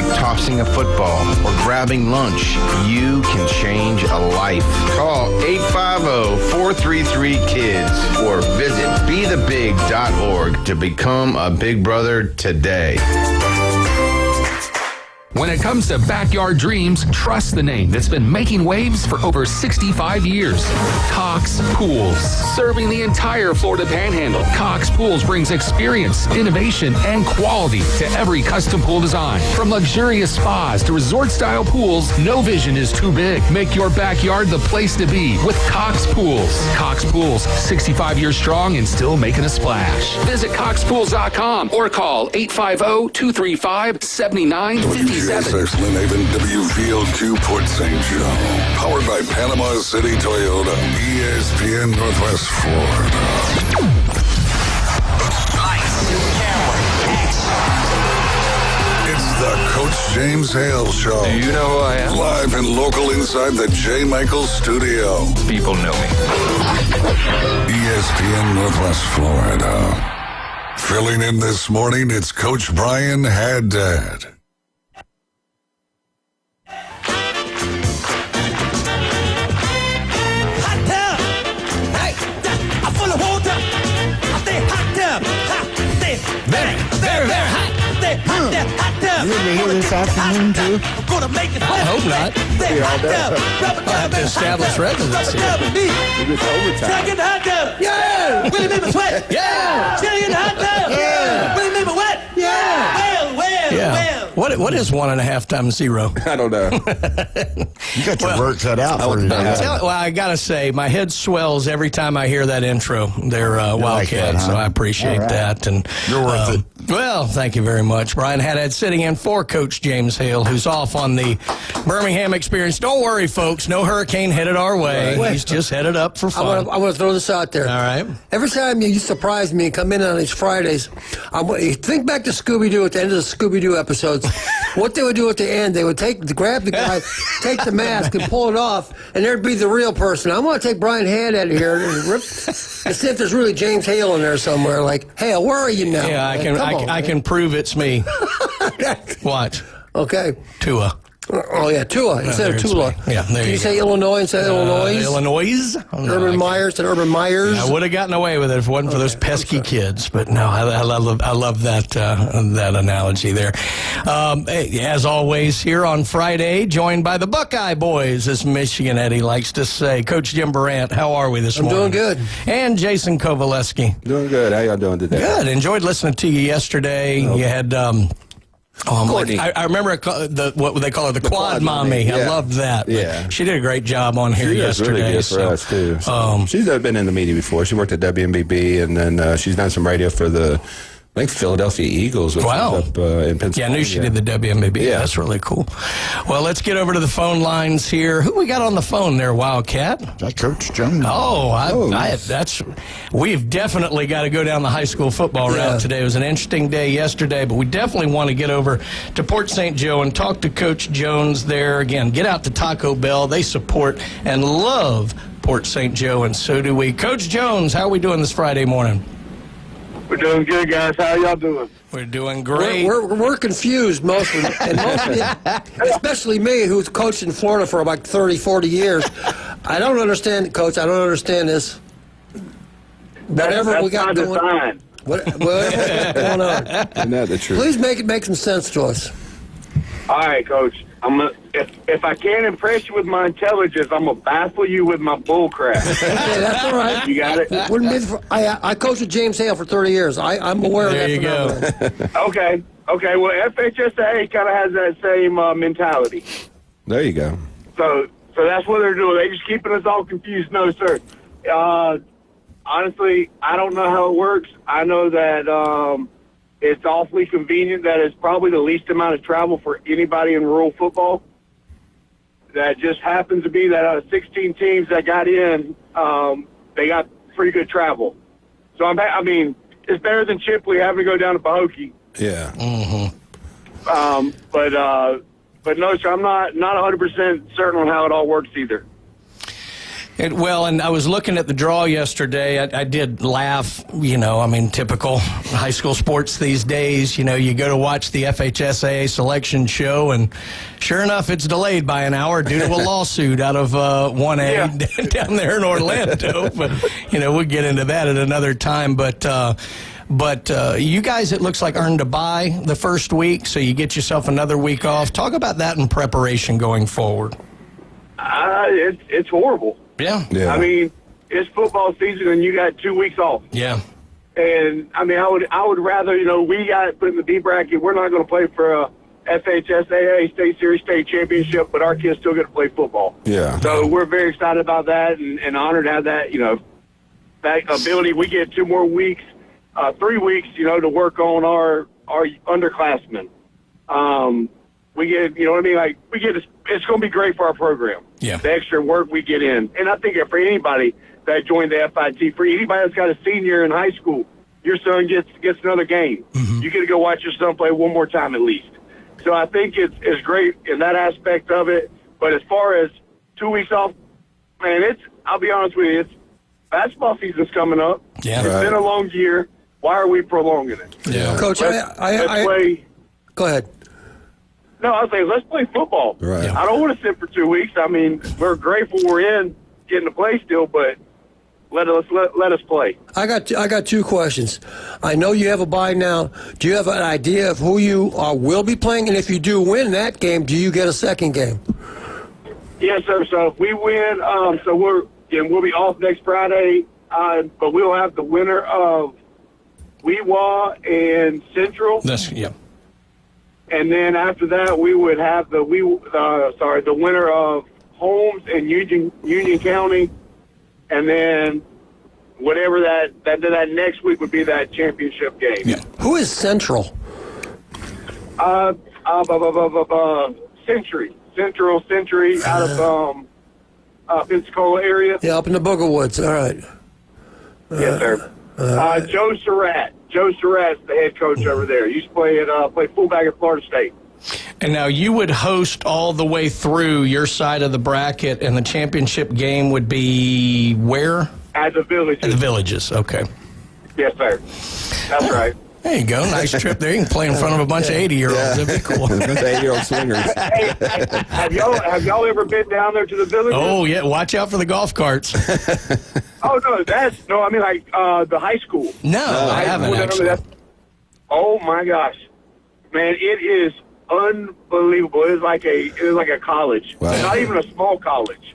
like tossing a football or grabbing lunch, you can change a life. Call 850-433-KIDS or visit BeTheBig.org to become a Big Brother today. When it comes to backyard dreams, trust the name that's been making waves for over 65 years. Cox Pools. Serving the entire Florida Panhandle, Cox Pools brings experience, innovation, and quality to every custom pool design. From luxurious spas to resort-style pools, no vision is too big. Make your backyard the place to be with Cox Pools. Cox Pools, 65 years strong and still making a splash. Visit coxpools.com or call 850-235-7957. Lynn WVO2 Port St. Joe. Powered by Panama City Toyota. ESPN Northwest Florida. Lights, camera, action. It's the Coach James Hale Show. Do you know who I am? Live and local inside the J. Michael Studio. People know me. ESPN Northwest Florida. Filling in this morning, it's Coach Brian Haddad. You gonna hear this afternoon too? I hope not. I have to establish residency. It's overtime. Yeah! Willie made me sweat. Yeah! Chili in the hot tub. Yeah! Willie made me wet. Yeah! Well. What is 1.5 times 0? I don't know. You got your work cut out for you. I gotta say, my head swells every time I hear that intro. They're Wildcats, huh? so I appreciate that. And You're worth it. Well, thank you very much. Brian Haddad sitting in for Coach James Hale, who's off on the Birmingham experience. Don't worry, folks. No hurricane headed our way. Right. He's just headed up for fun. I want to throw this out there. All right. Every time you surprise me and come in on these Fridays, think back to Scooby-Doo at the end of the Scooby-Doo episodes. What they would do at the end, they would grab the guy, take the mask and pull it off, and there'd be the real person. I want to take Brian Haddad out of here and see if there's really James Hale in there somewhere. Like, hey, where are you now? Yeah, I can prove it's me. Watch. Okay. Tua. Oh, yeah, Tua instead of Tula. Yeah, there Can you say Illinois instead of Illinois? Illinois? Urban Myers and Urban Myers. I would have gotten away with it if it wasn't for those pesky kids. But no, I love that analogy there. As always, here on Friday, joined by the Buckeye Boys, as Michigan Eddie likes to say. Coach Jim Brandt, how are we this morning? I'm doing good. And Jason Kovaleski. Doing good. How y'all doing today? Good. Enjoyed listening to you yesterday. You had... I remember what they call her, the quad mommy. Yeah. I loved that. Yeah. She did a great job on here yesterday. Really good for us, too. So, she's been in the media before. She worked at WMBB, and then she's done some radio for the, I think, Philadelphia Eagles. Which Wow. is up in Pennsylvania. Yeah, I knew she did the WMBB. Yeah. That's really cool. Well, let's get over to the phone lines here. Who we got on the phone there, Wildcat? That Coach Jones. We've definitely got to go down the high school football route today. It was an interesting day yesterday, but we definitely want to get over to Port St. Joe and talk to Coach Jones there. Again, get out to Taco Bell. They support and love Port St. Joe, and so do we. Coach Jones, how are we doing this Friday morning? We're doing good, guys. How y'all doing? We're doing great. We're confused mostly, and especially me, who's coached in Florida for about 30, 40 years. I don't understand, Coach. I don't understand this. Whatever we got going on. Whatever's going on. Isn't that the truth? Please make some sense to us. All right, Coach. If I can't impress you with my intelligence, I'm gonna baffle you with my bull crap. Okay, that's all right. You got it. I coached with James Hale for 30 years. I'm aware of that. There you go. Okay. Well, FHSA kind of has that same mentality. There you go. So that's what they're doing. They're just keeping us all confused. No, sir. Honestly, I don't know how it works. I know that it's awfully convenient. That is probably the least amount of travel for anybody in rural football. That just happens to be that out of 16 teams that got in, they got pretty good travel. So, I mean, it's better than Chipley having to go down to Pahokee. Yeah. Mm-hmm. But no, sir, I'm not 100% certain on how it all works either. Well, and I was looking at the draw yesterday. I did laugh, typical high school sports these days. You go to watch the FHSAA selection show, and sure enough, it's delayed by an hour due to a lawsuit out of 1A down there in Orlando. But, we'll get into that at another time. But you guys, it looks like, earned a bye the first week, so you get yourself another week off. Talk about that in preparation going forward. It's horrible. Yeah. I mean, it's football season and you got 2 weeks off. Yeah. And I mean, I would rather, we got put in the B bracket. We're not going to play for a FHSAA State Series State Championship, but our kids still get to play football. Yeah. So we're very excited about that and honored to have that, that ability. We get 2 more weeks, 3 weeks, to work on our underclassmen. We get, it's going to be great for our program. Yeah. The extra work we get in. And I think for anybody that joined the FIT, for anybody that's got a senior in high school, your son gets another game. You get to go watch your son play one more time at least. So I think it's great in that aspect of it. But as far as 2 weeks off, man, I'll be honest with you, basketball season's coming up. Yeah. It's been a long year. Why are we prolonging it? Yeah. Coach, Let's play. Go ahead. No, I was saying, let's play football. Right. I don't want to sit for 2 weeks. I mean, we're grateful we're in getting to play still, but let us play. I got 2 questions. I know you have a bye now. Do you have an idea of who you will be playing? And if you do win that game, do you get a second game? Yes, sir. So if we win, we'll be off next Friday, but we'll have the winner of Weewa and Central. Yeah. And then after that, we would have the winner of Holmes and Union County, and then whatever that next week would be that championship game. Yeah. Who is Central? Century out of Pensacola area. Yeah, up in the Booger Woods. All right. Yes, sir. Joe Surratt. Joe Surratt's the head coach over there. He used to play fullback at Florida State. And now you would host all the way through your side of the bracket, and the championship game would be where? At the Villages. At the Villages, okay. Yes, sir. That's right. There you go. Nice trip there. You can play in front of a bunch of 80-year-olds. That'd be cool. 8-year-old swingers. Hey, have y'all ever been down there to the Villages? Oh, yeah. Watch out for the golf carts. Oh, no, I mean like the high school. No, I haven't actually. Oh my gosh, man, it is unbelievable. It is like a college. Wow. Not even a small college.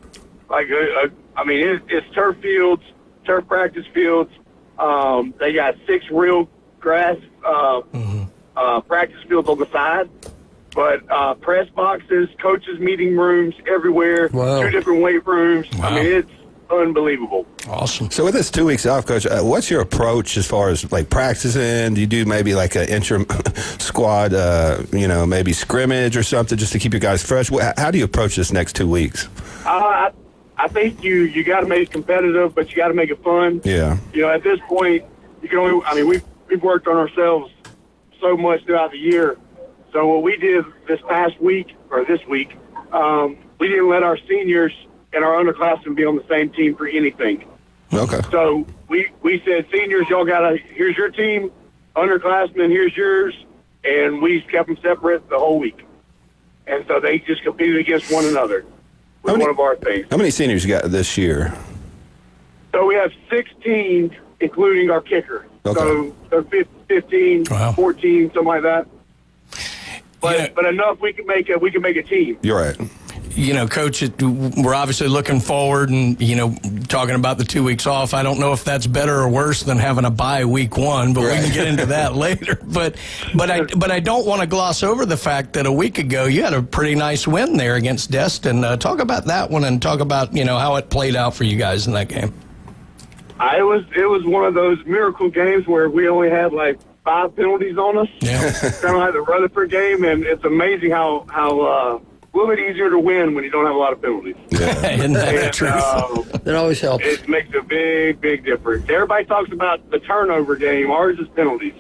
It's turf fields, turf practice fields. They got 6 real grass practice fields on the side. But press boxes, coaches' meeting rooms everywhere. Wow. 2 different weight rooms. Wow. I mean, it's unbelievable. Awesome. So with this 2 weeks off, Coach, what's your approach as far as like practicing? Do you do maybe like an interim squad, maybe scrimmage or something just to keep your guys fresh? How do you approach this next 2 weeks? I think you got to make it competitive, but you got to make it fun. Yeah. At this point, you can only. I mean, we've worked on ourselves so much throughout the year. So what we did this week, we didn't let our seniors and our underclassmen be on the same team for anything. Okay. So we said, seniors, y'all here's your team, underclassmen, here's yours, and we kept them separate the whole week. And so they just competed against one another with one of our things. How many seniors you got this year? So we have 16, including our kicker. Okay. So they're 15, Wow. 14, something like that. But enough we can make a team. You're right. Coach, we're obviously looking forward and, talking about the 2 weeks off. I don't know if that's better or worse than having a bye week 1, but we can get into that later. But I don't want to gloss over the fact that a week ago you had a pretty nice win there against Destin. Talk about that one and talk about, how it played out for you guys in that game. It was one of those miracle games where we only had like 5 penalties on us. Yeah. Kind of like the Rutherford game, and it's amazing how a little bit easier to win when you don't have a lot of penalties. Yeah. Isn't that the truth? That always helps. It makes a big, big difference. Everybody talks about the turnover game. Ours is penalties.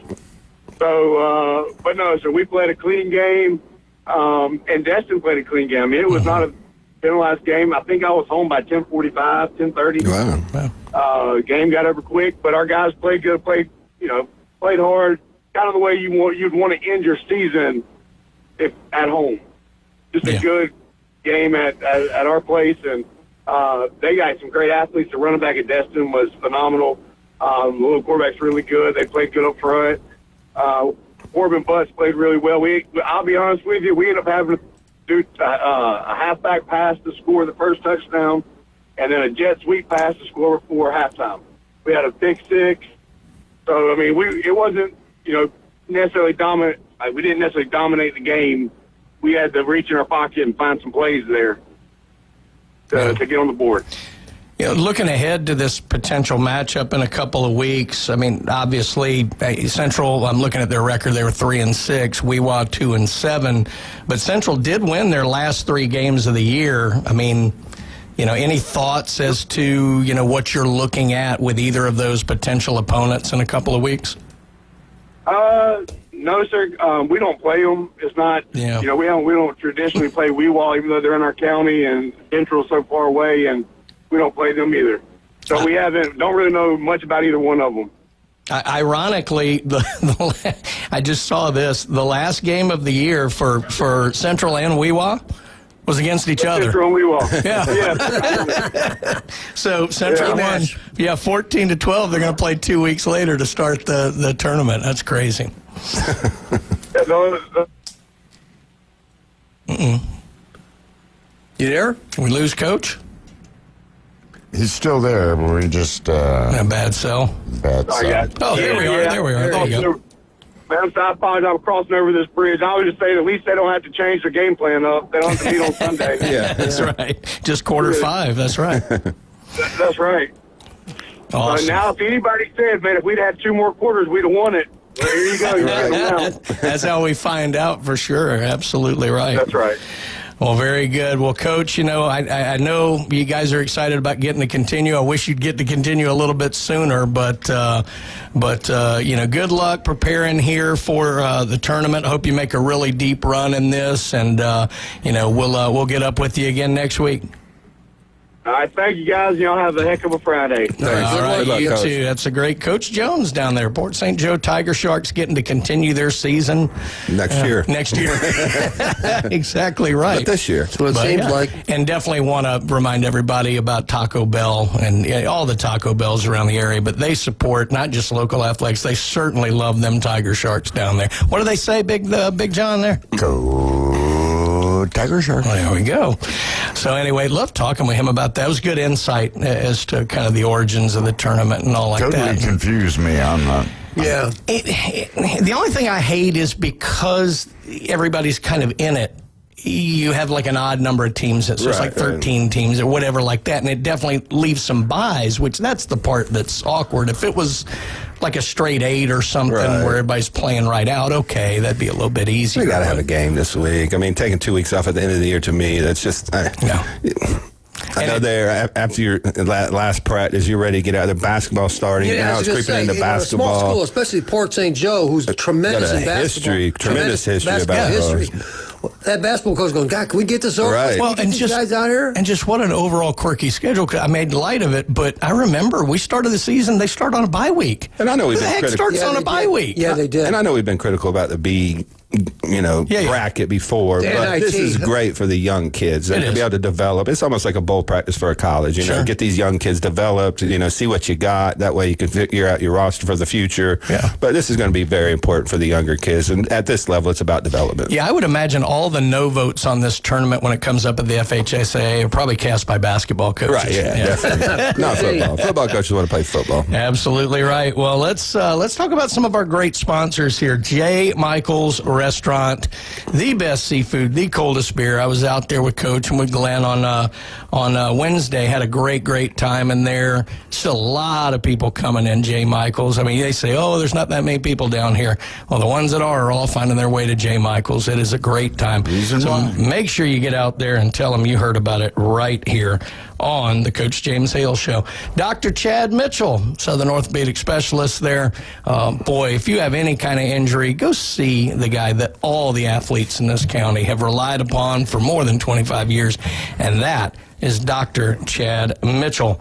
So, but no, so we played a clean game, and Destin played a clean game. I mean, it was not penalized game. I think I was home by 10:45, 10:30. Wow. Game got over quick, but our guys played good, played hard, kind of the way you'd want to end your season if at home. Just a good game at our place, and they got some great athletes. The running back at Destin was phenomenal. The little quarterback's really good. They played good up front. Corbin Butts played really well. I'll be honest with you, we ended up having to do a halfback pass to score the first touchdown, and then a jet sweep pass to score before halftime. We had a pick six. So, I mean, it wasn't, necessarily dominant. We didn't necessarily dominate the game. We had to reach in our pocket and find some plays there to get on the board. Looking ahead to this potential matchup in a couple of weeks, I mean, obviously, Central, I'm looking at their record, they were 3-6, Weewa 2-7, but Central did win their last 3 games of the year. I mean, any thoughts as to, what you're looking at with either of those potential opponents in a couple of weeks? No, sir. We don't play them. It's not, we don't traditionally play Weewa, even though they're in our county and Central's so far away, and we don't play them either. So we don't really know much about either one of them. Ironically, I just saw this. The last game of the year for Central and Weewa was against each other. Central and Weewa. Yeah. So Central won. 14-12. They're going to play 2 weeks later to start the tournament. That's crazy. You there? We lose Coach? He's still there, but we just... a bad sell. Bad sell. Oh, there we are. There we are. There you go. Man, I apologize. I'm crossing over this bridge. I was just saying, at least they don't have to change their game plan up. They don't have to meet on Sunday. That's right. Just quarter 5. That's right. That's right. Awesome. Now, if anybody said, man, if we'd had 2 more quarters, we'd have won it. Well, here you go. You're right. That's how we find out for sure. Absolutely right. That's right. Well, very good. Well, Coach, I know you guys are excited about getting to continue. I wish you'd get to continue a little bit sooner, but good luck preparing here for the tournament. Hope you make a really deep run in this, and we'll get up with you again next week. All right, thank you, guys. Y'all have a heck of a Friday. All right, luck, you Coach. too. That's a great Coach Jones down there. Port St. Joe Tiger Sharks getting to continue their season Next year. Next year. Exactly right. But this year. That's what it seems like. And definitely want to remind everybody about Taco Bell and all the Taco Bells around the area. But they support not just local athletics. They certainly love them Tiger Sharks down there. What do they say, Big John there? Go Tiger Shark. Well, there we go. So anyway, love talking with him about that. It was good insight as to kind of the origins of the tournament and all like Totally that. confused me on that. Yeah. The only thing I hate is because everybody's kind of in it, you have like an odd number of teams. So it's like 13 teams or whatever like that. And it definitely leaves some buys, which that's the part that's awkward. If it was like a straight 8 or something where everybody's playing right out, okay, that'd be a little bit easier. We got to have a game this week. I mean, taking 2 weeks off at the end of the year, to me, that's just... I know there, after your last practice, you're ready to get out. The basketball starting. Now it's creeping into basketball. A small school, especially Port St. Joe, who's tremendous in basketball. Tremendous history about history. That basketball coach going, God, can we get this over? Right. Well, and these just guys out here? And just what an overall quirky schedule. I made light of it, but I remember we started the season, they start on a bye week. And I know we've Who the been heck critical. starts on a bye week? Yeah, they did. And I know we've been critical about the B, bracket before, but this is great for the young kids. They can be able to develop. It's almost like a bowl practice for a college. You know, get these young kids developed. See what you got. That way you can figure out your roster for the future. Yeah. But this is going to be very important for the younger kids. And at this level, it's about development. Yeah, I would imagine all the no votes on this tournament when it comes up at the FHSAA are probably cast by basketball coaches. Right. Yeah. Definitely. Not football. Football coaches want to play football. Absolutely right. Well, let's talk about some of our great sponsors here. J. Michael's Restaurant, the best seafood, the coldest beer. I was out there with Coach and with Glenn on Wednesday. Had a great time in there. Still a lot of people coming in J. Michael's. I mean, they say, oh, there's not that many people down here. Well, the ones that are all finding their way to J. Michael's. It is a great time. So make sure you get out there and tell them you heard about it right here on the Coach James Hale Show. Dr. Chad Mitchell, Southern Orthopedic Specialist there. Boy, if you have any kind of injury, go see the guy guy that all the athletes in this county have relied upon for more than 25 years, and that is Dr. Chad Mitchell.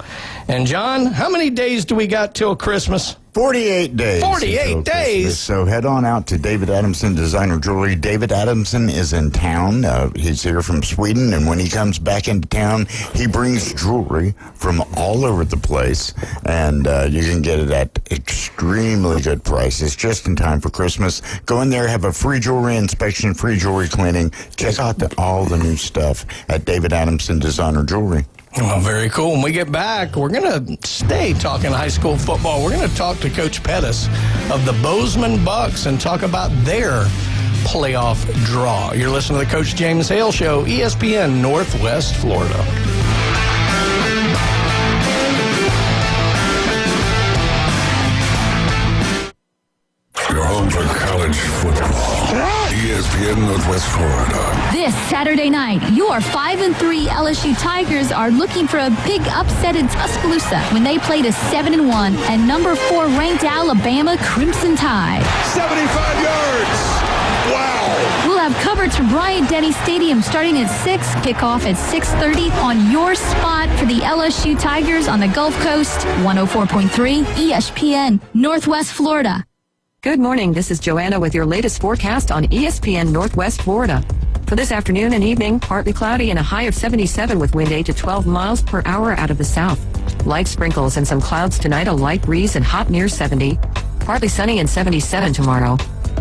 And John, how many days do we got till Christmas? 48 days. 48 days. So head on out to David Adamson Designer Jewelry. David Adamson is in town. He's here from Sweden, and when he comes back into town, he brings jewelry from all over the place, and you can get it at extremely good prices just in time for Christmas. Go in there, have a free jewelry inspection, free jewelry cleaning. Check out all the new stuff at David Adamson Designer Jewelry. Well, very cool. When we get back, we're going to stay talking high school football. We're going to talk to Coach Pettis of the Bozeman Bucks and talk about their playoff draw. You're listening to the Coach James Hale Show, ESPN Northwest Florida. Your home for college football. ESPN Northwest Florida. This Saturday night, your 5-3 LSU Tigers are looking for a big upset in Tuscaloosa when they play the 7-1 and number 4 ranked Alabama Crimson Tide. 75 yards. Wow. We'll have coverage from Bryant-Denny Stadium starting at 6, kickoff at 6:30 on your spot for the LSU Tigers on the Gulf Coast, 104.3 ESPN Northwest Florida. Good morning. This is Joanna with your latest forecast on ESPN Northwest Florida. For this afternoon and evening, partly cloudy and a high of 77 with wind 8 to 12 miles per hour out of the south. Light sprinkles and some clouds tonight, a light breeze and hot near 70. Partly sunny and 77 tomorrow.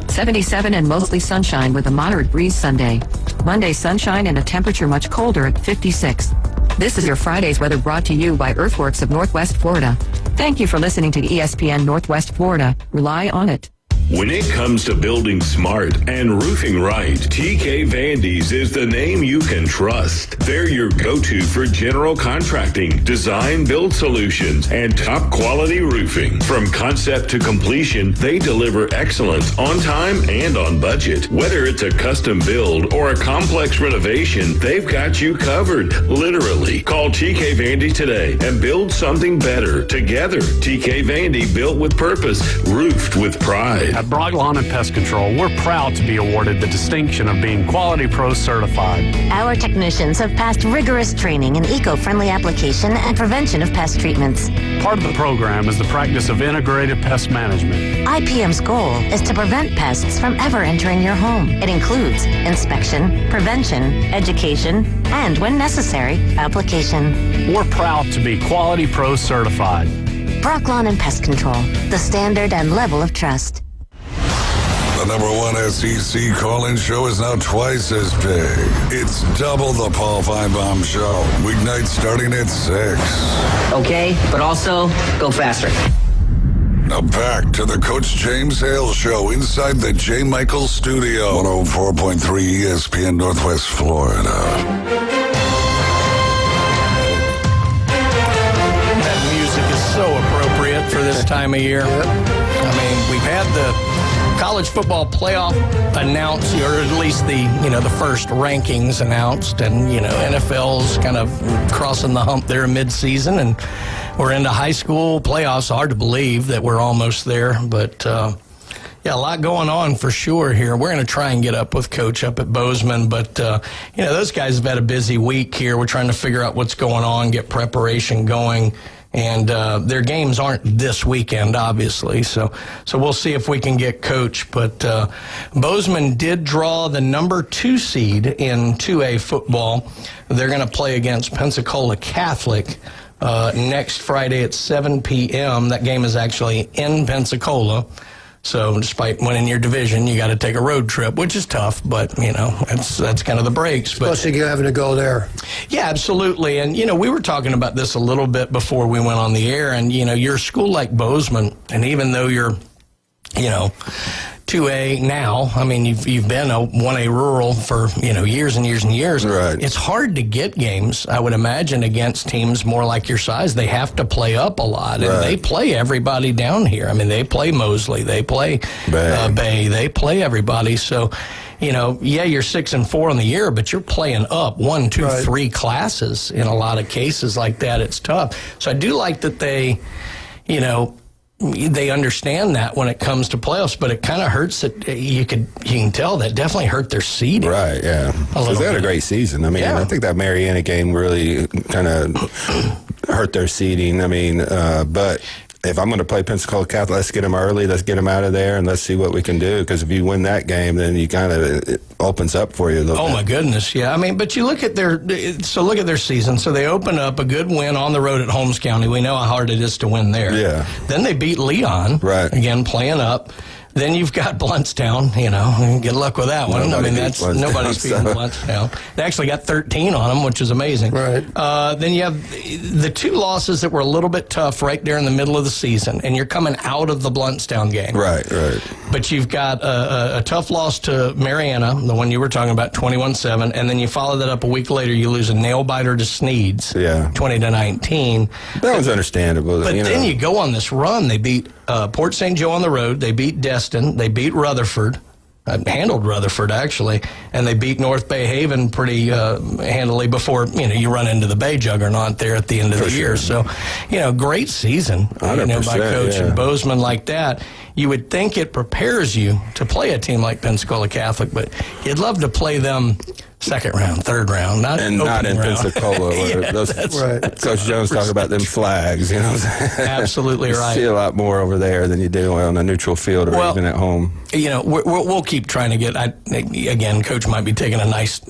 77 and mostly sunshine with a moderate breeze Sunday. Monday sunshine and a temperature much colder at 56. This is your Friday's weather brought to you by Earthworks of Northwest Florida. Thank you for listening to ESPN Northwest Florida. Rely on it. When it comes to building smart and roofing right, TK Vandy's is the name you can trust. They're your go-to for general contracting, design, build solutions, and top quality roofing. From concept to completion, they deliver excellence on time and on budget. Whether it's a custom build or a complex renovation, they've got you covered. Literally. Call TK Vandy today and build something better together. TK Vandy, built with purpose, roofed with pride. At Brock Lawn and Pest Control, we're proud to be awarded the distinction of being Quality Pro certified. Our technicians have passed rigorous training in eco-friendly application and prevention of pest treatments. Part of the program is the practice of integrated pest management. IPM's goal is to prevent pests from ever entering your home. It includes inspection, prevention, education, and, when necessary, application. We're proud to be Quality Pro certified. Brock Lawn and Pest Control, the standard and level of trust. The number one SEC call-in show is now twice as big. It's double the Paul Feinbaum Show. Weeknights starting at 6. Okay, but also go faster. Now back to the Coach James Hale Show inside the J. Michael Studio. 104.3 ESPN Northwest Florida. That music is so appropriate for this time of year. I mean, we've had the college football playoff announced, or at least the first rankings announced, and NFL's kind of crossing the hump there mid-season, and we're into high school playoffs. Hard to believe that we're almost there, but yeah, a lot going on for sure here. We're going to try and get up with Coach up at Bozeman, but those guys have had a busy week here. We're trying to figure out what's going on, get preparation going. And their games aren't this weekend, obviously. So we'll see if we can get Coach. But Bozeman did draw the number 2 seed in 2A football. They're going to play against Pensacola Catholic next Friday at 7 p.m. That game is actually in Pensacola. So despite winning your division, you got to take a road trip, which is tough, but, that's kind of the breaks. Especially having to go there. Yeah, absolutely. And, we were talking about this a little bit before we went on the air. And, you're a school like Bozeman, and even though you're, 2A now, I mean, you've been a 1A rural for, years and years and years. Right. It's hard to get games, I would imagine, against teams more like your size. They have to play up a lot, and they play everybody down here. I mean, they play Mosley, they play Bay, they play everybody. So, you're 6-4 on the year, but you're playing up 1, 2, 3 classes in a lot of cases like that. It's tough. So I do like that they, they understand that when it comes to playoffs, but it kind of hurts it. You can tell that definitely hurt their seeding. Right, yeah. Because they had a great season. I mean, I think that Mariana game really kind of hurt their seeding. I mean, but if I'm going to play Pensacola Catholic, let's get them early. Let's get them out of there, and let's see what we can do. Because if you win that game, then you kind of it opens up for you a little bit. My goodness, yeah. I mean, but you look at their season. So they open up a good win on the road at Holmes County. We know how hard it is to win there. Yeah. Then they beat Leon. Right. Again, playing up. Then you've got Bluntstown, good luck with that one. Nobody's beating Bluntstown. They actually got 13 on them, which is amazing. Right. Then you have the 2 losses that were a little bit tough right there in the middle of the season, and you're coming out of the Bluntstown game. Right. But you've got a tough loss to Mariana, the one you were talking about, 21-7, and then you follow that up a week later, you lose a nail-biter to Sneads, 20-19. That was understandable. But then you go on this run. They beat Port St. Joe on the road. They beat Destin. They beat Rutherford. Handled Rutherford, actually. And they beat North Bay Haven pretty handily before, you run into the Bay Juggernaut there at the end of the year. So, great season, by Coach and Bozeman like that. You would think it prepares you to play a team like Pensacola Catholic, but you'd love to play them second round, third round, not in Pensacola. Coach Jones talking about them flags, Absolutely right. You see a lot more over there than you do on a neutral field or even at home. We'll keep trying to get. Again, Coach might be taking a nice,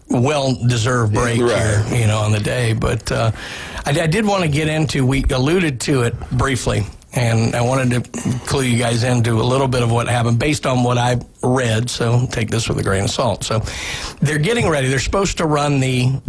well-deserved break here, on the day. But I did want to get into. We alluded to it briefly. And I wanted to clue you guys into a little bit of what happened based on what I read, so take this with a grain of salt. So they're getting ready. They're supposed to run the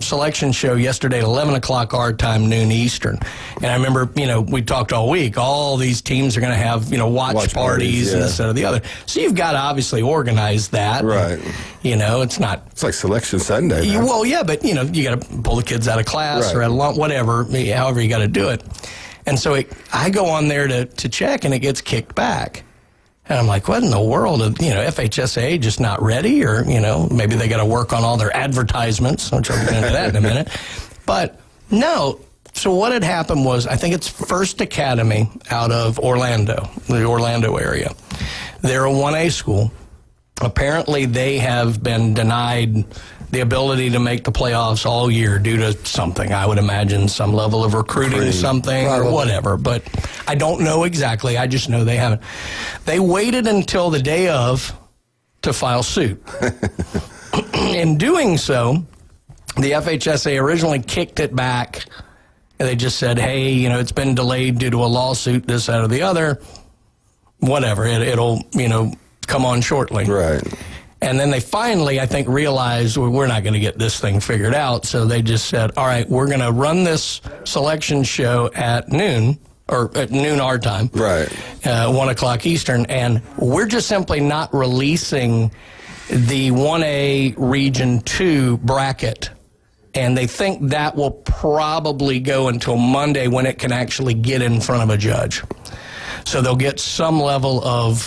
selection show yesterday at 11 o'clock our time, noon Eastern. And I remember, we talked all week. All these teams are going to have, watch parties and this, that, or the other. So you've got to obviously organize that. Right. It's not... It's like Selection Sunday. Well, yeah, but, you got to pull the kids out of class or at lunch, whatever, however you got to do it. And so I go on there to check, and it gets kicked back. And I'm like, what in the world? FHSA just not ready? Or, maybe they got to work on all their advertisements, which I'll get into that in a minute. But no. So what had happened was, I think it's First Academy out of Orlando, the Orlando area. They're a 1A school. Apparently, they have been denied the ability to make the playoffs all year due to something. I would imagine some level of recruiting, something or whatever. But I don't know exactly. I just know they haven't. They waited until the day of to file suit. In doing so, the FHSA originally kicked it back. And they just said, hey, it's been delayed due to a lawsuit, this, that, or the other. Whatever. It'll, come on shortly. Right. And then they finally, I think, realized we're not going to get this thing figured out. So they just said, all right, we're going to run this selection show at noon, or at noon our time. Right. 1 o'clock Eastern. And we're just simply not releasing the 1A Region 2 bracket. And they think that will probably go until Monday when it can actually get in front of a judge. So they'll get some level of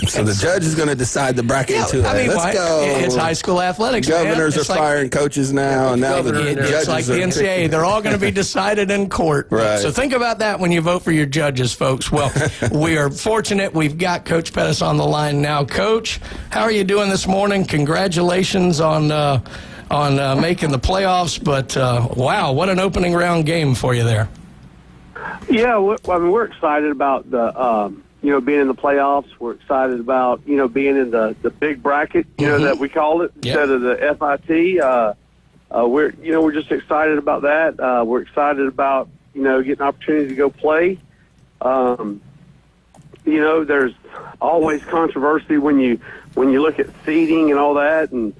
So the judge is going to decide the bracket too. Let's go. It's high school athletics. Governors are firing coaches now, and now the judges it's like the NCAA. They're all going to be decided in court. Right. So think about that when you vote for your judges, folks. Well, we are fortunate. We've got Coach Pettis on the line now. Coach, how are you doing this morning? Congratulations on making the playoffs. But wow, what an opening round game for you there. Yeah, we're excited about the. Being in the playoffs. We're excited about, being in the big bracket, that we call it, instead of the FIT. We're just excited about that. We're excited about, getting an opportunity to go play. There's always controversy when you look at seeding and all that. And,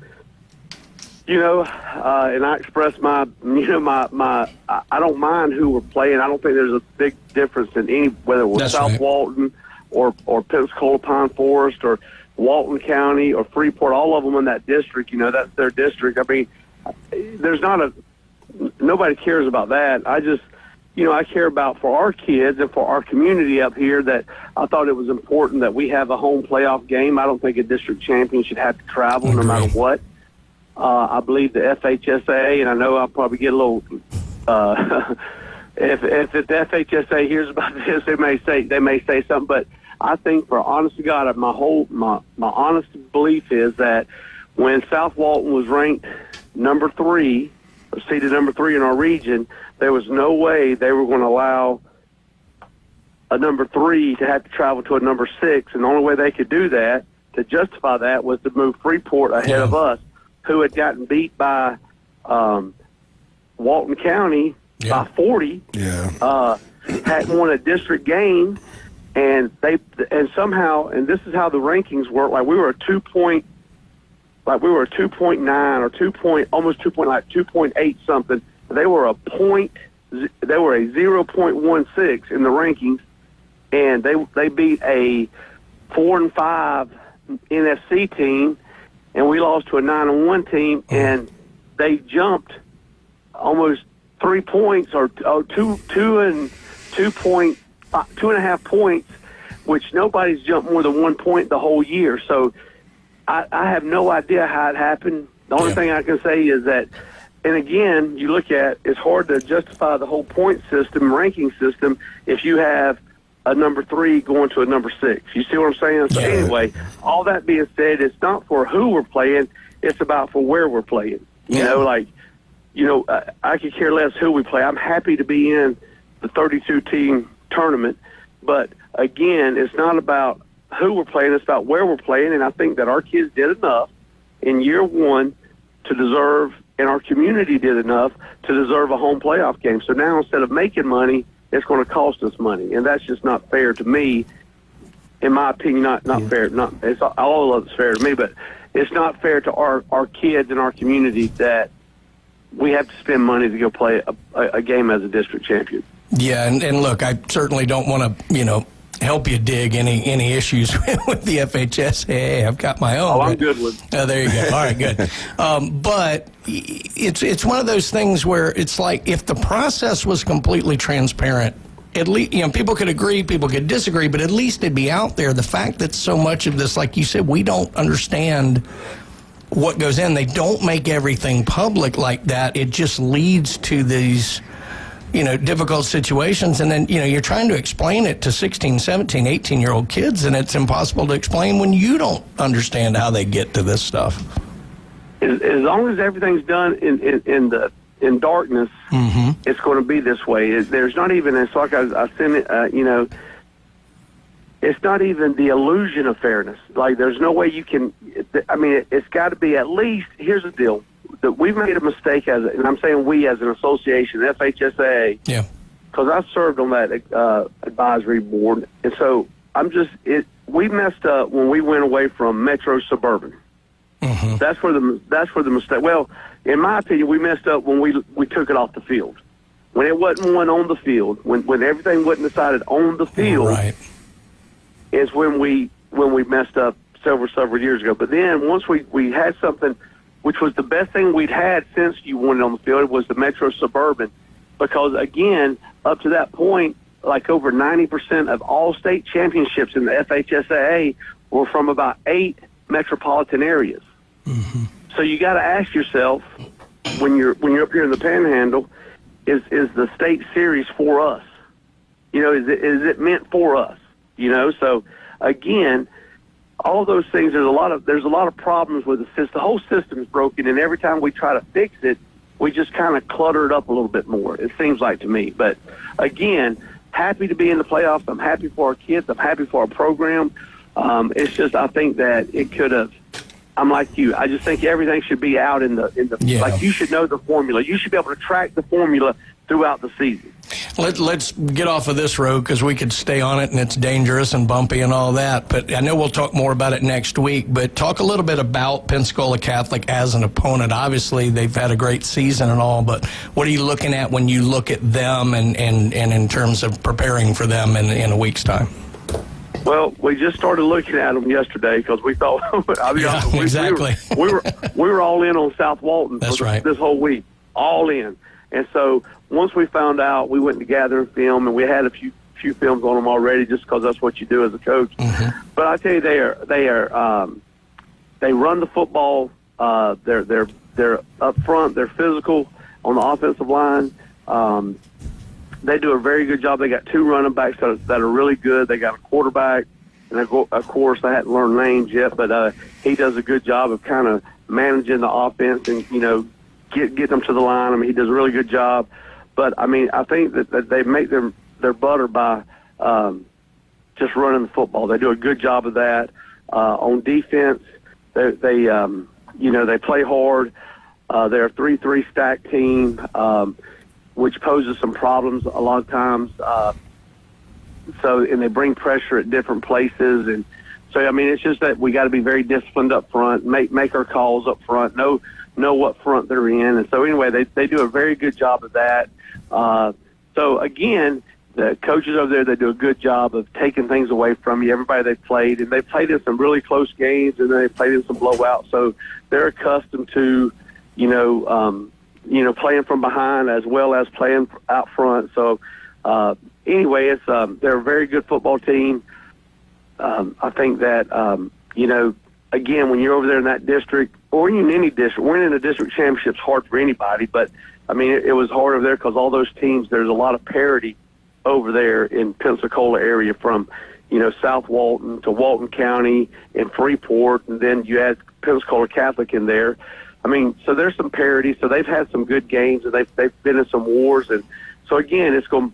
and I express my I don't mind who we're playing. I don't think there's a big difference in whether we're South Walton or Pensacola Pine Forest or Walton County or Freeport, all of them in that district, that's their district. I mean, nobody cares about that. I just, I care about for our kids and for our community up here that I thought it was important that we have a home playoff game. I don't think a district champion should have to travel no matter what. I believe the FHSA, and I know I'll probably get a little if the FHSA hears about this, they may say something. But I think, for honest to God, my honest belief is that when South Walton was ranked number 3, or seeded number 3 in our region, there was no way they were going to allow a number 3 to have to travel to a number 6, and the only way they could do that, to justify that, was to move Freeport ahead of us, who had gotten beat by Walton County by 40. Hadn't won a district game, and somehow, and this is how the rankings work. Like we were a 2.9 or 2.8 something. They were a 0.16 in the rankings, and they beat a 4-5 NFC team, and we lost to a 9-1 team, and they jumped almost 3 points, or 2.5 points, which nobody's jumped more than 1 point the whole year. So I have no idea how it happened. The only thing I can say is that, and again, you look at, it's hard to justify the whole point system, ranking system, if you have a number 3 going to a number 6. You see what I'm saying? So anyway, all that being said, it's not for who we're playing, it's about for where we're playing. You know, like, I could care less who we play. I'm happy to be in the 32-team tournament, but again, it's not about who we're playing, it's about where we're playing, and I think that our kids did enough in year 1 to deserve, and our community did enough to deserve a home playoff game. So now, instead of making money, it's going to cost us money, and that's just not fair to me. In my opinion, not fair. It's all of it's fair to me, but it's not fair to our kids and our community that we have to spend money to go play a game as a district champion. Yeah, and look, I certainly don't want to, help you dig any issues with the FHSAA. I've got my own. Oh, I'm good with. There you go. All right, good. But it's one of those things where it's like, if the process was completely transparent, at least, people could agree, people could disagree, but at least it'd be out there. The fact that so much of this, like you said, we don't understand what goes in. They don't make everything public like that. It just leads to these, difficult situations. And then, you're trying to explain it to 16, 17, 18-year-old kids, and it's impossible to explain when you don't understand how they get to this stuff. As long as everything's done in darkness, it's going to be this way. There's not even, it's like I sent it, it's not even the illusion of fairness. Like, there's no way you can, it's got to be at least, here's the deal, that we've made a mistake and I'm saying we as an association, FHSAA, because I served on that advisory board, and so we messed up when we went away from Metro Suburban. That's where the mistake. Well, in my opinion, we messed up when we took it off the field. When it wasn't one on the field, when everything wasn't decided on the field, is when we messed up several years ago. But then once we had something, which was the best thing we'd had since you won it on the field, was the Metro Suburban, because again, up to that point, like over 90% of all state championships in the FHSAA were from about 8 metropolitan areas. So you got to ask yourself, when you're up here in the Panhandle, is the state series for us? Is it meant for us? So again, all those things. There's a lot of problems with the system. The whole system is broken, and every time we try to fix it, we just kind of clutter it up a little bit more. It seems like to me. But again, happy to be in the playoffs. I'm happy for our kids. I'm happy for our program. It's just, I think that it could have. I'm like you. I just think everything should be out in the like, you should know the formula. You should be able to track the formula throughout the season. Let's get off of this road, because we could stay on it and it's dangerous and bumpy and all that. But I know we'll talk more about it next week. But talk a little bit about Pensacola Catholic as an opponent. Obviously, they've had a great season and all, but what are you looking at when you look at them and in terms of preparing for them in a week's time? Well, we just started looking at them yesterday because we thought, exactly. we were all in on South Walton for this whole week, all in. And so once we found out, we went to gather and film, and we had a few films on them already, just because that's what you do as a coach. But I tell you, they run the football. They're up front. They're physical on the offensive line. they do a very good job. They got 2 running backs that are really good. They got a quarterback, and of course, I hadn't learned names yet, but he does a good job of kind of managing the offense and, get them to the line. I mean, he does a really good job. But, I mean, I think that they make their butter by just running the football. They do a good job of that. On defense, they play hard. They're a 3-3 stack team, which poses some problems a lot of times. And they bring pressure at different places. And so, I mean, it's just that we got to be very disciplined up front, make our calls up front, know what front they're in. And so, anyway, they do a very good job of that. So, again, the coaches over there, they do a good job of taking things away from you, everybody they've played. And they've played in some really close games, and then they've played in some blowouts. So they're accustomed to, playing from behind as well as playing out front. So, anyway, they're a very good football team. I think that, again, when you're over there in that district, or in any district, winning a district championship is hard for anybody. But, I mean, it was hard over there because all those teams, there's a lot of parity over there in Pensacola area from, South Walton to Walton County and Freeport, and then you add Pensacola Catholic in there. I mean, so there's some parity. So they've had some good games, and they've been in some wars. And so, again, it's going,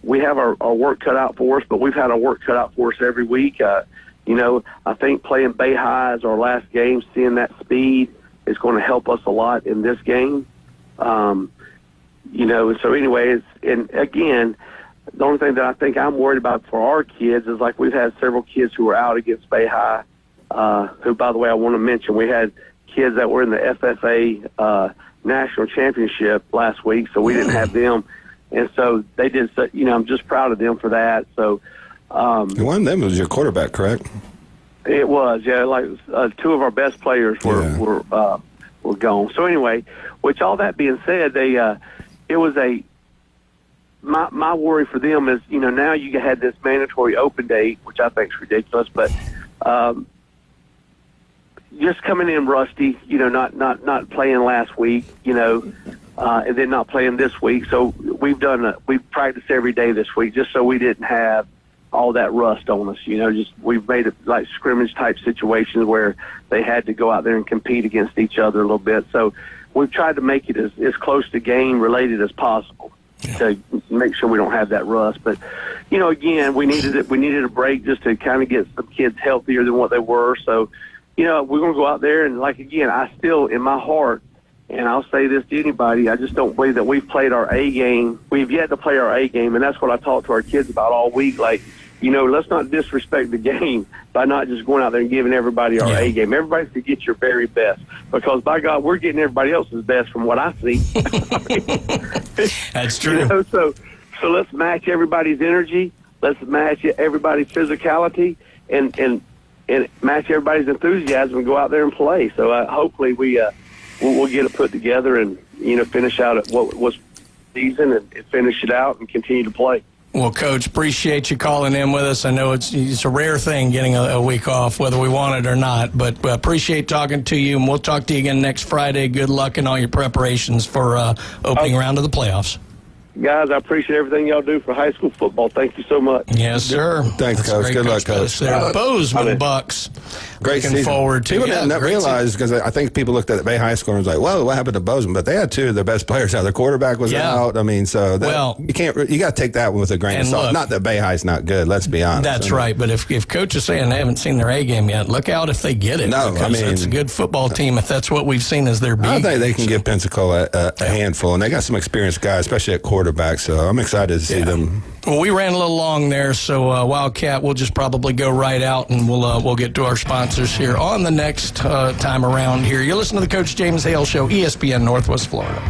we have our work cut out for us, but we've had our work cut out for us every week. I think playing Bay High as our last game, seeing that speed is going to help us a lot in this game. So anyway, and again, the only thing that I think I'm worried about for our kids is, like, we've had several kids who were out against Bay High, who, by the way, I want to mention, we had kids that were in the FFA national championship last week, so we didn't have them. And so they did, I'm just proud of them for that. So one of them was your quarterback, correct? It was, yeah. Like 2 of our best players were gone. So anyway, which all that being said, it was my worry for them is, now you had this mandatory open date, which I think is ridiculous, but just coming in rusty, not playing last week, and then not playing this week. So we've practiced every day this week just so we didn't have all that rust on us. We've made it like scrimmage type situations where they had to go out there and compete against each other a little bit. So we've tried to make it as close to game related as possible to make sure we don't have that rust. But, again, we needed a break just to kind of get some kids healthier than what they were. So, we're going to go out there and, again, I still, in my heart, and I'll say this to anybody, I just don't believe that we've played our A game. We've yet to play our A game, and that's what I talked to our kids about all week. Like, let's not disrespect the game by not just going out there and giving everybody our A game. Everybody should get your very best because, by God, we're getting everybody else's best from what I see. That's true. So let's match everybody's energy. Let's match everybody's physicality and match everybody's enthusiasm and go out there and play. So hopefully we'll get it put together and, finish out at what was season and finish it out and continue to play. Well, Coach, appreciate you calling in with us. I know it's a rare thing getting a week off, whether we want it or not, but appreciate talking to you, and we'll talk to you again next Friday. Good luck in all your preparations for opening round of the playoffs. Guys, I appreciate everything y'all do for high school football. Thank you so much. Yes, sir. Thanks, Coach. Good luck, Coach. Bozeman Bucks. Great Looking season. forward to People didn't realize, because I think people looked at the Bay High School and was like, "Whoa, what happened to Bozeman?" But they had 2 of their best players out. Their quarterback was out. I mean, so you got to take that one with a grain of salt. Not that Bay High's not good. Let's be honest. That's right. But if Coach is saying they haven't seen their A game yet, look out if they get it. No, I mean, it's a good football team. If that's what we've seen as their B. I think they can give Pensacola a handful, and they got some experienced guys, especially at quarterback. So I'm excited to see them. Well, we ran a little long there, so Wildcat, we'll just probably go right out, and we'll get to our sponsors here on the next time around here. You're listening to the Coach James Hale Show, ESPN Northwest Florida.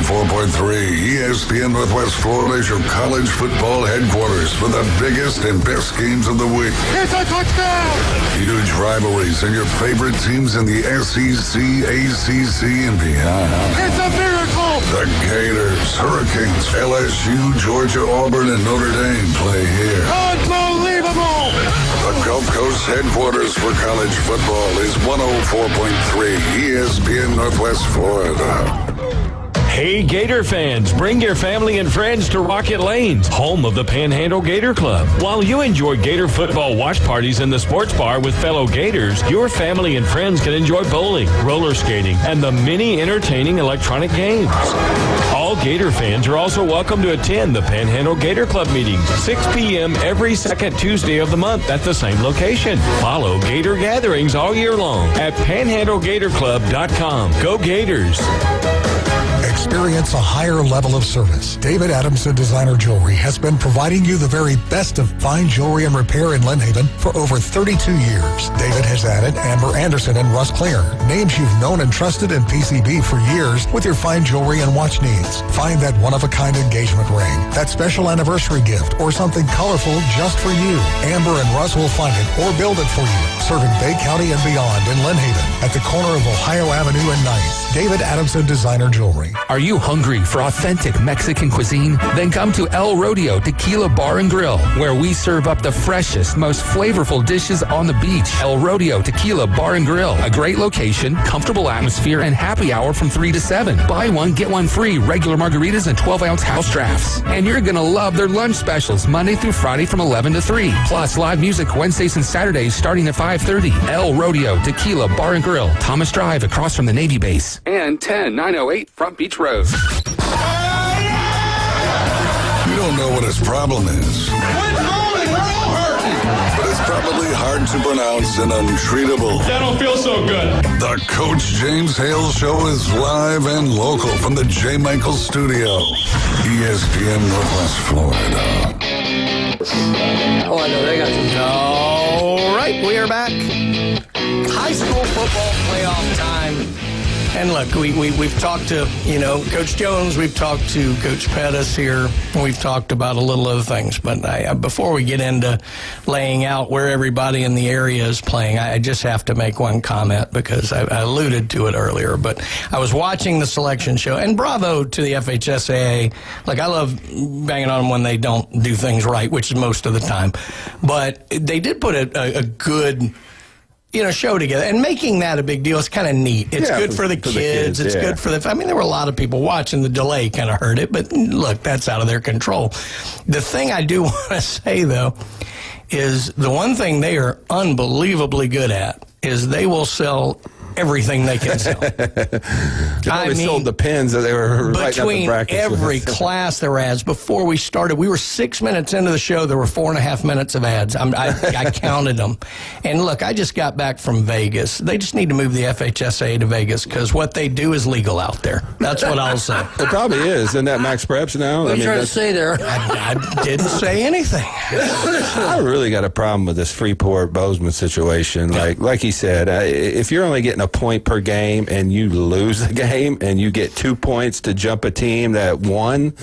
104.3 ESPN Northwest Florida is your college football headquarters for the biggest and best games of the week. It's a touchdown! Huge rivalries and your favorite teams in the SEC, ACC, and beyond. It's a miracle! The Gators, Hurricanes, LSU, Georgia, Auburn, and Notre Dame play here. Unbelievable! The The Gulf Coast headquarters for college football is 104.3 ESPN Northwest Florida. Hey Gator fans, bring your family and friends to Rocket Lanes, home of the Panhandle Gator Club. While you enjoy Gator football watch parties in the sports bar with fellow Gators, your family and friends can enjoy bowling, roller skating, and the many entertaining electronic games. All Gator fans are also welcome to attend the Panhandle Gator Club meetings, 6 p.m. every second Tuesday of the month at the same location. Follow Gator gatherings all year long at panhandlegatorclub.com. Go Gators! Experience a higher level of service. David Adamson Designer Jewelry has been providing you the very best of fine jewelry and repair in Lynn Haven for over 32 years. David has added Amber Anderson and Russ Clare, names you've known and trusted in PCB for years with your fine jewelry and watch needs. Find that one-of-a-kind engagement ring, that special anniversary gift, or something colorful just for you. Amber and Russ will find it or build it for you, serving Bay County and beyond in Lynn Haven at the corner of Ohio Avenue and 9th. David Adamson Designer Jewelry. Are you hungry for authentic Mexican cuisine? Then come to El Rodeo Tequila Bar and Grill, where we serve up the freshest, most flavorful dishes on the beach. El Rodeo Tequila Bar and Grill, a great location, comfortable atmosphere, and happy hour from 3 to 7. Buy one, get one free, regular margaritas and 12-ounce house drafts. And you're going to love their lunch specials Monday through Friday from 11 to 3. Plus live music Wednesdays and Saturdays starting at 5:30. El Rodeo Tequila Bar and Grill, Thomas Drive across from the Navy base. And 10908 Front Beach Road. You don't know what his problem is. But it's probably hard to pronounce and untreatable. That don't feel so good. The Coach James Hale Show is live and local from the J. Michael Studio, ESPN Northwest Florida. Oh, I know they got some. All right, we are back. High school football playoff time. And look, we've talked to, Coach Jones, we've talked to Coach Pettis here, and we've talked about a little other things. But before we get into laying out where everybody in the area is playing, I just have to make one comment because I alluded to it earlier. But I was watching the selection show, and bravo to the FHSAA. Like, I love banging on them when they don't do things right, which is most of the time. But they did put a good show together, and making that a big deal is kind of neat. It's good for the kids. It's good for the. I mean, there were a lot of people watching. The delay kind of hurt it, but look, that's out of their control. The thing I do want to say though is the one thing they are unbelievably good at is they will sell everything they can sell. I mean, sold the pins that they were right up the brackets. Between every class there were ads. Before we started, we were 6 minutes into the show. There were 4.5 minutes of ads. I counted them. And look, I just got back from Vegas. They just need to move the FHSA to Vegas because what they do is legal out there. That's what I'll say. It probably is. Isn't that Max Preps now? What are you trying to say there? I didn't say anything. I really got a problem with this Freeport-Bozeman situation. Like he said, if you're only getting a point per game and you lose the game and you get 2 points to jump a team that won,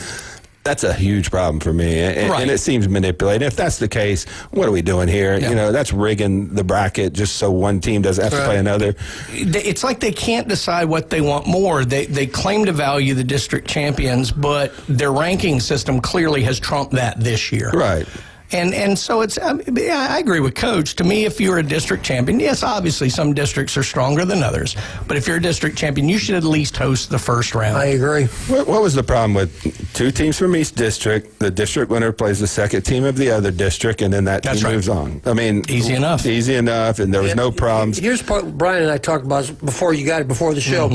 that's a huge problem for me. And it seems manipulated. If that's the case, what are we doing here? Yeah. That's rigging the bracket just so one team doesn't have to play another. It's like they can't decide what they want more. They claim to value the district champions, but their ranking system clearly has trumped that this year. Right. And so it's, I agree with Coach. To me, if you're a district champion, yes, obviously some districts are stronger than others. But if you're a district champion, you should at least host the first round. I agree. What was the problem with 2 teams from each district? The district winner plays the second team of the other district, and then that team moves on. I mean, easy enough. Easy enough, and there was no problems. Here's part Brian and I talked about before you got it, before the show.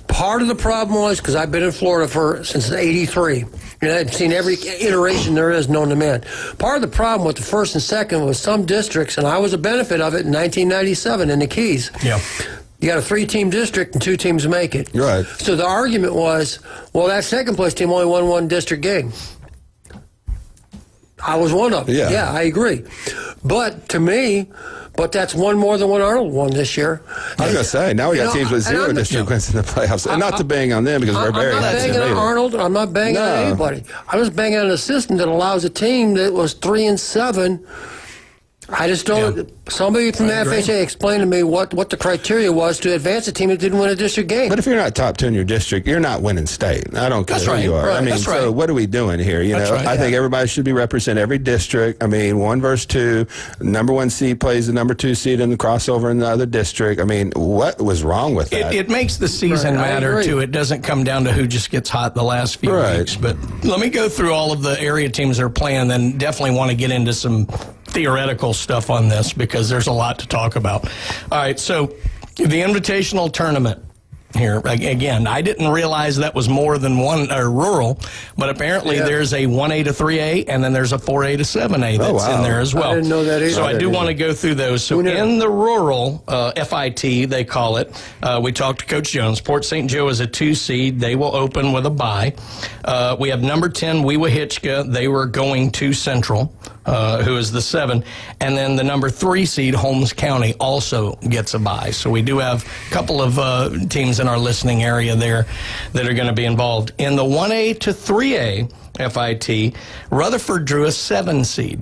Part of the problem was, because I've been in Florida since '83, and I've seen every iteration there is known to man. Part of the problem with the first and second was some districts, and I was a benefit of it in 1997 in the Keys. Yeah. You got a 3-team district and 2 teams make it. Right. So the argument was, well, that second place team only won 1 district game. I was one of them. Yeah, I agree. But to me, that's one more than what Arnold won this year. I was going to say, now we got teams with 0 district wins in the playoffs. And not to bang on them because we're very I'm not banging on Arnold. I'm not banging on anybody. I was banging on a system that allows a team that was 3-7 I just don't. Somebody from the FHA explained to me what the criteria was to advance a team that didn't win a district game. But if you're not top 2 in your district, you're not winning state. I don't care who you are. I mean, so what are we doing here? You know, I think everybody should be represented every district. I mean, 1 versus 2. Number 1 seed plays the number 2 seed in the crossover in the other district. I mean, what was wrong with that? It makes the season matter too. It doesn't come down to who just gets hot the last few weeks. But let me go through all of the area teams that are playing. Then definitely want to get into some theoretical stuff on this because there's a lot to talk about. All right, so the invitational tournament here, again, I didn't realize that was more than one rural, but apparently there's a 1A to 3A, and then there's a 4A to 7A that's in there as well. I didn't know that either. So I do want to go through those. So in the rural, FIT, they call it, we talked to Coach Jones. Port St. Joe is a 2 seed. They will open with a bye. We have number 10, Weewahitchka. They were going to Central, who is the 7. And then the number 3 seed, Holmes County, also gets a bye. So we do have a couple of teams in our listening area there that are going to be involved. In the 1A to 3A FIT, Rutherford drew a 7 seed.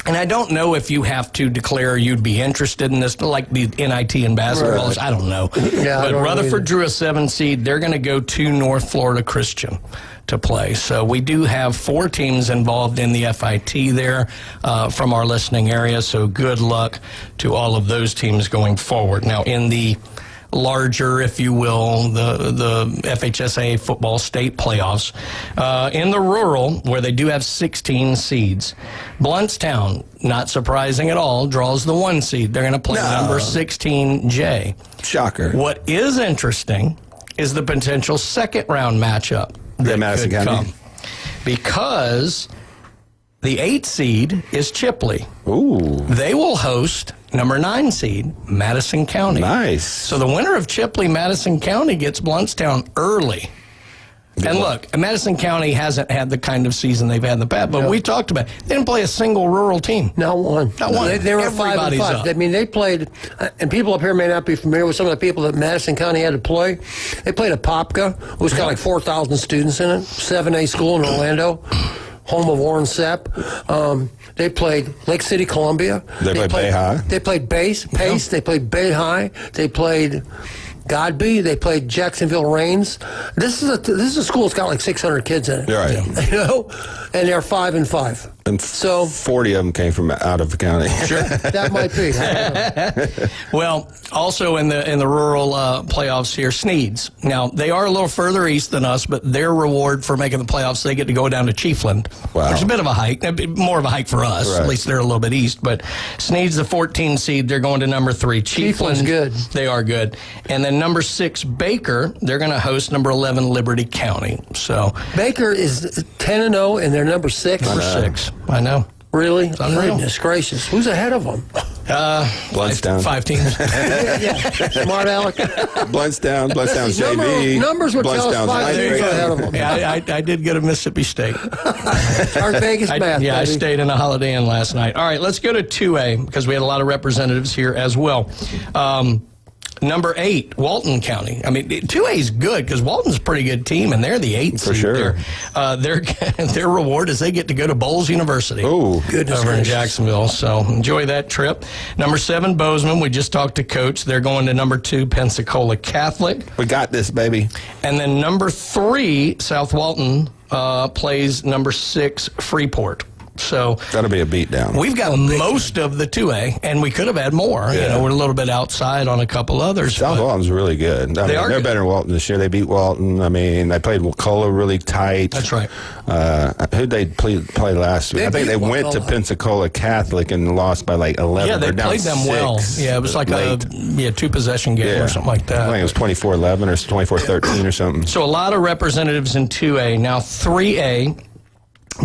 And I don't know if you have to declare you'd be interested in this, like the NIT and basketball. I don't know. But Rutherford drew a 7 seed. They're going to go to North Florida Christian to play. So we do have 4 teams involved in the FIT there from our listening area. So good luck to all of those teams going forward. Now, in the larger, if you will, the FHSA football state playoffs. In the rural, where they do have 16 seeds, Bluntstown, not surprising at all, draws the 1 seed. They're going to play number 16J. Shocker. What is interesting is the potential second round matchup that Madison could County. come. Because the 8 seed is Chipley. Ooh. They will host number 9 seed, Madison County. Nice. So the winner of Chipley-Madison County gets Bluntstown early. And look, Madison County hasn't had the kind of season they've had in the past, but we talked about it. They didn't play a single rural team. Not one. Not one. They were Everybody's 5-5. up. I mean, they played, and people up here may not be familiar with some of the people that Madison County had to play. They played at Popka, who's got like 4,000 students in it, 7A school in Orlando, home of Warren Sepp. They played Lake City, Columbia. They played Bay High. They played Pace. They played Bay High. They played Godby. They played Jacksonville Reigns. This is a school that's got like 600 kids in it. Right. You know, and they're 5-5. And so 40 of them came from out of the county. Sure, that might be. Well, also in the rural playoffs here, Sneeds. Now they are a little further east than us, but their reward for making the playoffs, they get to go down to Chiefland. Wow. Which is a bit of a hike, more of a hike for us. Right. At least they're a little bit east. But Sneeds, the 14 seed, they're going to number 3. Chiefland's good. They are good. And then number 6, Baker, they're going to host number 11, Liberty County. So Baker is 10-0, and they're number 6. Number 6. I know. Really? Unreal. Goodness gracious. Who's ahead of them? Bluntstown. 5 teams. Smart Alec. Bluntstown's JV. Numbers would tell us 5 teams ahead of them. Yeah, I did go to Mississippi State. Our Vegas math, I baby. stayed in a Holiday Inn last night. All right, let's go to 2A because we had a lot of representatives here as well. Number 8, Walton County. I mean, 2A is good because Walton's a pretty good team, and they're the 8th For seed sure. there. Their reward is they get to go to Bowles University. Oh, goodness over in gracious. Jacksonville. So enjoy that trip. Number 7, Bozeman. We just talked to Coach. They're going to number 2, Pensacola Catholic. We got this, baby. And then number 3, South Walton plays number 6, Freeport. So that'll be a beatdown. We've got most of the 2A, and we could have had more. Yeah. You know, we're a little bit outside on a couple others. South Walton's really good. They're good. better than Walton this year. They beat Walton. I mean, they played Wakulla really tight. That's right. Who'd they play last week? I think they went to Pensacola Catholic and lost by like 11. Yeah, they They're down played them 6 well. Yeah, it was like late. a 2-possession game or something like that. I think it was 24-11 or 24-13 or something. So a lot of representatives in 2A. Now 3A.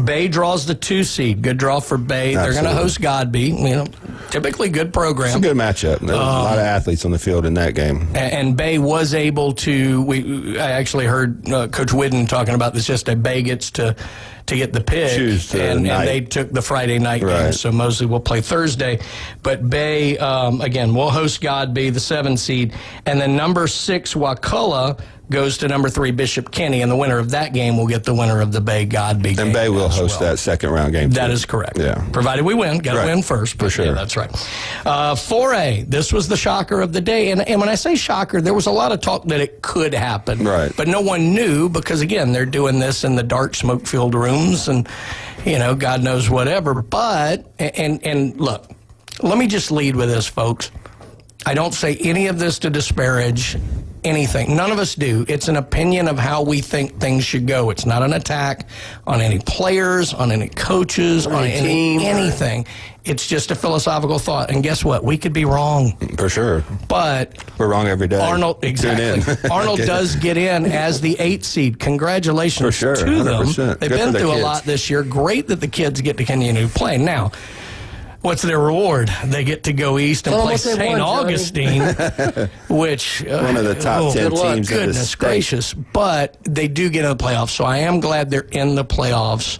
Bay draws the 2 seed. Good draw for Bay. They're going to host Godby. You know, typically good program. It's a good matchup. There's a lot of athletes on the field in that game. And Bay was able to. I actually heard Coach Whidden talking about this yesterday. Bay gets to get the pick, and they took the Friday night game. So Mosley will play Thursday, but Bay again will host Godby, the 7 seed, and then number 6 Wakulla. goes to number 3 Bishop Kenny, and the winner of that game will get the winner of the Bay Godby game. And Bay will host that second round game. That too. is correct. Yeah. Provided we win. Got to Right. win first. For sure. Yeah, that's right. 4A, this was the shocker of the day. And when I say shocker, there was a lot of talk that it could happen. Right. But no one knew because, again, they're doing this in the dark, smoke-filled rooms and, God knows whatever. But, and look, let me just lead with this, folks. I don't say any of this to disparage anything. None of us do. It's an opinion of how we think things should go. It's not an attack on any players, on any coaches, on anything. It's just a philosophical thought. And guess what? We could be wrong. For sure. But we're wrong every day. Arnold, exactly. Arnold does get in as the 8th seed. Congratulations For sure, to them. 100%. They've Good been for the through a kids. lot this year. Great that the kids get to continue to play. Now, what's their reward? They get to go east and Tell 'em play what they St. want, Johnny. Augustine, which one of the top 10 good luck. teams in the Goodness state. gracious! But they do get in the playoffs, so I am glad they're in the playoffs.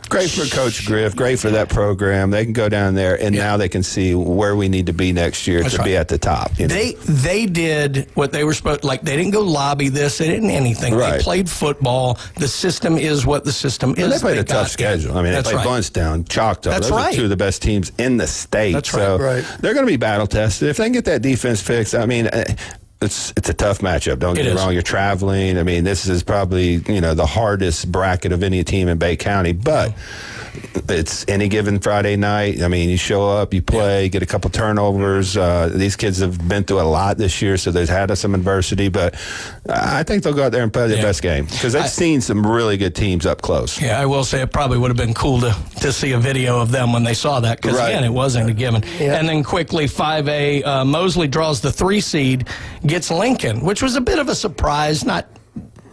Great for Coach Griff. Great for that program. They can go down there, and now they can see where we need to be next year to be at the top. You know? They did what they were supposed. Like they didn't go lobby this. They didn't anything. Right. They played football. The system is what the system is. And they played a got tough schedule. I mean, they That's played right. Bunstown, Choctaw. That's Those right. are 2 of the best teams in the state. That's right. So Right. they're going to be battle tested. If they can get that defense fixed, I mean, it's a tough matchup. Don't get me wrong. You're traveling. I mean, this is probably the hardest bracket of any team in Bay County, but. It's any given Friday night. I mean, you show up, you play, get a couple turnovers. These kids have been through a lot this year, so they've had some adversity. But I think they'll go out there and play their best game because they've seen some really good teams up close. Yeah, I will say it probably would have been cool to see a video of them when they saw that because, again, it wasn't a given. And then quickly, 5A, Mosley draws the 3 seed, gets Lincoln, which was a bit of a surprise, not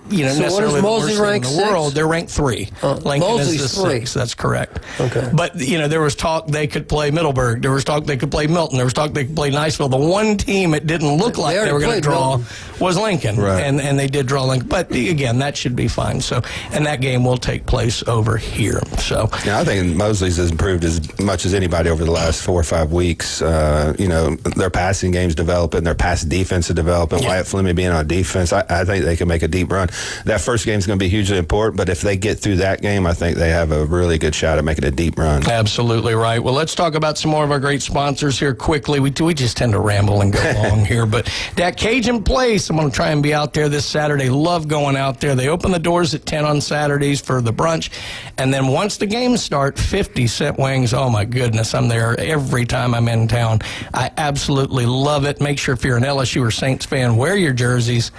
So what necessarily is the Mosley worst thing in ranked, the 6? world. They're ranked 3. Lincoln Mosley's is the 3. 6. That's correct. Okay. But, there was talk they could play Middleburg. There was talk they could play Milton. There was talk they could play Niceville. The one team it didn't look like they were going to draw was Lincoln. Right. And they did draw Lincoln. But, again, that should be fine. So, and that game will take place over here. So, Yeah, I think Mosley's has improved as much as anybody over the last 4 or 5 weeks. Their passing game's developing, their pass defense is developing. Wyatt Fleming being on defense, I think they can make a deep run. That first game is going to be hugely important, but if they get through that game, I think they have a really good shot at making a deep run. Absolutely right. Well, let's talk about some more of our great sponsors here quickly. We just tend to ramble and go long here, but that Cajun Place, I'm going to try and be out there this Saturday. Love going out there. They open the doors at 10 on Saturdays for the brunch, and then once the games start, 50-cent wings. Oh, my goodness. I'm there every time I'm in town. I absolutely love it. Make sure if you're an LSU or Saints fan, wear your jerseys.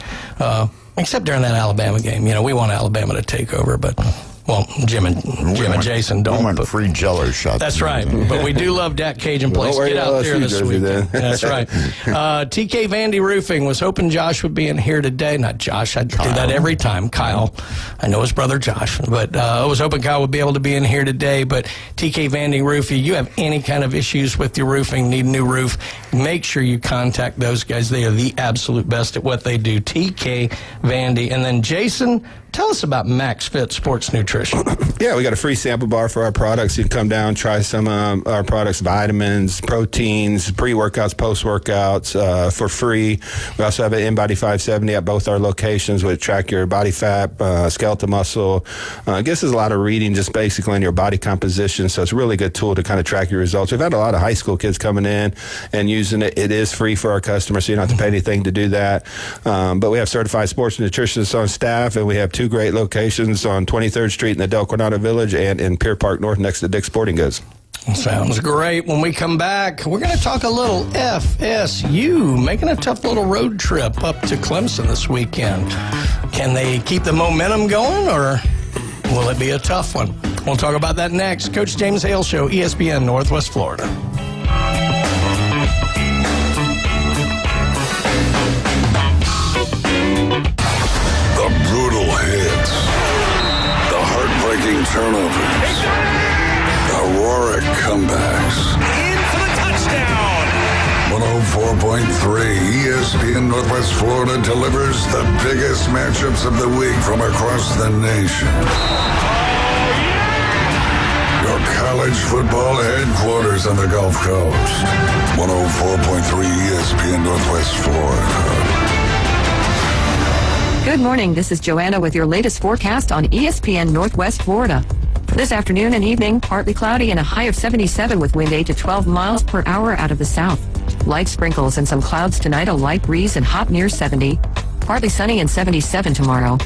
Except during that Alabama game. We want Alabama to take over, but, well, Jim and Jason don't. We want free Jello shots. That's right. But we do love that Cajun Place. Don't wear Get your out there LSU this jersey weekend. then. That's right. TK Vandy Roofing was hoping Josh would be in here today. Not Josh. I do that every time. Kyle. I know his brother Josh. But I was hoping Kyle would be able to be in here today. But TK Vandy Roofing, you have any kind of issues with your roofing, need a new roof, make sure you contact those guys. They are the absolute best at what they do. TK Vandy. And then Jason, tell us about Max Fit Sports Nutrition. Yeah, we got a free sample bar for our products. You can come down, try some of our products, vitamins, proteins, pre-workouts, post-workouts for free. We also have an InBody 570 at both our locations, which track your body fat, skeletal muscle. It gives us a lot of reading just basically on your body composition, so it's a really good tool to kind of track your results. We've had a lot of high school kids coming in and using it. It is free for our customers, so you don't have to pay anything to do that. But we have certified sports nutritionists on staff, and we have 2 great locations on 23rd Street in the Del Coronado Village and in Pier Park North next to Dick's Sporting Goods. Sounds great. When we come back, we're going to talk a little FSU, making a tough little road trip up to Clemson this weekend. Can they keep the momentum going, or will it be a tough one? We'll talk about that next. Coach James Hale Show, ESPN Northwest Florida. The brutal hits. The heartbreaking turnovers. Heroic comebacks. In for the touchdown. 104.3 ESPN Northwest Florida delivers the biggest matchups of the week from across the nation. Your college football headquarters on the Gulf Coast. 104.3 ESPN Northwest Florida. Good morning. This is Joanna with your latest forecast on ESPN Northwest Florida. This afternoon and evening, partly cloudy and a high of 77 with wind 8 to 12 miles per hour out of the south. Light sprinkles and some clouds tonight, a light breeze and hot near 70. Partly sunny and 77 tomorrow.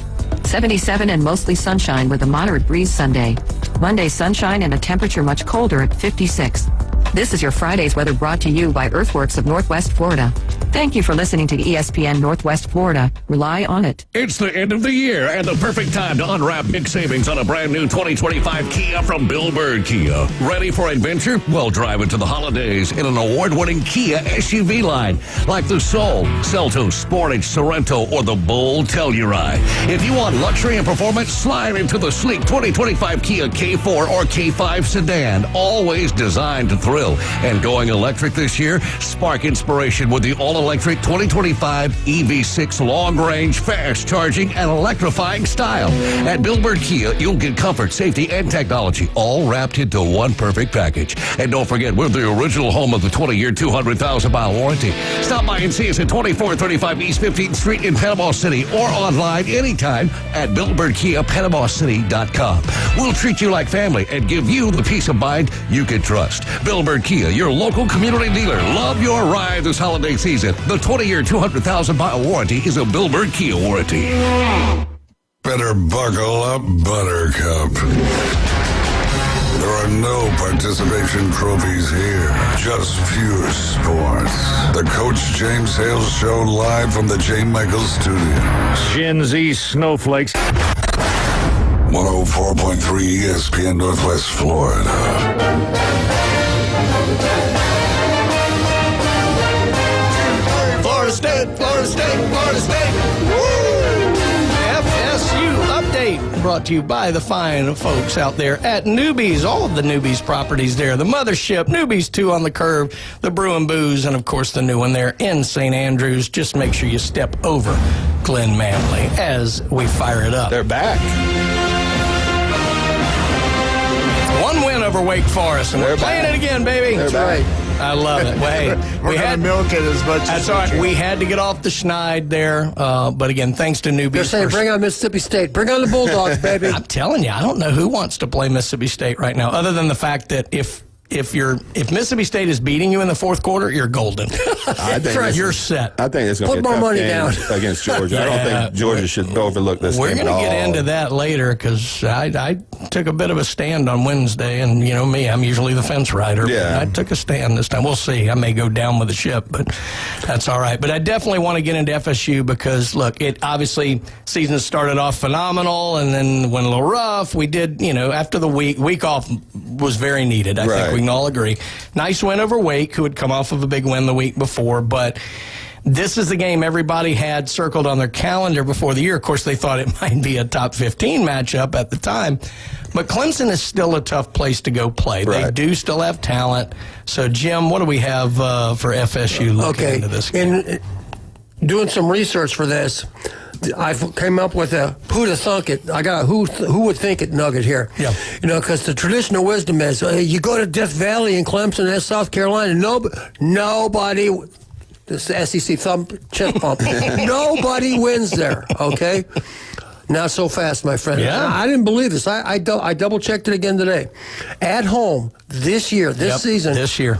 77 and mostly sunshine with a moderate breeze Sunday. Monday, sunshine and a temperature much colder at 56. This is your Friday's weather brought to you by Earthworks of Northwest Florida. Thank you for listening to ESPN Northwest Florida. Rely on it. It's the end of the year and the perfect time to unwrap big savings on a brand new 2025 Kia from Bill Bird Kia. Ready for adventure? Well, drive into the holidays in an award-winning Kia SUV line like the Soul, Seltos, Sportage, Sorento, or the bold Telluride. If you want luxury and performance, slide into the sleek 2025 Kia K4 or K5 sedan, always designed to thrill. And going electric this year, spark inspiration with the all-electric 2025 EV6 long-range, fast-charging, and electrifying style. At Bill Bird Kia, you'll get comfort, safety, and technology all wrapped into one perfect package. And don't forget, we're the original home of the 20-year, 200,000-mile warranty. Stop by and see us at 2435 East 15th Street in Panama City or online anytime at BillBirdKiaPanamaCity.com. We'll treat you like family and give you the peace of mind you can trust. Bill Bird Kia, your local community dealer. Love your ride this holiday season. The 20-year, 200,000-mile warranty is a Bill Bird Kia warranty. Better buckle up, Buttercup. There are no participation trophies here, just pure sports. The Coach James Hale Show live from the J. Michaels Studios. Gen Z snowflakes. 104.3 ESPN Northwest Florida. Florida State, Florida State, Florida State. Woo! FSU update brought to you by the fine folks out there at Newbies. All of the Newbies properties there. The Mothership, Newbies 2 on the Curve, the Brew and Booze, and of course the new one there in St. Andrews. Just make sure you step over Glenn Manley as we fire it up. They're back. One win over Wake Forest, and we're playing it again, baby. That's right. I love it. Well, hey, we had to milk it as much that's as all right. We had to get off the schneid there, but again, thanks to Newbies. They're saying, bring on Mississippi State. Bring on the Bulldogs, baby. I'm telling you, I don't know who wants to play Mississippi State right now, other than the fact that if Mississippi State is beating you in the fourth quarter, you're golden. I think you're set. I think it's going to Put be a more tough money game down against Georgia. I don't think Georgia should overlook this We're game going at to get all. into that later because I took a bit of a stand on Wednesday, and you know me, I'm usually the fence rider. Yeah. But I took a stand this time. We'll see. I may go down with the ship, but that's all right. But I definitely want to get into FSU because, look, it obviously season started off phenomenal and then went a little rough. We did, after the week off was very needed. I think we can all agree. Nice win over Wake, who had come off of a big win the week before, but this is the game everybody had circled on their calendar before the year. Of course, they thought it might be a top 15 matchup at the time, but Clemson is still a tough place to go play. They do still have talent. So, Jim, what do we have for FSU looking into this game? In doing some research for this, I came up with a who'd have thunk it. I got a who would think it nugget here. Yeah. Because the traditional wisdom is you go to Death Valley in Clemson, that's South Carolina. Nobody, this is the SEC chest pump. Nobody wins there. Okay. Not so fast, my friend. Yeah. I didn't believe this. I double checked it again today. At home this season. This year.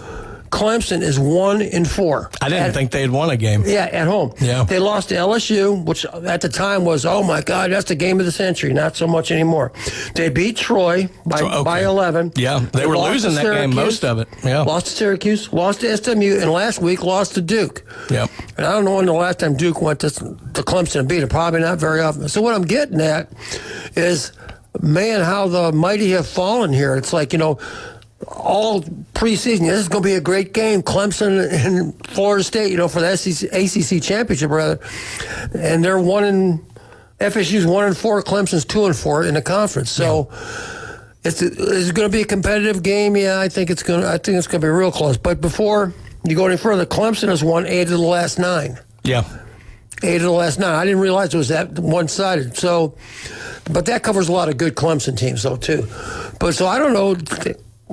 Clemson is 1-4. I didn't think they'd won a game. Yeah, at home. Yeah. They lost to LSU, which at the time was, oh my God, that's the game of the century. Not so much anymore. They beat Troy by 11. Yeah, they were losing that game most of it. Yeah. Lost to Syracuse, lost to SMU, and last week lost to Duke. Yep. And I don't know when the last time Duke went to Clemson and beat it. Probably not very often. So what I'm getting at is, man, how the mighty have fallen here. It's like, all preseason, this is going to be a great game. Clemson and Florida State, for the ACC championship, rather. And they're FSU's 1-4, Clemson's 2-4 in the conference. So it's going to be a competitive game. Yeah, I think it's going to be real close. But before you go any further, Clemson has won 8 of the last 9. Yeah. 8 of the last 9. I didn't realize it was that one-sided. So, but that covers a lot of good Clemson teams, though, too. But so I don't know.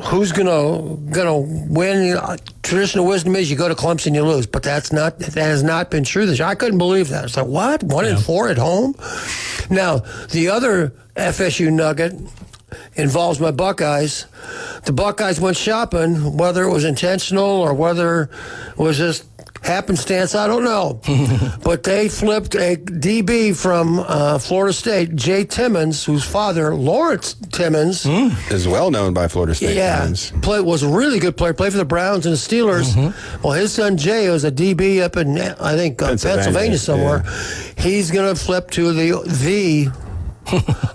who's gonna win? Traditional wisdom is you go to Clemson, you lose, but that has not been true this year. I couldn't believe that. It's like, what? 1-4 at home? Now, the other FSU nugget involves my Buckeyes. The Buckeyes went shopping, whether it was intentional or whether it was just happenstance, I don't know. But they flipped a DB from Florida State, Jay Timmons, whose father, Lawrence Timmons, is well known by Florida State fans. Was a really good player, played for the Browns and the Steelers. Well, his son Jay was a DB up in, I think, Pennsylvania somewhere. Yeah. He's going to flip to the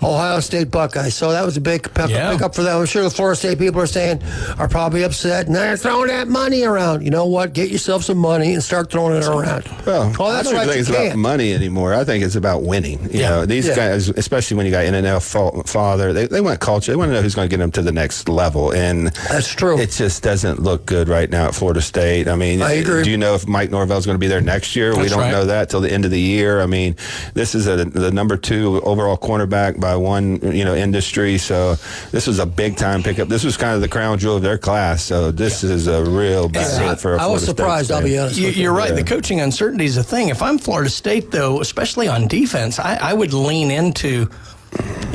Ohio State Buckeyes. So that was a big pickup for them. I'm sure the Florida State people are probably upset, and they're throwing that money around. You know what? Get yourself some money and start throwing it around. Well, I don't think it's about money anymore. I think it's about winning. You know, these guys, especially when you got an NFL father, they want culture. They want to know who's going to get them to the next level. And that's true. It just doesn't look good right now at Florida State. I mean, I agree. Do you know if Mike Norvell's going to be there next year? We don't know that till the end of the year. I mean, this is the number 2 overall cornerback by one industry, so this was a big time pickup. This was kind of the crown jewel of their class, so this is a real bad hit for a Florida I was surprised, State I'll be honest. You're right. The coaching uncertainty is a thing. If I'm Florida State, though, especially on defense, I would lean into.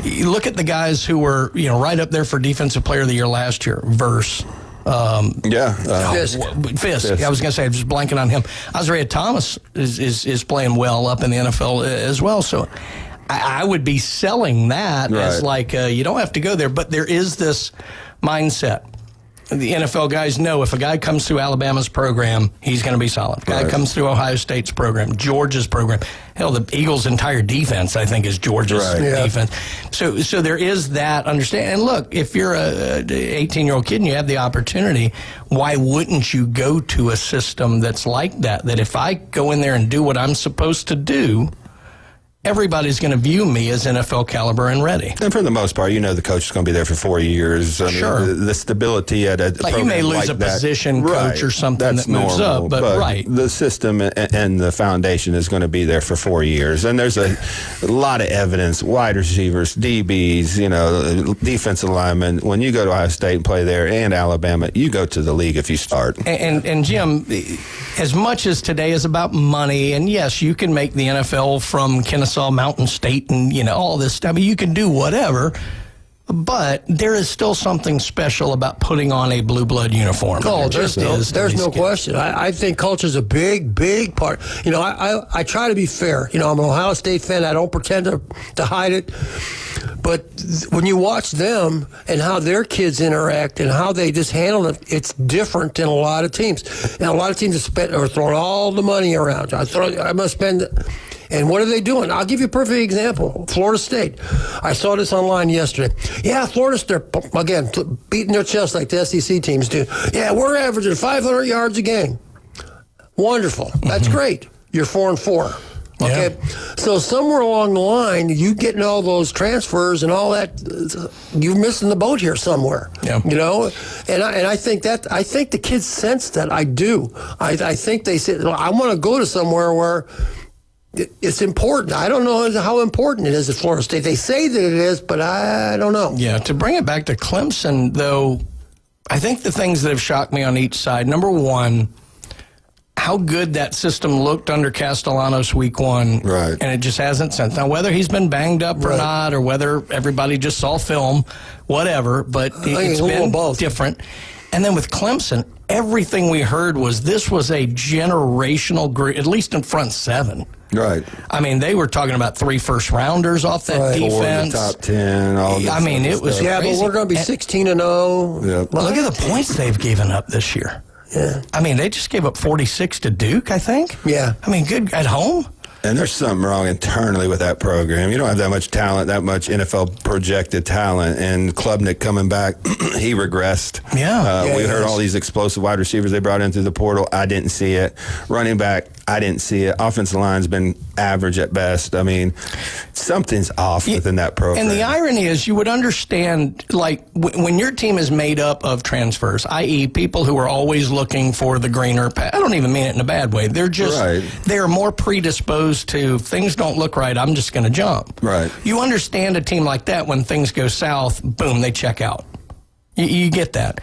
You look at the guys who were right up there for Defensive Player of the Year last year. Fisk. Fisk. I was going to say, I'm just blanking on him. Isaiah Thomas is playing well up in the NFL as well, so I would be selling that as like, you don't have to go there, but there is this mindset. The NFL guys know if a guy comes through Alabama's program, he's going to be solid. Guy comes through Ohio State's program, Georgia's program. Hell, the Eagles' entire defense, I think, is Georgia's defense. So there is that understanding. And look, if you're a 18-year-old kid and you have the opportunity, why wouldn't you go to a system that's like that? That if I go in there and do what I'm supposed to do, everybody's going to view me as NFL caliber and ready. And for the most part, the coach is going to be there for 4 years. I mean, the stability at a program you may lose like a position coach or something that moves up, but the system and the foundation is going to be there for 4 years. And there's a lot of evidence, wide receivers, DBs, defensive linemen. When you go to Ohio State and play there and Alabama, you go to the league if you start. And Jim, as much as today is about money, and yes, you can make the NFL from Kennesaw Mountain State and all this stuff. I mean, you can do whatever, but there is still something special about putting on a blue blood uniform. Oh, there's no question. I think culture is a big part. I try to be fair. I'm an Ohio State fan. I don't pretend to hide it. But when you watch them and how their kids interact and how they just handle it, it's different than a lot of teams. And a lot of teams are throwing all the money around. I must spend. And what are they doing? I'll give you a perfect example. Florida State. I saw this online yesterday. Yeah, Florida State, again, beating their chest like the SEC teams do. Yeah, we're averaging 500 yards a game. Wonderful. That's great. You're 4-4. Okay, so somewhere along the line, you getting all those transfers and all that, you're missing the boat here somewhere. Yeah. And I think the kids sense that. I do. I think they said, I want to go to somewhere where it's important. I don't know how important it is at Florida State. They say that it is, but I don't know. Yeah, to bring it back to Clemson, though, I think the things that have shocked me on each side, number one, how good that system looked under Castellanos week 1. Right. And it just hasn't since. Now, whether he's been banged up or not, or whether everybody just saw film, whatever, but it's been different. And then with Clemson, everything we heard was this was a generational group, at least in front 7. Right. I mean, they were talking about 3 first-rounders off that defense. 4 in the top 10. All this it was crazy. But we're going to be 16-0. Yep. Look at the points they've given up this year. Yeah. I mean, they just gave up 46 to Duke, I think. Yeah. I mean, good at home. And there's something wrong internally with that program. You don't have that much talent, that much NFL projected talent. And Klubnik coming back, he regressed. We heard all these explosive wide receivers they brought in through the portal. I didn't see it. Running back, I didn't see it. Offensive line's been average at best. I mean, something's off within that program. And the irony is you would understand, like, when your team is made up of transfers, i.e. people who are always looking for the greener path. I don't even mean it in a bad way. They're just, they're more predisposed to, if things don't look right, I'm just going to jump. Right. You understand a team like that when things go south, boom, they check out. You get that.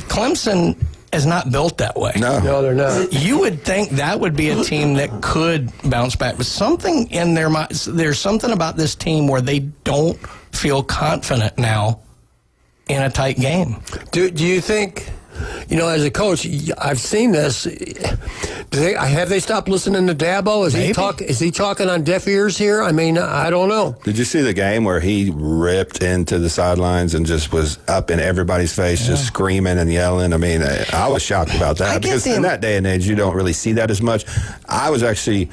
Clemson is not built that way. No, they're not. You would think that would be a team that could bounce back, but something in their mind, there's something about this team where they don't feel confident now in a tight game. Do you think, as a coach, I've seen this. Have they stopped listening to Dabo? Is he talking on deaf ears here? I mean, I don't know. Did you see the game where he ripped into the sidelines and just was up in everybody's face, just screaming and yelling? I mean, I was shocked about that because in that day and age, you don't really see that as much. I was actually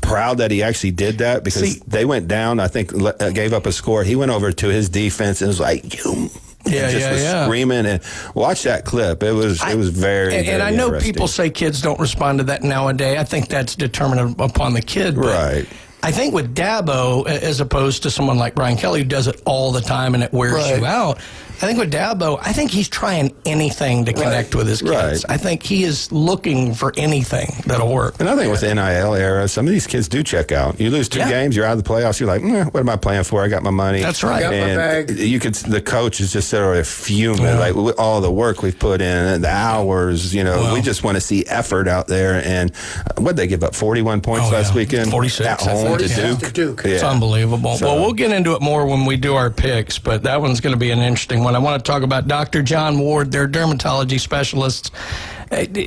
proud that he actually did that because they went down, I think, gave up a score. He went over to his defense and was like, you... screaming and watch that clip. It was very and I know interesting. people say kids don't respond to that nowadays. I think that's determined upon the kid. But right. I think with Dabo, as opposed to someone like Brian Kelly who does it all the time and it wears you out, I think with Dabo, I think he's trying anything to connect with his kids. I think he is looking for anything that'll work. And I think with the NIL era, some of these kids do check out. You lose 2 games, you're out of the playoffs. You're like, what am I playing for? I got my money. That's right. Got my bag. The coach is just sort of fuming, like with all the work we've put in and the hours. We just want to see effort out there. And what'd they give up? 41 points last weekend, 46 at home to Duke. It's unbelievable. So, well, we'll get into it more when we do our picks, but that one's going to be an interesting one. I want to talk about Dr. John Ward, their dermatology specialists.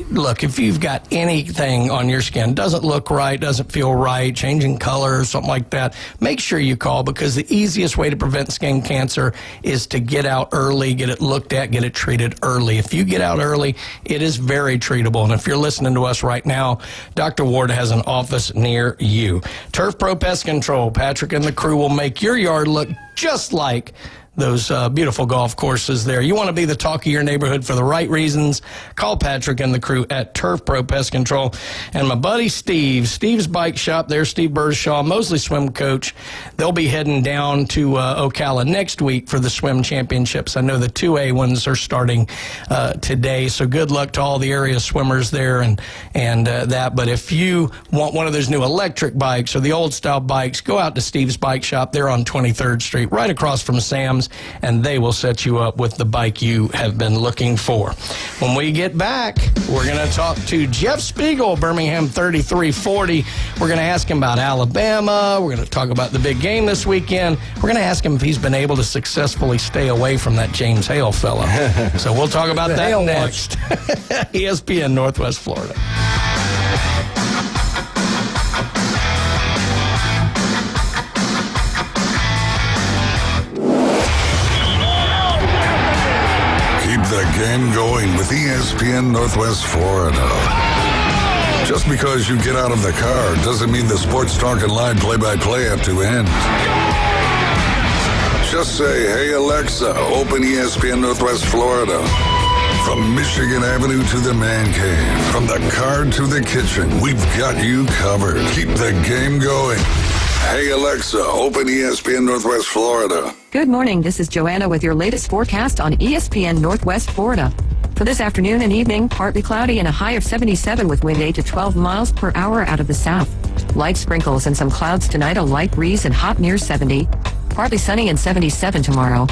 Look, if you've got anything on your skin, doesn't look right, doesn't feel right, changing color, something like that, make sure you call because the easiest way to prevent skin cancer is to get out early, get it looked at, get it treated early. If you get out early, it is very treatable. And if you're listening to us right now, Dr. Ward has an office near you. Turf Pro Pest Control, Patrick and the crew will make your yard look just like those beautiful golf courses there. You want to be the talk of your neighborhood for the right reasons. Call Patrick and the crew at Turf Pro Pest Control. And my buddy Steve's Bike Shop there, Steve Burshaw, Mosley swim coach. They'll be heading down to Ocala next week for the swim championships. I know the 2A ones are starting today, so good luck to all the area swimmers there and that. But if you want one of those new electric bikes or the old style bikes, go out to Steve's Bike Shop. They're on 23rd Street, right across from Sam's, and they will set you up with the bike you have been looking for. When we get back, we're going to talk to Jeff Spiegel, Birmingham 3340. We're going to ask him about Alabama. We're going to talk about the big game this weekend. We're going to ask him if he's been able to successfully stay away from that James Hale fellow. So we'll talk about that next. ESPN Northwest Florida. The game going with ESPN Northwest Florida. Just because you get out of the car doesn't mean the Sports Talk and Live play-by-play have to end. Just say, hey Alexa, open ESPN Northwest Florida. From Michigan Avenue to the man cave, from the car to the kitchen, we've got you covered. Keep the game going. Hey Alexa, open ESPN Northwest Florida. Good morning. This is Joanna with your latest forecast on ESPN Northwest Florida. For this afternoon and evening, partly cloudy and a high of 77 with wind 8 to 12 miles per hour out of the south. Light sprinkles and some clouds tonight, a light breeze and hot near 70. Partly sunny and 77 tomorrow.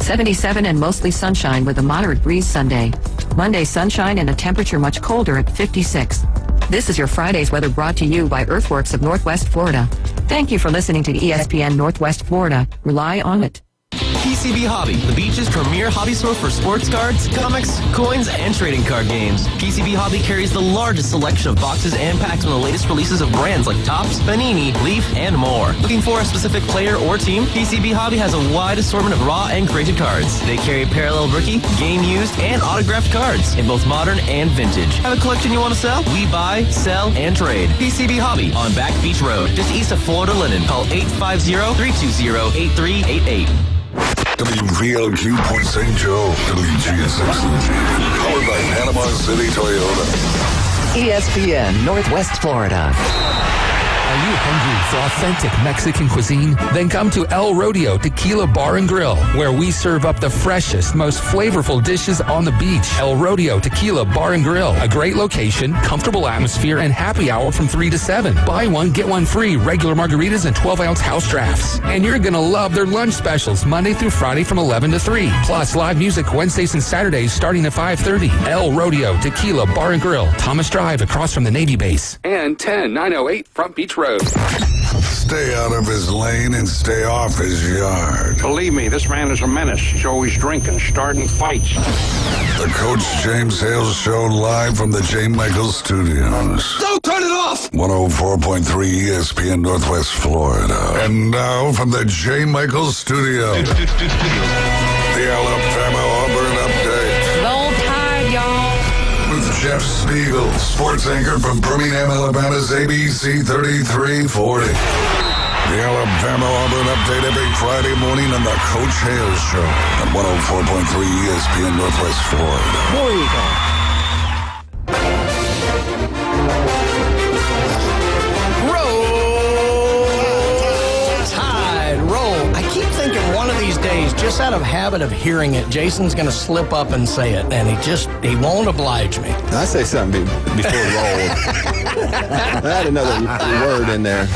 77 and mostly sunshine with a moderate breeze Sunday. Monday sunshine and a temperature much colder at 56. This is your Friday's weather brought to you by Earthworks of Northwest Florida. Thank you for listening to ESPN Northwest Florida. Rely on it. PCB Hobby, the beach's premier hobby store for sports cards, comics, coins, and trading card games. PCB Hobby carries the largest selection of boxes and packs from the latest releases of brands like Topps, Panini, Leaf, and more. Looking for a specific player or team? PCB Hobby has a wide assortment of raw and graded cards. They carry parallel rookie, game used, and autographed cards in both modern and vintage. Have a collection you want to sell? We buy, sell, and trade. PCB Hobby on Back Beach Road, just east of Florida Linen. Call 850-320-8388. WVLQ Point St. Joe, WGSX, powered by Panama City Toyota. ESPN Northwest Florida. Are you hungry for authentic Mexican cuisine? Then come to El Rodeo Tequila Bar and Grill, where we serve up the freshest, most flavorful dishes on the beach. El Rodeo Tequila Bar and Grill, a great location, comfortable atmosphere, and happy hour from 3 to 7. Buy one, get one free, regular margaritas and 12-ounce house drafts. And you're going to love their lunch specials Monday through Friday from 11 to 3. Plus live music Wednesdays and Saturdays starting at 5:30. El Rodeo Tequila Bar and Grill, Thomas Drive across from the Navy base. And 10908 Front Beach Road. Stay out of his lane and stay off his yard. Believe me, this man is a menace. He's always drinking, starting fights. The Coach James Hale Show live from the J. Michaels Studios. Don't turn it off! 104.3 ESPN Northwest Florida. And now from the J. Michaels Studios, the Alabama Auburn Update. Roll Tide, y'all. With Jeff Spiegel, sports anchor from Birmingham, Alabama's ABC 3340. The Alabama Auburn Update every Friday morning on the Coach Hale Show on 104.3 ESPN Northwest Florida. There you go. Days, just out of habit of hearing it, Jason's going to slip up and say it, and he won't oblige me. I say something before roll. I had another word in there.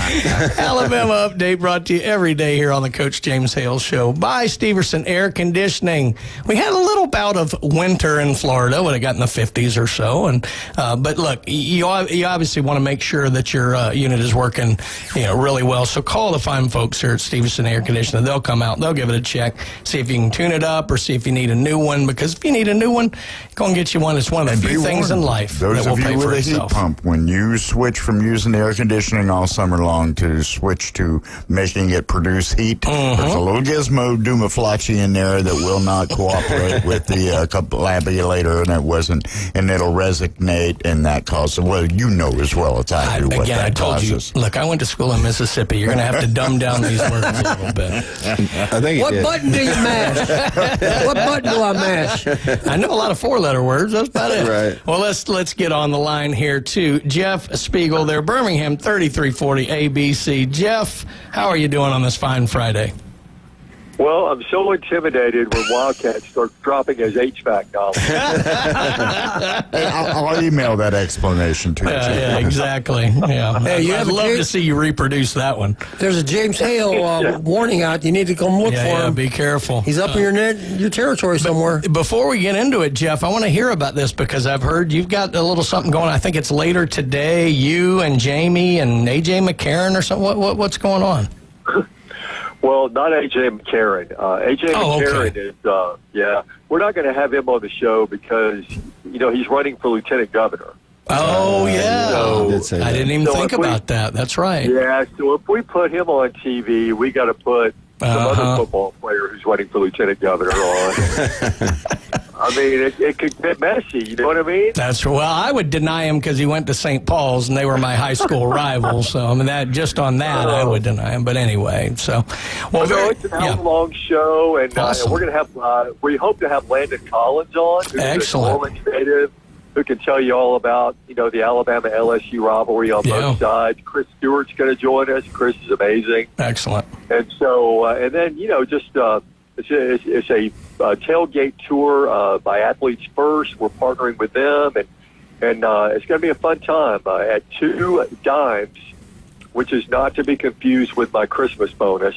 Alabama Update brought to you every day here on the Coach James Hale Show by Steverson Air Conditioning. We had a little bout of winter in Florida when it got in the 50s or so, and but look, you obviously want to make sure that your unit is working, really well. So call the fine folks here at Steverson Air Conditioning. They'll come out, they'll give it a check, see if you can tune it up or see if you need a new one, because if you need a new one, go and get you one. It's one of the few things in life those that will of pay you for with a heat itself. pump, when you switch from using air conditioning all summer long to switch to making it produce heat, there's a little gizmo Dumaflachi in there that will not cooperate with the labulator, and it'll resignate, and that causes, well, you know as well as I do what that causes. Look, I went to school in Mississippi. You're going to have to dumb down these words a little bit. I think what button do you mash? What button do I mash? I know a lot of four-letter words. That's about it. Right. Well, let's get on the line here to Jeff Spiegel there, Birmingham 3340 ABC. Jeff, how are you doing on this fine Friday? Well, I'm so intimidated when Wildcats start dropping his HVAC knowledge. Hey, I'll email that explanation to you. Yeah, exactly. Yeah, Hey, I'd love to see you reproduce that one. There's a James Hale warning out. You need to come look for him. Yeah, be careful. He's up in your territory somewhere. Before we get into it, Jeff, I want to hear about this because I've heard you've got a little something going on. I think it's later today. You and Jamie and A.J. McCarron or something. What's going on? Well, not A.J. McCarron. A.J. McCarron is, we're not going to have him on the show because, he's running for lieutenant governor. Oh, yeah. So, I didn't even think about that. That's right. Yeah, so if we put him on TV, we got to put some other football player who's running for lieutenant governor on. I mean, it could get messy. You know what I mean? That's well. I would deny him because he went to St. Paul's and they were my high school rivals. So I mean, I would deny him. But anyway, it's an hour-long show, and awesome. we're going to have. We hope to have Landon Collins on, who's excellent, a New Orleans native, who can tell you all about the Alabama LSU rivalry on both sides. Chris Stewart's going to join us. Chris is amazing. Excellent. And so, and then it's a tailgate tour by Athletes First. We're partnering with them, and it's going to be a fun time at 2 dimes, which is not to be confused with my Christmas bonus.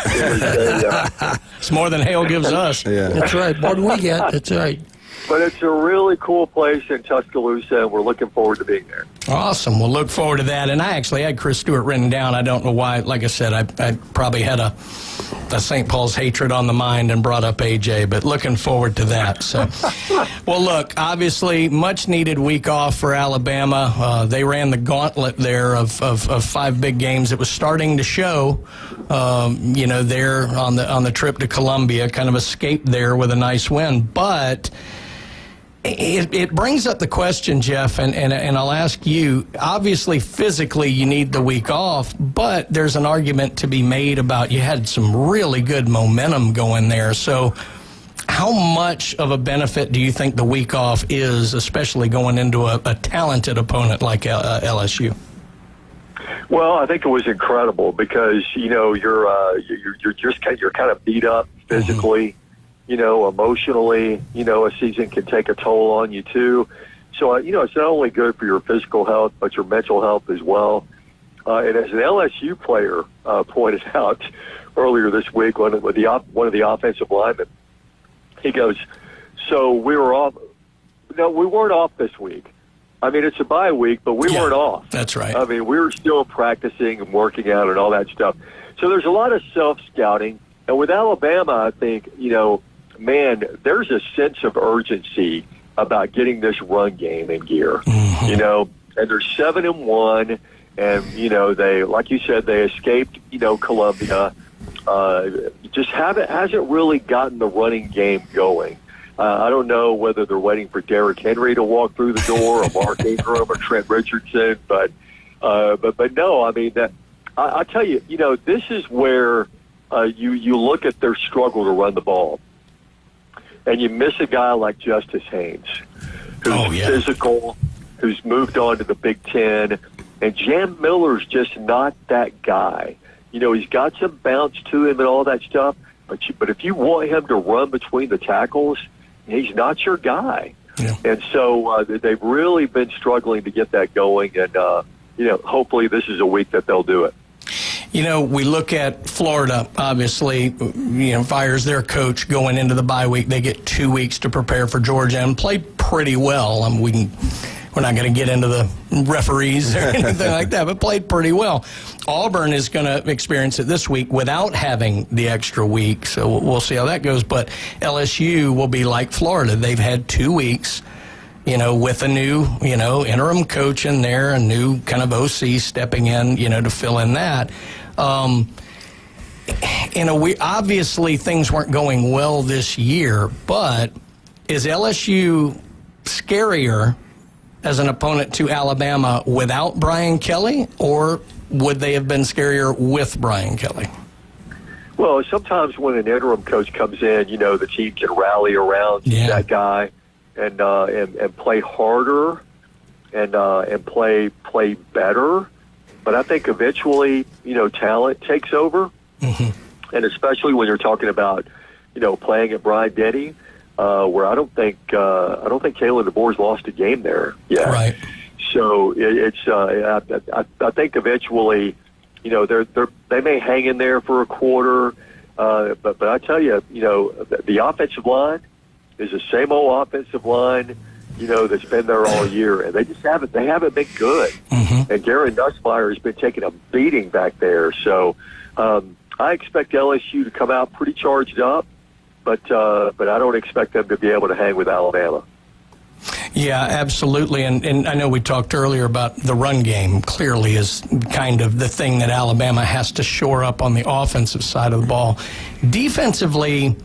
It's more than Hale gives us. Yeah. That's right. More than we get. That's right. But it's a really cool place in Tuscaloosa, and we're looking forward to being there. Awesome. We'll look forward to that. And I actually had Chris Stewart written down. I don't know why. Like I said, I probably had a St. Paul's hatred on the mind and brought up AJ, but looking forward to that. So, well, look, obviously, much needed week off for Alabama. They ran the gauntlet there of 5 big games. It was starting to show, there on the trip to Columbia, kind of escaped there with a nice win. But it brings up the question, Jeff, and I'll ask you, obviously physically you need the week off, but there's an argument to be made about you had some really good momentum going there. So how much of a benefit do you think the week off is, especially going into a talented opponent like LSU? Well, I think it was incredible because you're kind of beat up physically, emotionally. A season can take a toll on you too. So it's not only good for your physical health but your mental health as well. And as an LSU player pointed out earlier this week, one of the offensive linemen, he goes, "So we were off. No, we weren't off this week. I mean, it's a bye week, but we weren't off. That's right. I mean, we were still practicing and working out and all that stuff. So there's a lot of self-scouting. And with Alabama, I think, man, there's a sense of urgency about getting this run game in gear, and they're 7-1, and, they, like you said, they escaped, Columbia. Just hasn't really gotten the running game going. I don't know whether they're waiting for Derrick Henry to walk through the door, or Mark Ingram, or Trent Richardson, but no. I mean, I tell you, this is where you look at their struggle to run the ball, and you miss a guy like Justice Haynes, who's physical, who's moved on to the Big Ten, and Jam Miller's just not that guy. He's got some bounce to him and all that stuff, but if you want him to run between the tackles, he's not your guy. Yeah. And so they've really been struggling to get that going, and, hopefully this is a week that they'll do it. We look at Florida, obviously, fires their coach going into the bye week. They get 2 weeks to prepare for Georgia and played pretty well. We're not going to get into the referees or anything like that, but played pretty well. Auburn is going to experience it this week without having the extra week, so we'll see how that goes. But LSU will be like Florida. They've had 2 weeks, with a new, interim coach in there, a new kind of OC stepping in, to fill in that. Obviously things weren't going well this year, but is LSU scarier as an opponent to Alabama without Brian Kelly, or would they have been scarier with Brian Kelly? Well, sometimes when an interim coach comes in, the team can rally around that guy and play harder and play better. But I think eventually, talent takes over, and especially when you're talking about, playing at Bryant-Denny, where I don't think Kalen DeBoer's lost a game there yet. Right. So I think eventually, they may hang in there for a quarter, but I tell you, the offensive line is the same old offensive line, that's been there all year, and they haven't been good. And Gary Nussmeier has been taking a beating back there. So I expect LSU to come out pretty charged up. But I don't expect them to be able to hang with Alabama. Yeah, absolutely. And I know we talked earlier about the run game clearly is kind of the thing that Alabama has to shore up on the offensive side of the ball. Defensively,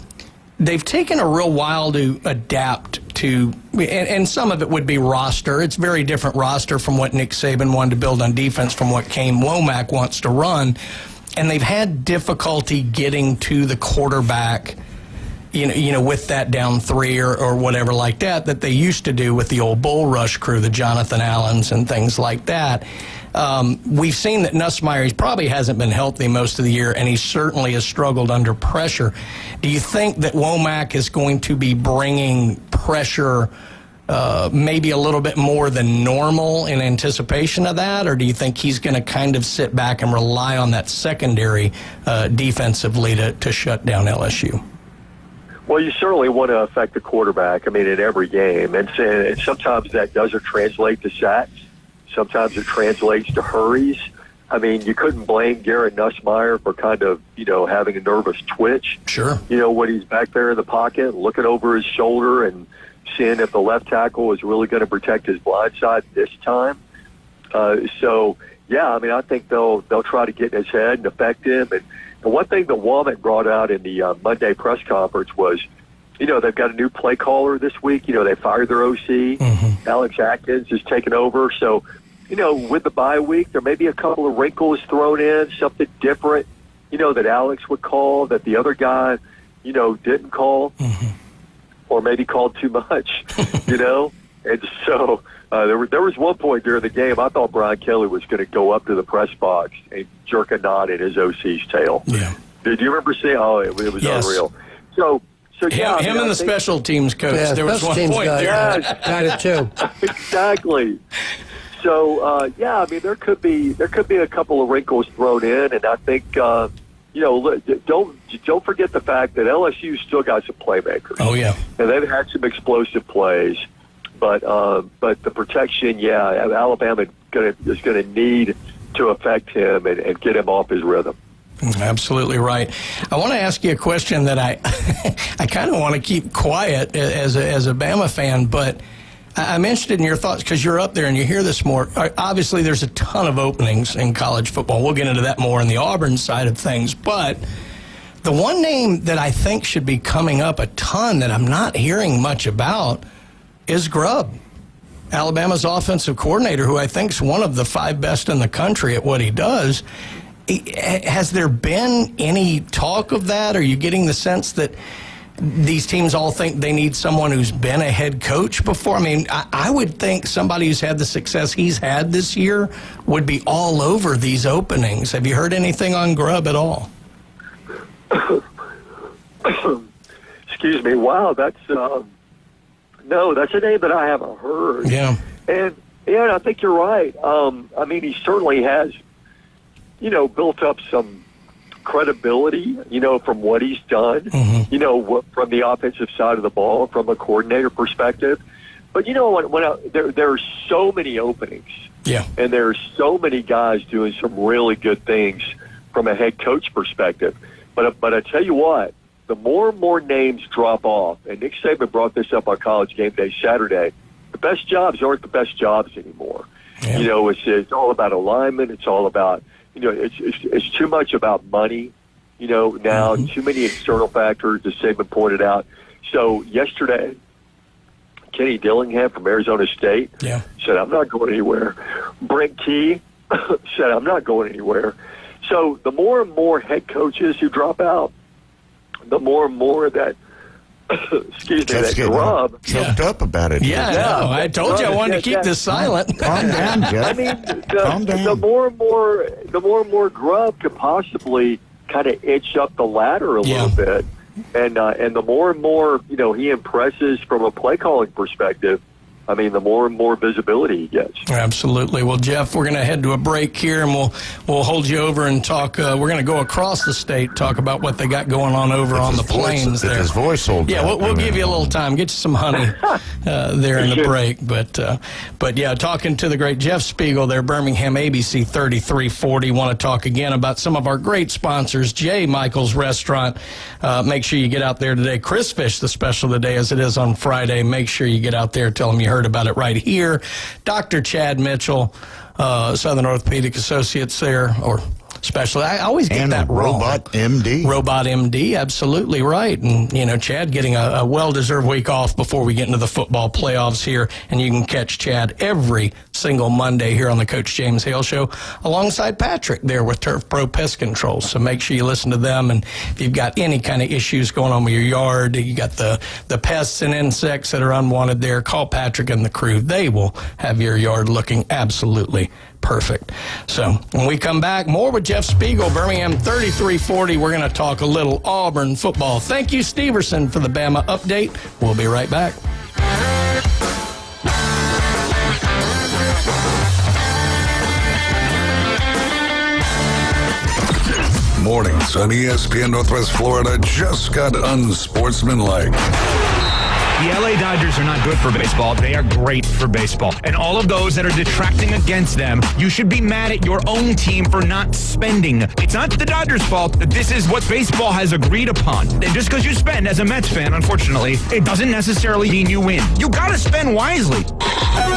they've taken a real while to adapt to, and some of it would be roster. It's a very different roster from what Nick Saban wanted to build on defense from what Kane Womack wants to run. And they've had difficulty getting to the quarterback, with that down 3 or whatever like that they used to do with the old Bull Rush crew, the Jonathan Allens and things like that. We've seen that Nussmeier, he probably hasn't been healthy most of the year, and he certainly has struggled under pressure. Do you think that Womack is going to be bringing pressure maybe a little bit more than normal in anticipation of that, or do you think he's going to kind of sit back and rely on that secondary defensively to shut down LSU? Well, you certainly want to affect the quarterback, in every game. And sometimes that doesn't translate to sacks. Sometimes it translates to hurries. You couldn't blame Garrett Nussmeier for kind of, having a nervous twitch. Sure. When he's back there in the pocket, looking over his shoulder and seeing if the left tackle is really going to protect his blind side this time. I think they'll try to get in his head and affect him. And one thing that Womack brought out in the Monday press conference was, they've got a new play caller this week. They fired their OC. Alex Atkins is taking over. So, with the bye week, there may be a couple of wrinkles thrown in, something different, that Alex would call that the other guy, didn't call or maybe called too much, And so there was one point during the game I thought Brian Kelly was going to go up to the press box and jerk a knot in his OC's tail. Yeah. Did you remember seeing? Oh, it was unreal. So yeah, him and the special teams coach. There was one point there. Got it too. Exactly. So yeah, I mean there could be a couple of wrinkles thrown in, and I think don't forget the fact that LSU still got some playmakers. Oh yeah, and they've had some explosive plays, but the protection, Alabama is gonna need to affect him and get him off his rhythm. Absolutely right. I want to ask you a question that I I kind of want to keep quiet as a Bama fan, but I'm interested in your thoughts because you're up there and you hear this more. Obviously, there's a ton of openings in college football. We'll get into that more on the Auburn side of things, but the one name that I think should be coming up a ton that I'm not hearing much about is Grubb, Alabama's offensive coordinator, who I think is one of the 5 best in the country at what he does. Has there been any talk of that? Are you getting the sense that these teams all think they need someone who's been a head coach before? I mean, I would think somebody who's had the success he's had this year would be all over these openings. Have you heard anything on Grubb at all? Excuse me. Wow, that's no, that's a name that I haven't heard. Yeah, and I think you're right. I mean, he certainly has, built up some credibility, from what he's done, from the offensive side of the ball, from a coordinator perspective. But there are so many openings, and there's so many guys doing some really good things from a head coach perspective. But I tell you what, the more and more names drop off, and Nick Saban brought this up on College Game Day Saturday, the best jobs aren't the best jobs anymore. Yeah. It's all about alignment. It's all about, it's too much about money, now, too many external factors, as Saban pointed out. So yesterday, Kenny Dillingham from Arizona State said, I'm not going anywhere. Brent Key said, I'm not going anywhere. So the more and more head coaches who drop out, the more and more that, that Grubb choked up about it. No, I told you I wanted to keep this silent. Calm down, Jeff. I mean, Calm down. the more and more Grubb could possibly kind of inch up the ladder a little bit, and the more and more he impresses from a play calling perspective, I mean, the more and more visibility he gets. Absolutely. Well, Jeff, we're going to head to a break here, and we'll hold you over and talk. We're going to go across the state, talk about what they got going on over on the plains there. His voice holds up. We'll give you a little time. Get you some honey there in the break. But yeah, talking to the great Jeff Spiegel there, Birmingham ABC 3340. Want to talk again about some of our great sponsors, J. Michael's Restaurant. Make sure you get out there today. Chris Fish, the special today, as it is on Friday. Make sure you get out there. Tell them you heard about it right here. Dr. Chad Mitchell, Southern Orthopedic Associates there, or specialist. I always get that wrong. Robot MD. Robot MD, absolutely right. And, Chad getting a well-deserved week off before we get into the football playoffs here. And you can catch Chad every single Monday here on the Coach James Hale Show alongside Patrick there with Turf Pro Pest Control. So make sure you listen to them. And if you've got any kind of issues going on with your yard, you got the pests and insects that are unwanted there, call Patrick and the crew. They will have your yard looking absolutely perfect. So when we come back, more with Jeff Spiegel, Birmingham 3340. We're going to talk a little Auburn football. Thank you, Steverson, for the Bama update. We'll be right back. Mornings on ESPN Northwest Florida just got unsportsmanlike. The LA Dodgers are not good for baseball. They are great for baseball. And all of those that are detracting against them, you should be mad at your own team for not spending. It's not the Dodgers' fault that this is what baseball has agreed upon. And just because you spend as a Mets fan, unfortunately, it doesn't necessarily mean you win. You got to spend wisely.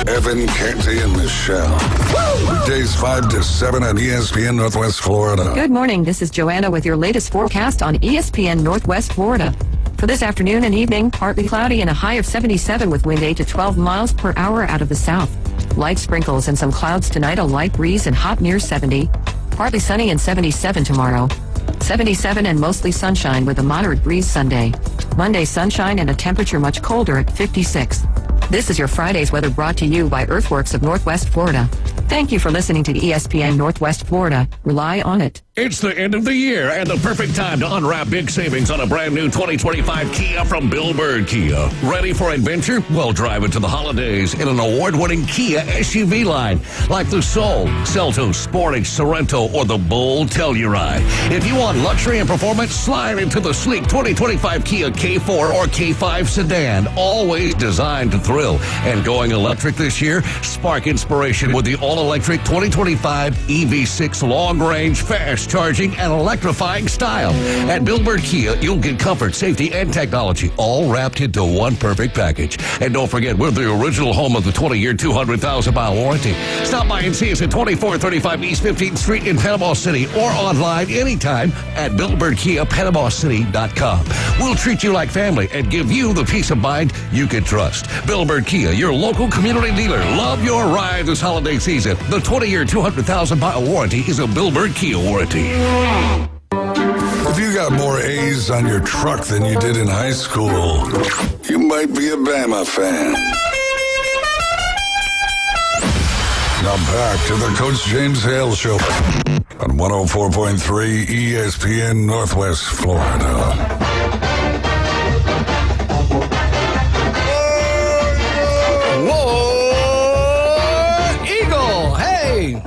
Evan, Canty, and Michelle. Weekdays 5 to 7 on ESPN Northwest Florida. Good morning. This is Joanna with your latest forecast on ESPN Northwest Florida. For this afternoon and evening, partly cloudy and a high of 77 with wind 8 to 12 miles per hour out of the south. Light sprinkles and some clouds tonight, a light breeze and hot near 70. Partly sunny and 77 tomorrow. 77 and mostly sunshine with a moderate breeze Sunday. Monday, sunshine and a temperature much colder at 56. This is your Friday's weather brought to you by Earthworks of Northwest Florida. Thank you for listening to ESPN Northwest Florida. Rely on it. It's the end of the year and the perfect time to unwrap big savings on a brand new 2025 Kia from Bill Bird Kia. Ready for adventure? Well, drive into the holidays in an award-winning Kia SUV line like the Soul, Seltos, Sportage, Sorento, or the bold Telluride. If you want luxury and performance, slide into the sleek 2025 Kia K4 or K5 sedan, always designed to thrill. And going electric this year? Spark inspiration with the all-electric 2025 EV6 long-range, fast-charging, and electrifying style. At Bill Bird Kia, you'll get comfort, safety, and technology all wrapped into one perfect package. And don't forget, we're the original home of the 20-year, 200,000-mile warranty. Stop by and see us at 2435 East 15th Street in Panama City or online anytime at BillBirdKiaPanamaCity.com. We'll treat you like family and give you the peace of mind you can trust. Bill Bird Kia, your local community dealer. Love your ride this holiday season. The 20-year, 200,000-mile warranty is a Bill Bird Kia warranty. If you got more A's on your truck than you did in high school, you might be a Bama fan. Now back to the Coach James Hale Show on 104.3 ESPN Northwest Florida.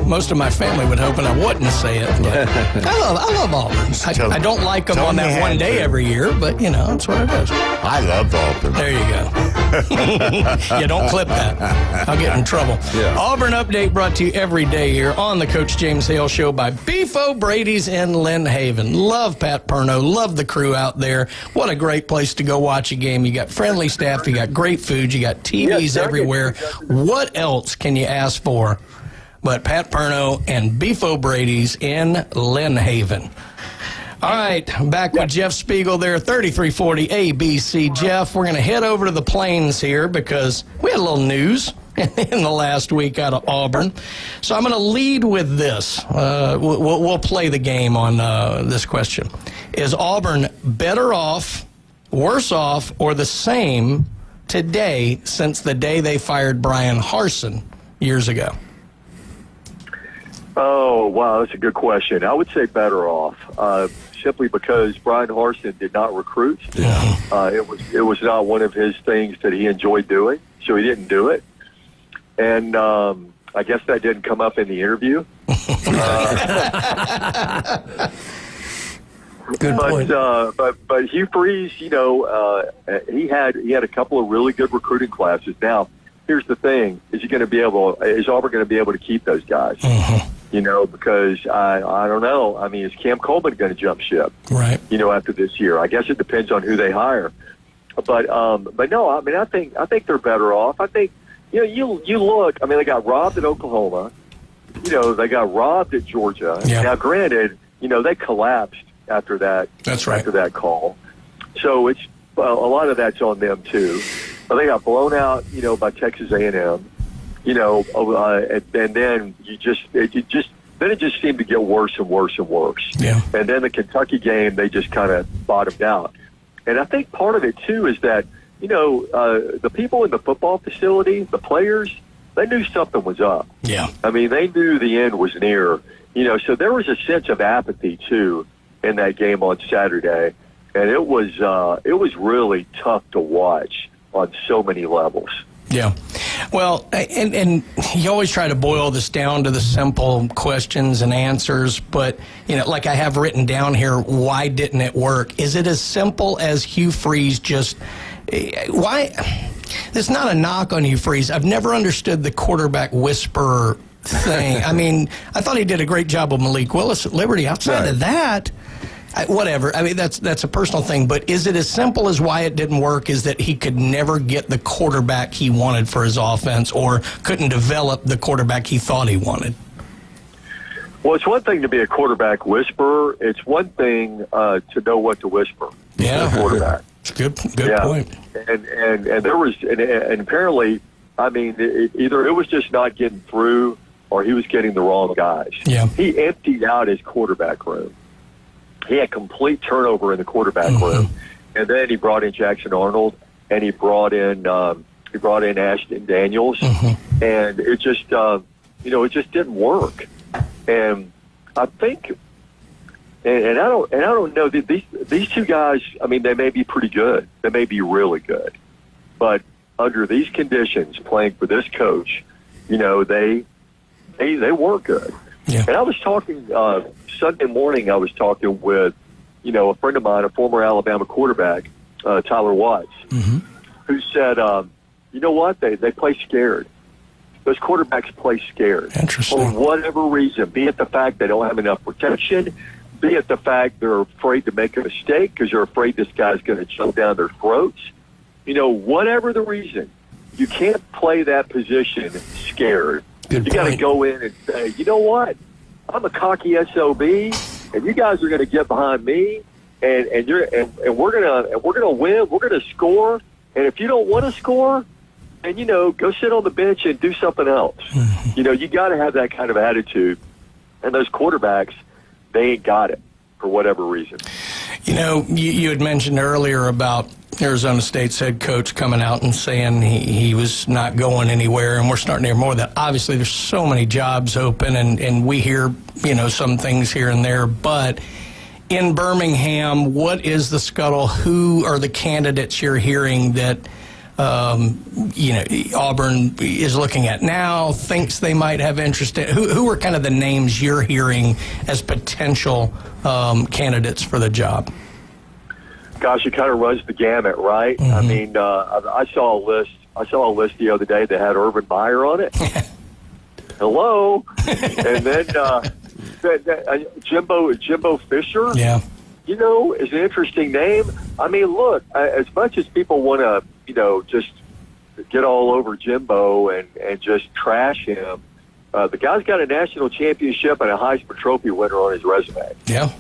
Most of my family would hope, and I wouldn't say it. But I love Auburn. I don't like them on that one day every year, but that's what it is. I love Auburn. There you go. Yeah, don't clip that. I'll get in trouble. Yeah. Auburn Update brought to you every day here on the Coach James Hale Show by Beef O'Brady's in Lynn Haven. Love Pat Perno. Love the crew out there. What a great place to go watch a game. You got friendly staff. You got great food. You got TVs everywhere. What else can you ask for? But Pat Perno and Beef O'Brady's in Lynn Haven. All right, back with Jeff Spiegel there, 3340 ABC. Jeff, we're going to head over to the Plains here because we had a little news in the last week out of Auburn. So I'm going to lead with this. We'll play the game on this question. Is Auburn better off, worse off, or the same today since the day they fired Brian Harsin years ago? Oh, wow, that's a good question. I would say better off, simply because Brian Harsin did not recruit. Yeah. It was not one of his things that he enjoyed doing, so he didn't do it. And I guess that didn't come up in the interview. Good point. But Hugh Freeze, he had a couple of really good recruiting classes. Now, here's the thing: is Auburn going to be able to keep those guys? Mm-hmm. Because I don't know. I mean, is Cam Coleman going to jump ship? Right. After this year, I guess it depends on who they hire. But no, I mean, I think they're better off. I think you look. I mean, they got robbed at Oklahoma. They got robbed at Georgia. Yeah. Now, granted, they collapsed after that. That's right. After that call, so it's a lot of that's on them too. But they got blown out, by Texas A&M. And then it just seemed to get worse and worse and worse. Yeah. And then the Kentucky game, they just kind of bottomed out. And I think part of it too is that the people in the football facility, the players, they knew something was up. Yeah. I mean, they knew the end was near. So there was a sense of apathy too in that game on Saturday, and it was really tough to watch on so many levels. Yeah. Well, and you always try to boil this down to the simple questions and answers, but, like I have written down here, why didn't it work? Is it as simple as Hugh Freeze why? It's not a knock on Hugh Freeze. I've never understood the quarterback whisperer thing. I mean, I thought he did a great job with Malik Willis at Liberty. Outside of that, whatever. I mean, that's a personal thing. But is it as simple as why it didn't work is that he could never get the quarterback he wanted for his offense or couldn't develop the quarterback he thought he wanted? Well, it's one thing to be a quarterback whisperer. It's one thing to know what to whisper. Yeah. To a quarterback. It's a good point. And there was, and apparently, I mean, either it was just not getting through or he was getting the wrong guys. Yeah. He emptied out his quarterback room. He had complete turnover in the quarterback room. And then he brought in Jackson Arnold, and he brought in He brought in Ashton Daniels, and it just, it just didn't work. And I think, and I don't know, these two guys, I mean, they may be pretty good. They may be really good. But under these conditions, playing for this coach, they weren't good. Yeah. And I was talking, Sunday morning, I was talking with, a friend of mine, a former Alabama quarterback, Tyler Watts, who said, you know what? They play scared. Those quarterbacks play scared. Interesting. For whatever reason, be it the fact they don't have enough protection, be it the fact they're afraid to make a mistake because they're afraid this guy's going to jump down their throats. Whatever the reason, you can't play that position scared. Good you got to point. go in and say, you know what? I'm a cocky SOB, and you guys are going to get behind me, and we're gonna win. We're gonna score. And if you don't want to score, then go sit on the bench and do something else. You got to have that kind of attitude. And those quarterbacks, they ain't got it for whatever reason. You had mentioned earlier about Arizona State's head coach coming out and saying he was not going anywhere, and we're starting to hear more of that. Obviously, there's so many jobs open, and we hear, some things here and there. But in Birmingham, what is the scuttle? Who are the candidates you're hearing that, Auburn is looking at now, thinks they might have interest in? Who are kind of the names you're hearing as potential candidates for the job? Gosh, it kind of runs the gamut, right? I mean, I saw a list. The other day that had Urban Meyer on it. Hello, and then Jimbo Fisher. Yeah, is an interesting name. I mean, look, as much as people want to, just get all over Jimbo and just trash him, the guy's got a national championship and a Heisman Trophy winner on his resume. Yeah,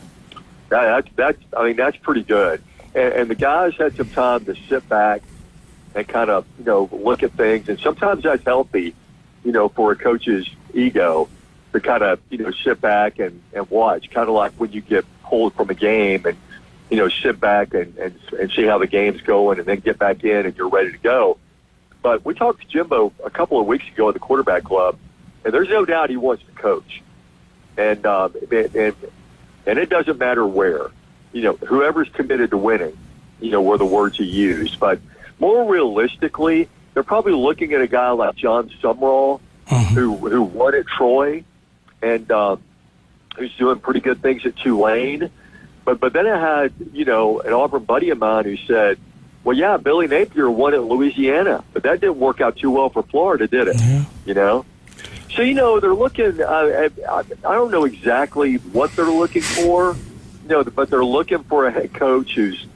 that's pretty good. And the guys had some time to sit back and kind of, look at things. And sometimes that's healthy, for a coach's ego to kind of, sit back and watch. Kind of like when you get pulled from a game and, sit back and see how the game's going and then get back in and you're ready to go. But we talked to Jimbo a couple of weeks ago at the quarterback club, and there's no doubt he wants to coach. And it doesn't matter where. Whoever's committed to winning, were the words he used. But more realistically, they're probably looking at a guy like John Sumrall, who won at Troy, and who's doing pretty good things at Tulane. But then I had, an Auburn buddy of mine who said, well, yeah, Billy Napier won at Louisiana, but that didn't work out too well for Florida, did it? So, they're looking, I don't know exactly what they're looking for, but they're looking for a head coach who's,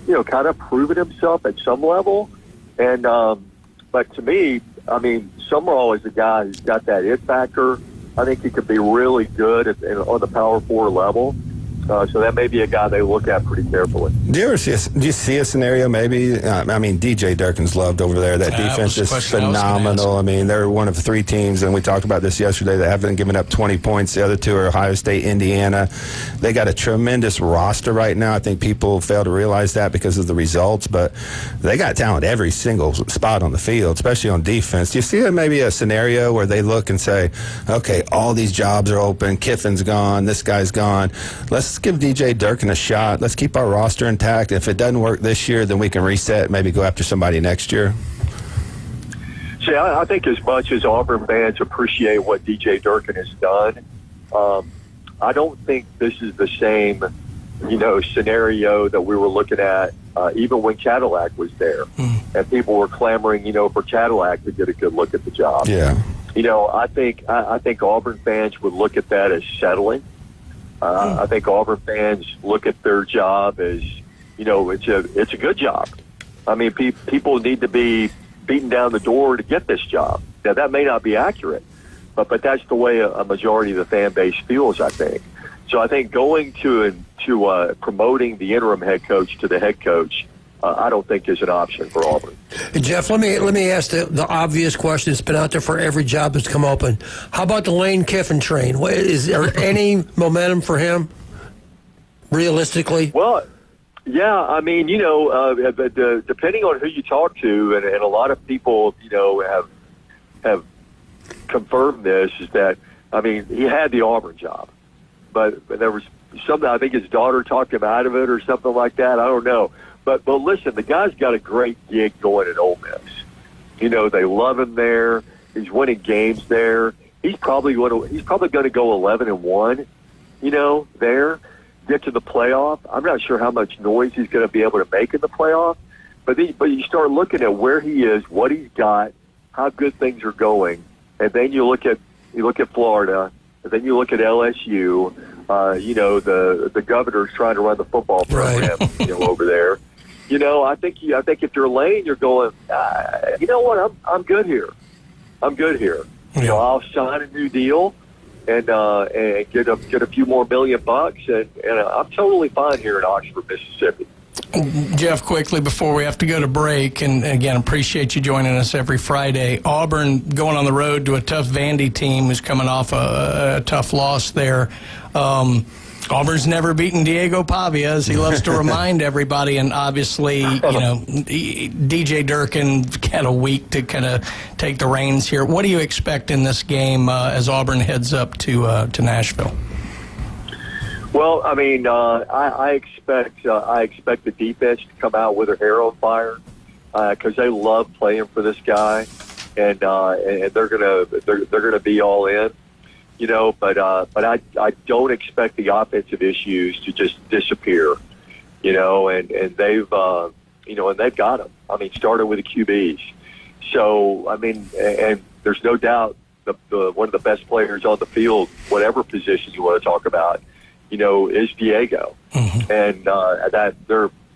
kind of proven himself at some level. And, but to me, I mean, Summerall is a guy who's got that it factor. I think he could be really good on the Power 4 level. So that may be a guy they look at pretty carefully. Do you see a scenario maybe? DJ Durkin's loved over there. That defense is phenomenal. I mean, they're one of 3 teams, and we talked about this yesterday, that haven't given up 20 points. The other 2 are Ohio State, Indiana. They got a tremendous roster right now. I think people fail to realize that because of the results, but they got talent every single spot on the field, especially on defense. Do you see maybe a scenario where they look and say, okay, all these jobs are open, Kiffin's gone, this guy's gone, let's give DJ Durkin a shot. Let's keep our roster intact. If it doesn't work this year, then we can reset, maybe go after somebody next year. See, I think as much as Auburn fans appreciate what DJ Durkin has done, I don't think this is the same, scenario that we were looking at even when Cadillac was there. And people were clamoring, for Cadillac to get a good look at the job. Yeah. I think Auburn fans would look at that as settling. I think Auburn fans look at their job as, it's a good job. I mean, people need to be beaten down the door to get this job. Now, that may not be accurate, but that's the way a majority of the fan base feels, I think. So I think going to promoting the interim head coach to the head coach, I don't think is an option for Auburn. Jeff, let me ask the obvious question that's been out there for every job that's come open. How about the Lane Kiffin train? Is there any momentum for him, realistically? Well, Yeah, I mean, depending on who you talk to, and a lot of people, have confirmed this, is that, I mean, he had the Auburn job, but there was something, I think his daughter talked him out of it or something like that. I don't know. But listen, the guy's got a great gig going at Ole Miss. They love him there. He's winning games there. He's probably going to go 11-1, there, get to the playoff. I'm not sure how much noise he's going to be able to make in the playoff, but you start looking at where he is, what he's got, how good things are going, and then you look at Florida, and then you look at LSU. The governor's trying to run the football program, over there. I think if you're Lane, you're going, you know what, I'm good here. I'm good here. Yeah. I'll sign a new deal and get a few more $1 million, and I'm totally fine here in Oxford, Mississippi. Jeff, quickly before we have to go to break, and again, appreciate you joining us every Friday. Auburn going on the road to a tough Vandy team who's coming off a tough loss there. Auburn's never beaten Diego Pavia, as he loves to remind everybody, and obviously, DJ Durkin had a week to kind of take the reins here. What do you expect in this game as Auburn heads up to Nashville? Well, I mean, I expect the defense to come out with their hair on fire because they love playing for this guy, and they're gonna be all in, But I don't expect the offensive issues to just disappear, and they've got them. I mean, starting with the QBs. So I mean, and there's no doubt the one of the best players on the field, whatever position you want to talk about, is Diego. Mm-hmm. And that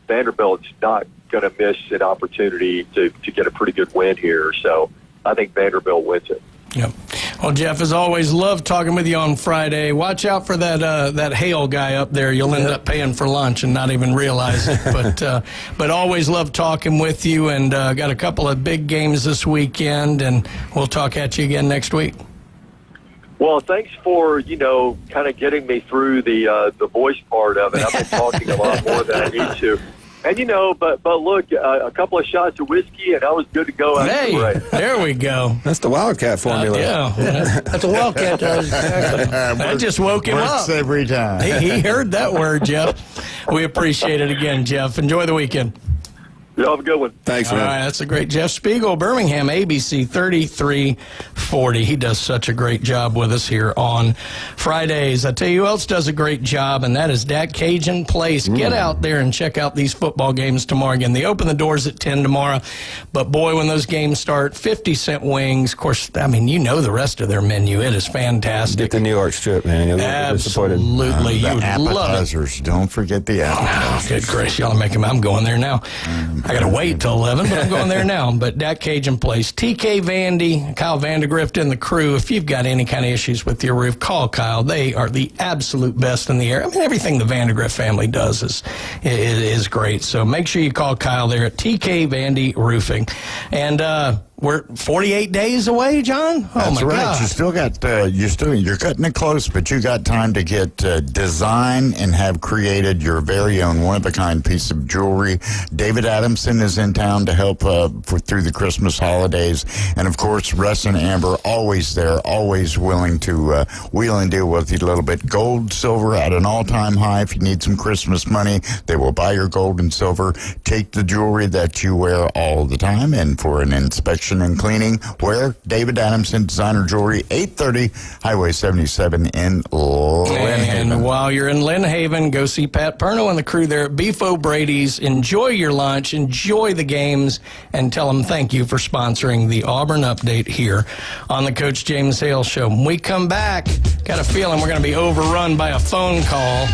Vanderbilt's not going to miss an opportunity to get a pretty good win here. So I think Vanderbilt wins it. Yep. Well, Jeff, as always, love talking with you on Friday. Watch out for that Hale guy up there. You'll end up paying for lunch and not even realize it. But always love talking with you, and got a couple of big games this weekend, and we'll talk at you again next week. Well, thanks for, kind of getting me through the voice part of it. I've been talking a lot more than I need to. And, but look, a couple of shots of whiskey, and I was good to go. Hey, there we go. That's the Wildcat formula. Yeah. That's a Wildcat. That just woke him up. Every time. He heard that word, Jeff. We appreciate it again, Jeff. Enjoy the weekend. Y'all have a good one. Thanks, man. All right, that's a great Jeff Spiegel, Birmingham, ABC 3340. He does such a great job with us here on Fridays. I tell you who else does a great job, and that is that Cajun Place. Get out there and check out these football games tomorrow. Again, they open the doors at 10 tomorrow, but boy, when those games start, 50-cent wings. Of course, I mean, the rest of their menu. It is fantastic. Get the New York strip, man. You'll be disappointed. Absolutely. You would love it. Appetizers. Don't forget the appetizers. Good grace, y'all make them. I'm going there now. I got to wait till 11, but I'm going there now. But that Cajun Place, TK Vandy, Kyle Vandegrift, and the crew. If you've got any kind of issues with your roof, call Kyle. They are the absolute best in the area. I mean, everything the Vandegrift family does is great. So make sure you call Kyle there at TK Vandy Roofing. And we're 48 days away, John. Oh, That's my right. God. You still got you're cutting it close, but you got time to get design and have created your very own one-of-a-kind piece of jewelry. David Adamson is in town to help through the Christmas holidays, and of course, Russ and Amber always there, always willing to wheel and deal with you a little bit. Gold, silver at an all-time high. If you need some Christmas money, they will buy your gold and silver. Take the jewelry that you wear all the time, and for an inspection and cleaning, where David Adamson Designer Jewelry, 830 Highway 77 in Lynn Haven. And while you're in Lynn Haven, go see Pat Perno and the crew there at Beef O'Brady's. Enjoy your lunch, enjoy the games, and tell them thank you for sponsoring the Auburn Update here on the Coach James Hale Show. When we come back, got a feeling we're going to be overrun by a phone call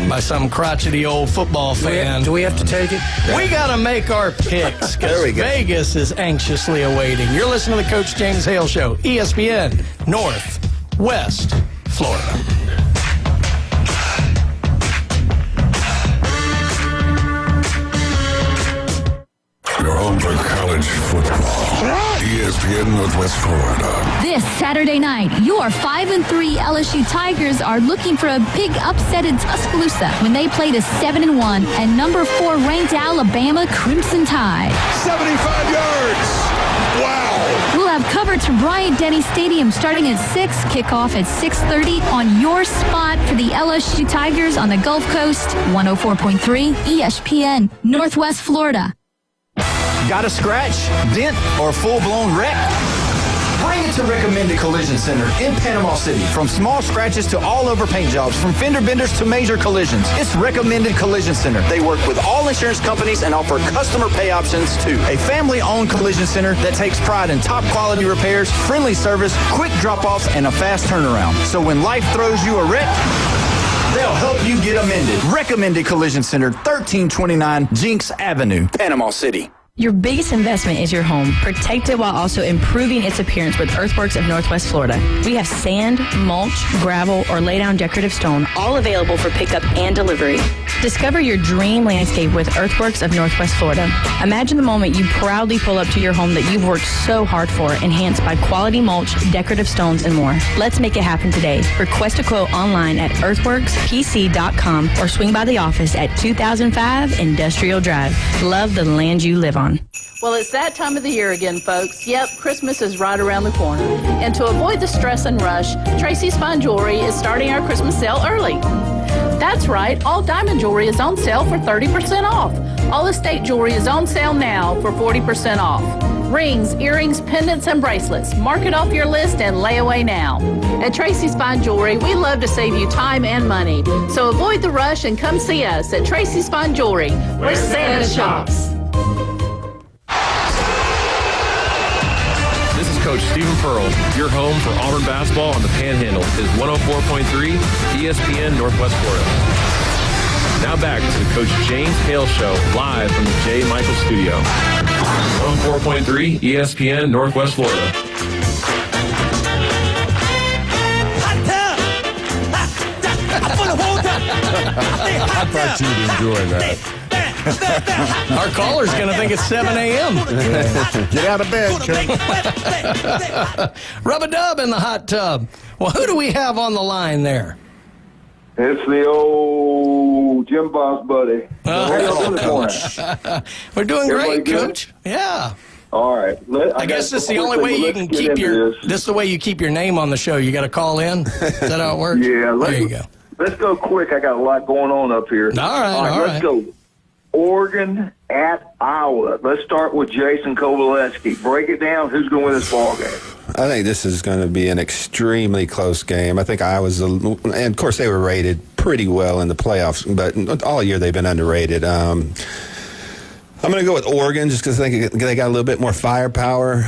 by some crotchety old football fan. Do we have to take it? We got to make our picks because Vegas is anxiously awaiting. You're listening to the Coach James Hale Show, ESPN Northwest Florida. You're home for college football. ESPN Northwest Florida. This Saturday night, your 5-3 LSU Tigers are looking for a big upset in Tuscaloosa when they play the 7-1 and number 4 ranked Alabama Crimson Tide. 75 yards. Wow. We'll have coverage from Bryant-Denny Stadium starting at 6, kickoff at 6:30 on your spot for the LSU Tigers on the Gulf Coast, 104.3 ESPN, Northwest Florida. Got a scratch, dent, or full-blown wreck? Bring it to Recommended Collision Center in Panama City. From small scratches to all-over paint jobs, from fender benders to major collisions, it's Recommended Collision Center. They work with all insurance companies and offer customer pay options too. A family-owned collision center that takes pride in top-quality repairs, friendly service, quick drop-offs, and a fast turnaround. So when life throws you a wreck, they'll help you get amended. Recommended Collision Center, 1329 Jinx Avenue, Panama City. Your biggest investment is your home. Protect it while also improving its appearance with Earthworks of Northwest Florida. We have sand, mulch, gravel, or lay down decorative stone, all available for pickup and delivery. Discover your dream landscape with Earthworks of Northwest Florida. Imagine the moment you proudly pull up to your home that you've worked so hard for, enhanced by quality mulch, decorative stones, and more. Let's make it happen today. Request a quote online at earthworkspc.com or swing by the office at 2005 Industrial Drive. Love the land you live on. Well, it's that time of the year again, folks. Yep, Christmas is right around the corner. And to avoid the stress and rush, Tracy's Fine Jewelry is starting our Christmas sale early. That's right, all diamond jewelry is on sale for 30% off. All estate jewelry is on sale now for 40% off. Rings, earrings, pendants, and bracelets. Mark it off your list and lay away now. At Tracy's Fine Jewelry, we love to save you time and money. So avoid the rush and come see us at Tracy's Fine Jewelry, where Santa shops. This is Coach Stephen Pearl. Your home for Auburn basketball on the Panhandle is 104.3 ESPN Northwest Florida. Now back to the Coach James Hale Show, live from the J. Michael Studio. 104.3 ESPN Northwest Florida. I thought you'd enjoy that. Our caller's going to think it's 7 a.m. Get out of bed, Chuck. Rub-a-dub in the hot tub. Well, who do we have on the line there? It's the old Jim Boss buddy. We're doing Everybody great, good? Coach. Yeah. All right. I guess this is the only way you can keep your. This is the way you keep your name on the show. You got to call in. Is that how it works? Yeah. There you go. Let's go quick. I got a lot going on up here. All right. Let's go. Oregon at Iowa. Let's start with Jason Kovaleski. Break it down. Who's going to win this ball game? I think this is going to be an extremely close game. I think Iowa's, and of course they were rated pretty well in the playoffs, but all year they've been underrated. I'm going to go with Oregon just because I think they got a little bit more firepower.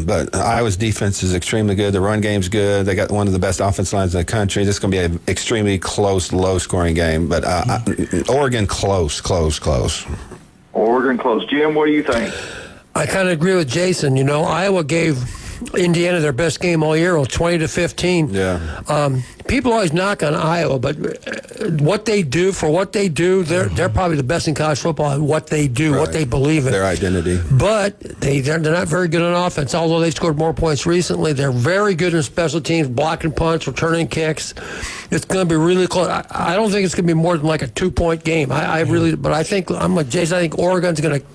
But Iowa's defense is extremely good. The run game's good. They got one of the best offense lines in the country. This is going to be an extremely close, low-scoring game. But Oregon close. Oregon close. Jim, what do you think? I kind of agree with Jason. You know, Iowa gave Indiana their best game all year, 20-15. Yeah. People always knock on Iowa, but what they do, they're probably the best in college football at what they do, what they believe in. Their identity. But they're not very good on offense, although they've scored more points recently. They're very good in special teams, blocking punts, returning kicks. It's going to be really close. I don't think it's going to be more than like a 2-point game. But I think, I'm like Jason, I think Oregon's going to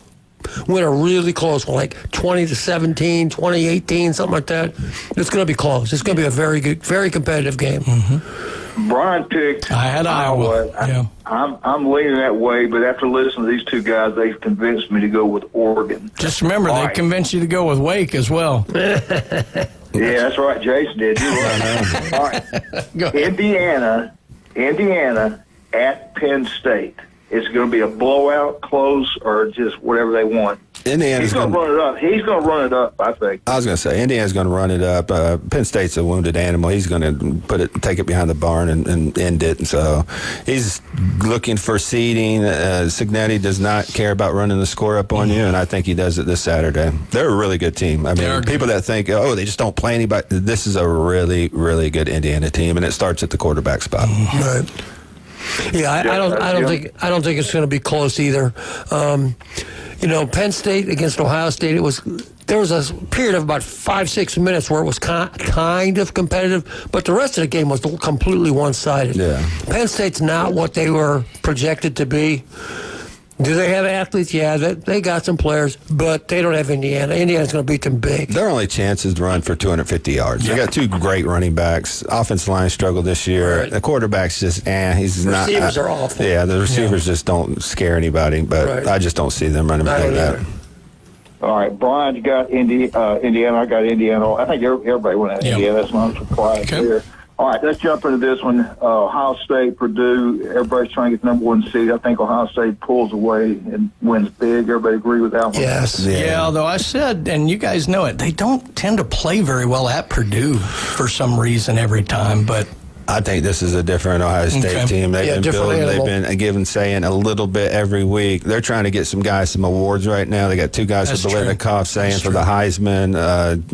win a really close one, like 20-17, 20-18, something like that. It's going to be close. It's going to be a very good, very competitive game. Mm-hmm. Brian picked I had Iowa. Yeah. I'm leaning that way, but after listening to these two guys, they've convinced me to go with Oregon. Just remember, they convinced you to go with Wake as well. Yeah, that's right. Jason did. You're right. All right. Indiana at Penn State. It's going to be a blowout, close, or just whatever they want. He's going to run it up. He's going to run it up, I think. I was going to say, Indiana's going to run it up. Penn State's a wounded animal. He's going to take it behind the barn and end it. And so he's looking for seeding. Signetti does not care about running the score up on you, and I think he does it this Saturday. They're a really good team. I mean, people that think, they just don't play anybody, this is a really, really good Indiana team, and it starts at the quarterback spot. Right. Yeah, I don't think it's going to be close either. Penn State against Ohio State, it was there was a period of about 5-6 minutes where it was kind of competitive, but the rest of the game was completely one-sided. Yeah. Penn State's not what they were projected to be. Do they have athletes? Yeah, they got some players, but they don't have Indiana. Indiana's going to beat them big. Their only chance is to run for 250 yards. They got two great running backs. Offensive line struggled this year. Right. The quarterback's just, he's not. Receivers are awful. Yeah, the receivers just don't scare anybody, but I just don't see them running like that. All right, Brian, you got Indiana. I got Indiana. I think everybody went at Indiana. That's not a surprise here. All right, let's jump into this one. Ohio State, Purdue. Everybody's trying to get the number 1 seed. I think Ohio State pulls away and wins big. Everybody agree with that one? Yes. Yeah, although I said, and you guys know it, they don't tend to play very well at Purdue for some reason every time, but I think this is a different Ohio State team. They've been building, they've been giving, saying a little bit every week. They're trying to get some guys some awards right now. They got 2 guys for Biletnikoff saying for the Heisman,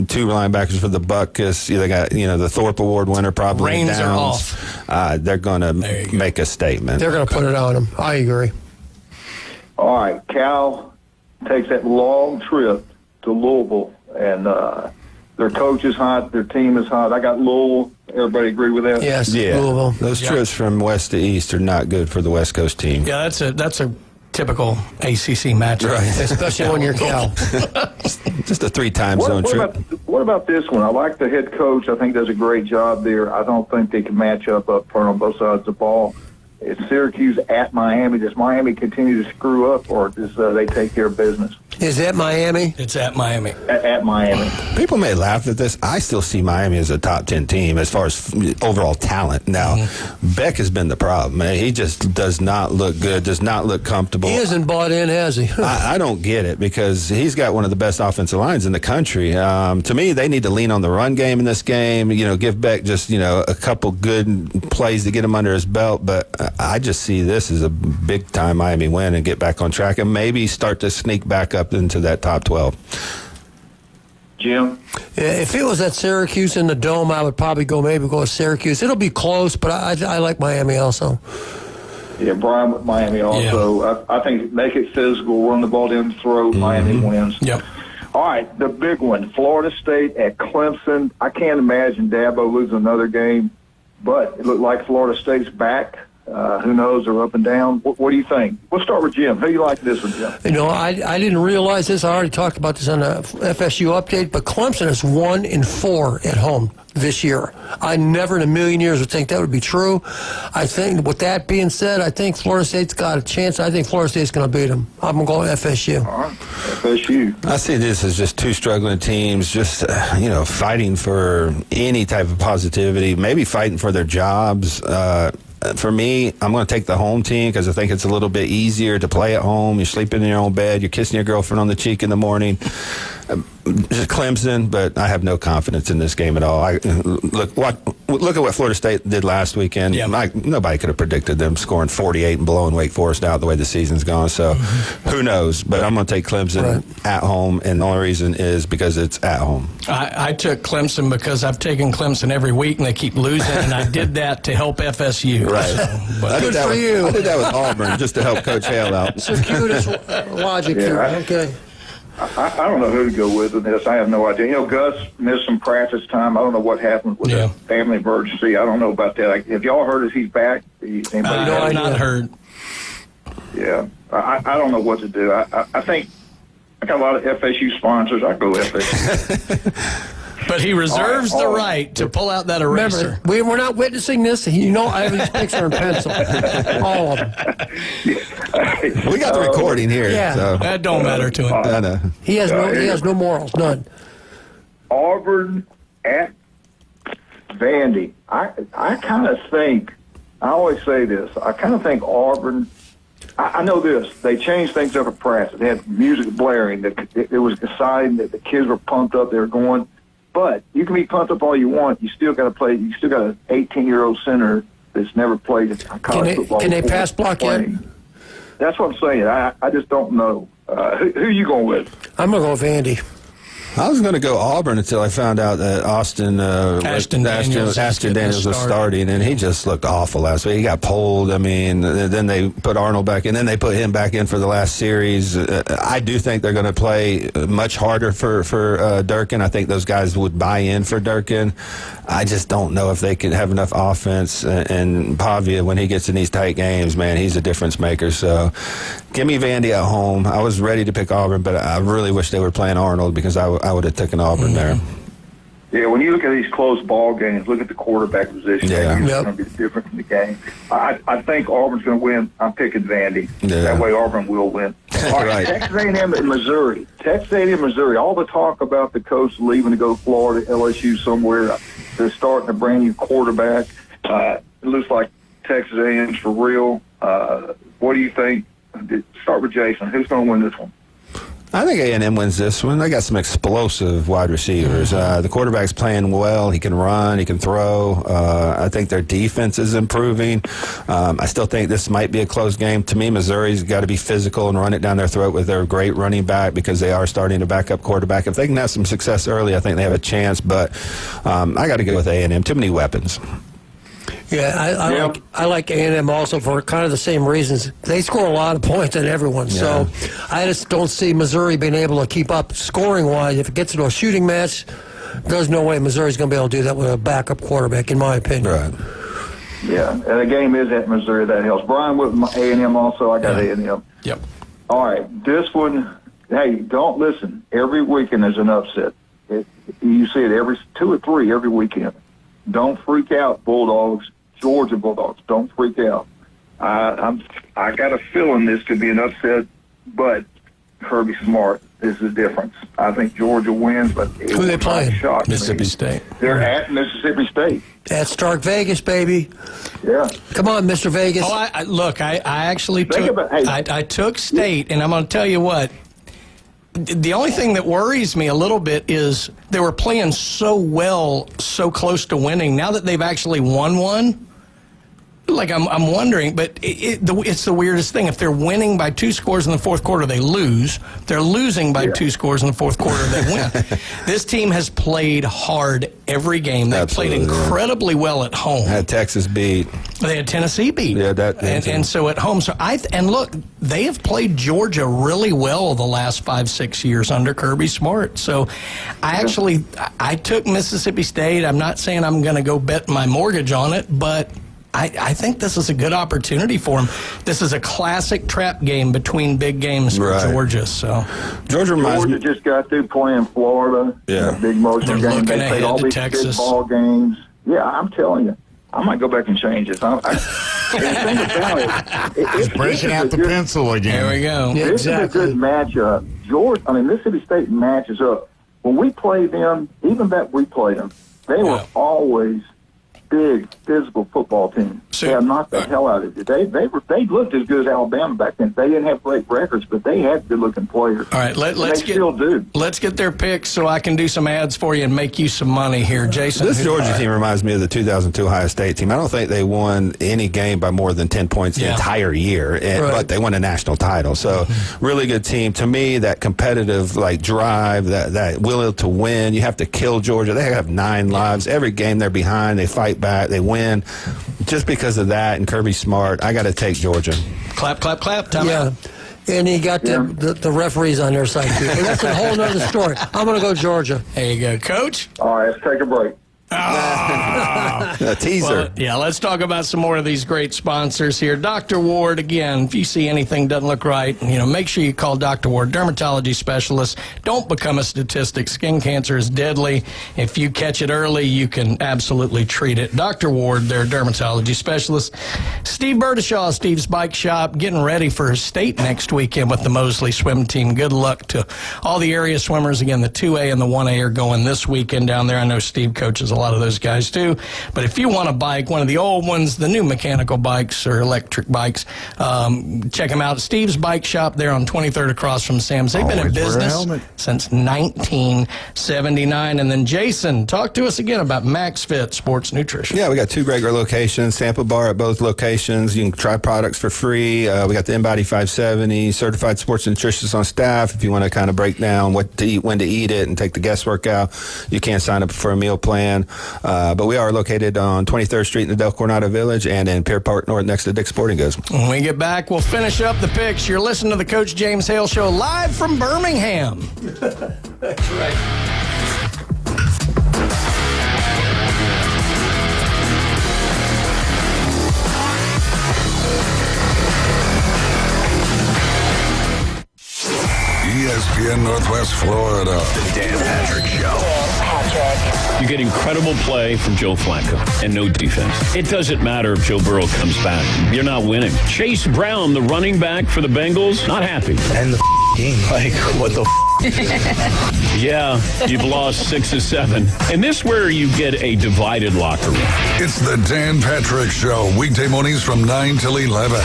2 linebackers for the Butkus. They got, the Thorpe Award winner probably. Reins are off. They're going to make a statement. They're going to put it on them. I agree. All right, Cal takes that long trip to Louisville, and their coach is hot, their team is hot. I got Louisville. Everybody agree with that? Yes, yeah. Louisville. Those trips from west to east are not good for the West Coast team. Yeah, that's a typical ACC matchup, right? Especially when you're Cal. Just a 3-time zone trip. What about this one? I like the head coach. I think does a great job there. I don't think they can match up front on both sides of the ball. It's Syracuse at Miami. Does Miami continue to screw up, or does they take care of business? Is that Miami? It's at Miami. At Miami. People may laugh at this. I still see Miami as a top 10 team as far as overall talent. Now, Beck has been the problem. He just does not look good, does not look comfortable. He hasn't bought in, has he? I don't get it because he's got one of the best offensive lines in the country. To me, they need to lean on the run game in this game. Give Beck just, a couple good plays to get him under his belt. But I just see this as a big-time Miami win and get back on track and maybe start to sneak back up into that top 12. Jim? Yeah, if it was at Syracuse in the Dome, I would probably go with Syracuse. It'll be close, but I like Miami also. Yeah, Brian with Miami also. Yeah. I think make it physical, run the ball down the throat, Miami wins. Yep. All right, the big one, Florida State at Clemson. I can't imagine Dabo losing another game, but it looked like Florida State's back. Who knows? They're up and down. What do you think? We'll start with Jim. Who do you like this one, Jim? I didn't realize this. I already talked about this on the FSU update, but Clemson is 1-4 at home this year. I never in a million years would think that would be true. I think, with that being said, I think Florida State's got a chance. I think Florida State's going to beat them. I'm going to go with FSU. All right, FSU. I see this as just 2 struggling teams, just, fighting for any type of positivity, maybe fighting for their jobs. For me, I'm going to take the home team because I think it's a little bit easier to play at home. You're sleeping in your own bed. You're kissing your girlfriend on the cheek in the morning. Just Clemson, but I have no confidence in this game at all. Look at what Florida State did last weekend. Yeah. Nobody could have predicted them scoring 48 and blowing Wake Forest out the way the season's gone. So who knows? But I'm going to take Clemson at home, and the only reason is because it's at home. I took Clemson because I've taken Clemson every week, and they keep losing, and I did that to help FSU. Right. So, Good for you. I did that with Auburn just to help Coach Hale out. Circuitous logic here. Okay. I don't know who to go with in this. I have no idea. Gus missed some practice time. I don't know what happened with the family emergency. I don't know about that. Have y'all heard if he's back? Anybody I've not heard. Yeah. I don't know what to do. I think I got a lot of FSU sponsors. I go FSU. But he reserves the right to pull out that eraser. Remember, we're not witnessing this. I have his picture in pencil. All of them. We got the recording here. Yeah. So. That don't matter to him. I know. He has no morals, none. Auburn at Vandy. I kind of think, I always say this, I kind of think Auburn, I know this, they changed things up at practice. They had music blaring. It was exciting that the kids were pumped up. They were going. But you can be pumped up all you want. You still got to play. You still got an 18-year-old center that's never played college football. Can they pass block yet? That's what I'm saying. I just don't know. Who are you going with? I'm going to go with Vandy. I was going to go Auburn until I found out that Ashton Daniels was starting, and he just looked awful last week. He got pulled. I mean, then they put Arnold back in, then they put him back in for the last series. I do think they're going to play much harder for Durkin. I think those guys would buy in for Durkin. I just don't know if they can have enough offense. And Pavia, when he gets in these tight games, man, he's a difference maker. So give me Vandy at home. I was ready to pick Auburn, but I really wish they were playing Arnold because I would have taken Auburn there. Yeah, when you look at these close ball games, look at the quarterback position. Yeah. It's going to be different in the game. I think Auburn's going to win. I'm picking Vandy. Yeah. That way Auburn will win. All right, Texas A&M and Missouri. Texas A&M, Missouri. All the talk about the coach leaving to go to Florida, LSU somewhere. They're starting a brand new quarterback. It looks like Texas A&M's for real. What do you think? Start with Jason. Who's going to win this one? I think A&M wins this one. They got some explosive wide receivers. The quarterback's playing well. He can run. He can throw. I think their defense is improving. I still think this might be a close game. To me, Missouri's got to be physical and run it down their throat with their great running back because they are starting to back up quarterback. If they can have some success early, I think they have a chance. But I got to go with A&M. Too many weapons. Yeah, I like A&M also for kind of the same reasons. They score a lot of points on everyone, so I just don't see Missouri being able to keep up scoring-wise. If it gets into a shooting match, there's no way Missouri's going to be able to do that with a backup quarterback, in my opinion. Right. Yeah, and the game is at Missouri. That helps. Brian with A&M also. I got A&M. Yep. All right, this one, hey, don't listen. Every weekend there's an upset. You see it every 2 or 3 every weekend. Don't freak out, Bulldogs. Georgia Bulldogs, don't freak out. I got a feeling this could be an upset, but Kirby Smart is the difference. I think Georgia wins, but it who they playing? Mississippi State. They're at Mississippi State. At Stark Vegas, baby. Yeah. Come on, Mr. Vegas. Oh, I actually took I took State, and I'm going to tell you what. The only thing that worries me a little bit is they were playing so well, so close to winning. Now that they've actually won one, like I'm wondering, but it's the weirdest thing. If they're winning by 2 scores in the fourth quarter, they lose. They're losing by 2 scores in the fourth quarter, they win. This team has played hard every game. They played incredibly well at home. Had Texas beat. They had Tennessee beat. Yeah, and so at home. So look, they have played Georgia really well the last 5-6 years under Kirby Smart. So I took Mississippi State. I'm not saying I'm going to go bet my mortgage on it, but I think this is a good opportunity for them. This is a classic trap game between big games for Georgia. So Georgia just got through playing Florida. Yeah, big motion game. They played all these Texas. big ball games. Yeah, I'm telling you, I might go back and change this. The thing about it's breaking out the pencil again. There we go. Yeah, this is a good matchup. Mississippi State matches up. When we played them, even back we played them, they were always big physical football team. They have knocked the hell out of it. They looked as good as Alabama back then. They didn't have great records, but they had good looking players. All right, let's get their picks so I can do some ads for you and make you some money here, Jason. This Georgia team reminds me of the 2002 Ohio State team. I don't think they won any game by more than 10 points the entire year, but they won a national title. So really good team. To me, that competitive drive, that will to win. You have to kill Georgia. They have 9 lives. Every game they're behind, they fight back, they win. Just because of that and Kirby Smart, I got to take Georgia. Clap, clap, clap. Time out. And he got the referees on their side, too. But that's a whole other story. I'm going to go Georgia. There you go, Coach. All right, let's take a break. A teaser. Well, let's talk about some more of these great sponsors here. Dr. Ward, again, if you see anything doesn't look right, make sure you call Dr. Ward, dermatology specialist. Don't become a statistic. Skin cancer is deadly. If you catch it early, you can absolutely treat it. Dr. Ward, their dermatology specialist. Steve Burdishaw, Steve's Bike Shop, getting ready for state next weekend with the Mosley swim team. Good luck to all the area swimmers. Again, the 2A and the 1A are going this weekend down there. I know Steve coaches a lot of those guys too. But if you want a bike, one of the old ones, the new mechanical bikes or electric bikes, check them out. Steve's Bike Shop there on 23rd across from Sam's. They've been in business since 1979. And then Jason, talk to us again about Max Fit Sports Nutrition. Yeah, we got 2 great locations, sample bar at both locations. You can try products for free. We got the InBody 570, certified sports nutritionists on staff. If you want to kind of break down what to eat, when to eat it, and take the guesswork out, you can sign up for a meal plan. But we are located on 23rd Street in the Del Coronado Village and in Pier Park North next to Dick's Sporting Goods. When we get back, we'll finish up the picks. You're listening to the Coach James Hale Show live from Birmingham. That's right. ESPN Northwest Florida. The Dan Patrick Show. You get incredible play from Joe Flacco and no defense. It doesn't matter if Joe Burrow comes back. You're not winning. Chase Brown, the running back for the Bengals, not happy. And the game. Like, what the Yeah, you've lost 6 of 7. And this is where you get a divided locker room. It's the Dan Patrick Show, weekday mornings from 9 till 11.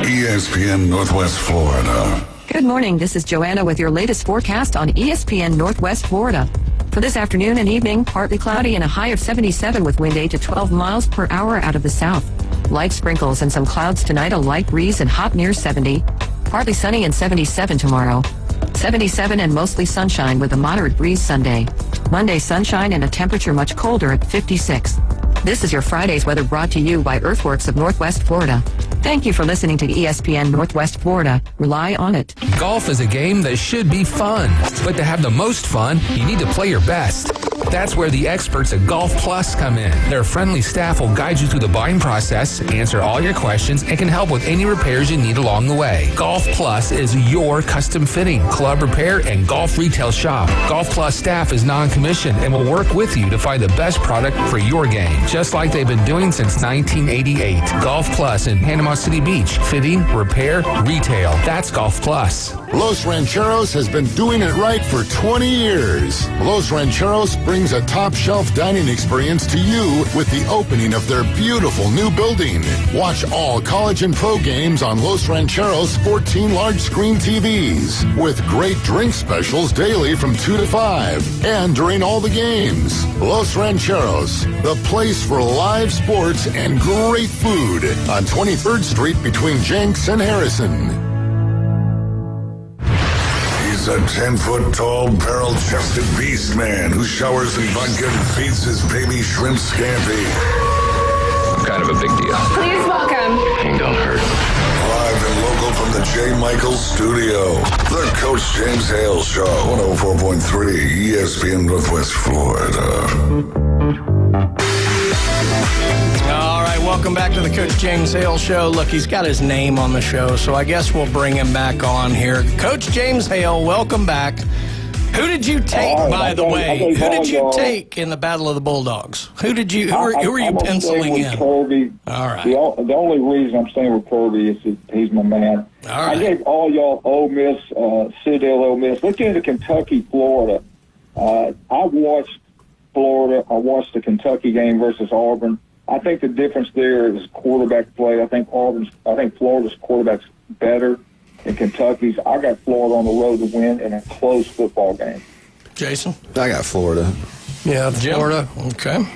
ESPN Northwest Florida. Good morning. This is Joanna with your latest forecast on ESPN Northwest Florida. For this afternoon and evening, partly cloudy and a high of 77 with wind 8 to 12 miles per hour out of the south. Light sprinkles and some clouds tonight, a light breeze and hot near 70. Partly sunny and 77 tomorrow. 77 and mostly sunshine with a moderate breeze Sunday. Monday, sunshine and a temperature much colder at 56. This is your Friday's weather brought to you by Earthworks of Northwest Florida. Thank you for listening to ESPN Northwest Florida. Rely on it. Golf is a game that should be fun, but to have the most fun, you need to play your best. That's where the experts at Golf Plus come in. Their friendly staff will guide you through the buying process, answer all your questions, and can help with any repairs you need along the way. Golf Plus is your custom fitting, club repair, and golf retail shop. Golf Plus staff is non-commissioned and will work with you to find the best product for your game, just like they've been doing since 1988. Golf Plus in Panama City Beach. Fitting, repair, retail. That's Golf Plus. Los Rancheros has been doing it right for 20 years. Los Rancheros brings a top-shelf dining experience to you with the opening of their beautiful new building. Watch all college and pro games on Los Rancheros' 14 large-screen TVs with great drink specials daily from 2 to 5 and during all the games. Los Rancheros, the place for live sports and great food on 23rd Street between Jenks and Harrison. He's a 10-foot-tall, barrel-chested beast man who showers in vodka and feeds his baby shrimp scampi. Kind of a big deal. Please welcome. Ain't gonna hurt. Live and local from the J. Michaels studio, the Coach James Hale Show, 104.3 ESPN Northwest Florida. All right, welcome back to the Coach James Hale Show. Look, he's got his name on the show, so I guess we'll bring him back on here. Coach James Hale, welcome back. Who did you take, by the way? Who did you take in the Battle of the Bulldogs? Who are you penciling in? Kirby. All right. The only reason I'm staying with Kirby is that he's my man. All right. I gave all y'all Ole Miss, Citadel Ole Miss. Let's get into Kentucky, Florida. I watched Florida. I watched the Kentucky game versus Auburn. I think the difference there is quarterback play. I think Florida's quarterback's better than Kentucky's. I got Florida on the road to win in a close football game. Jason? I got Florida. Yeah, Florida. Okay.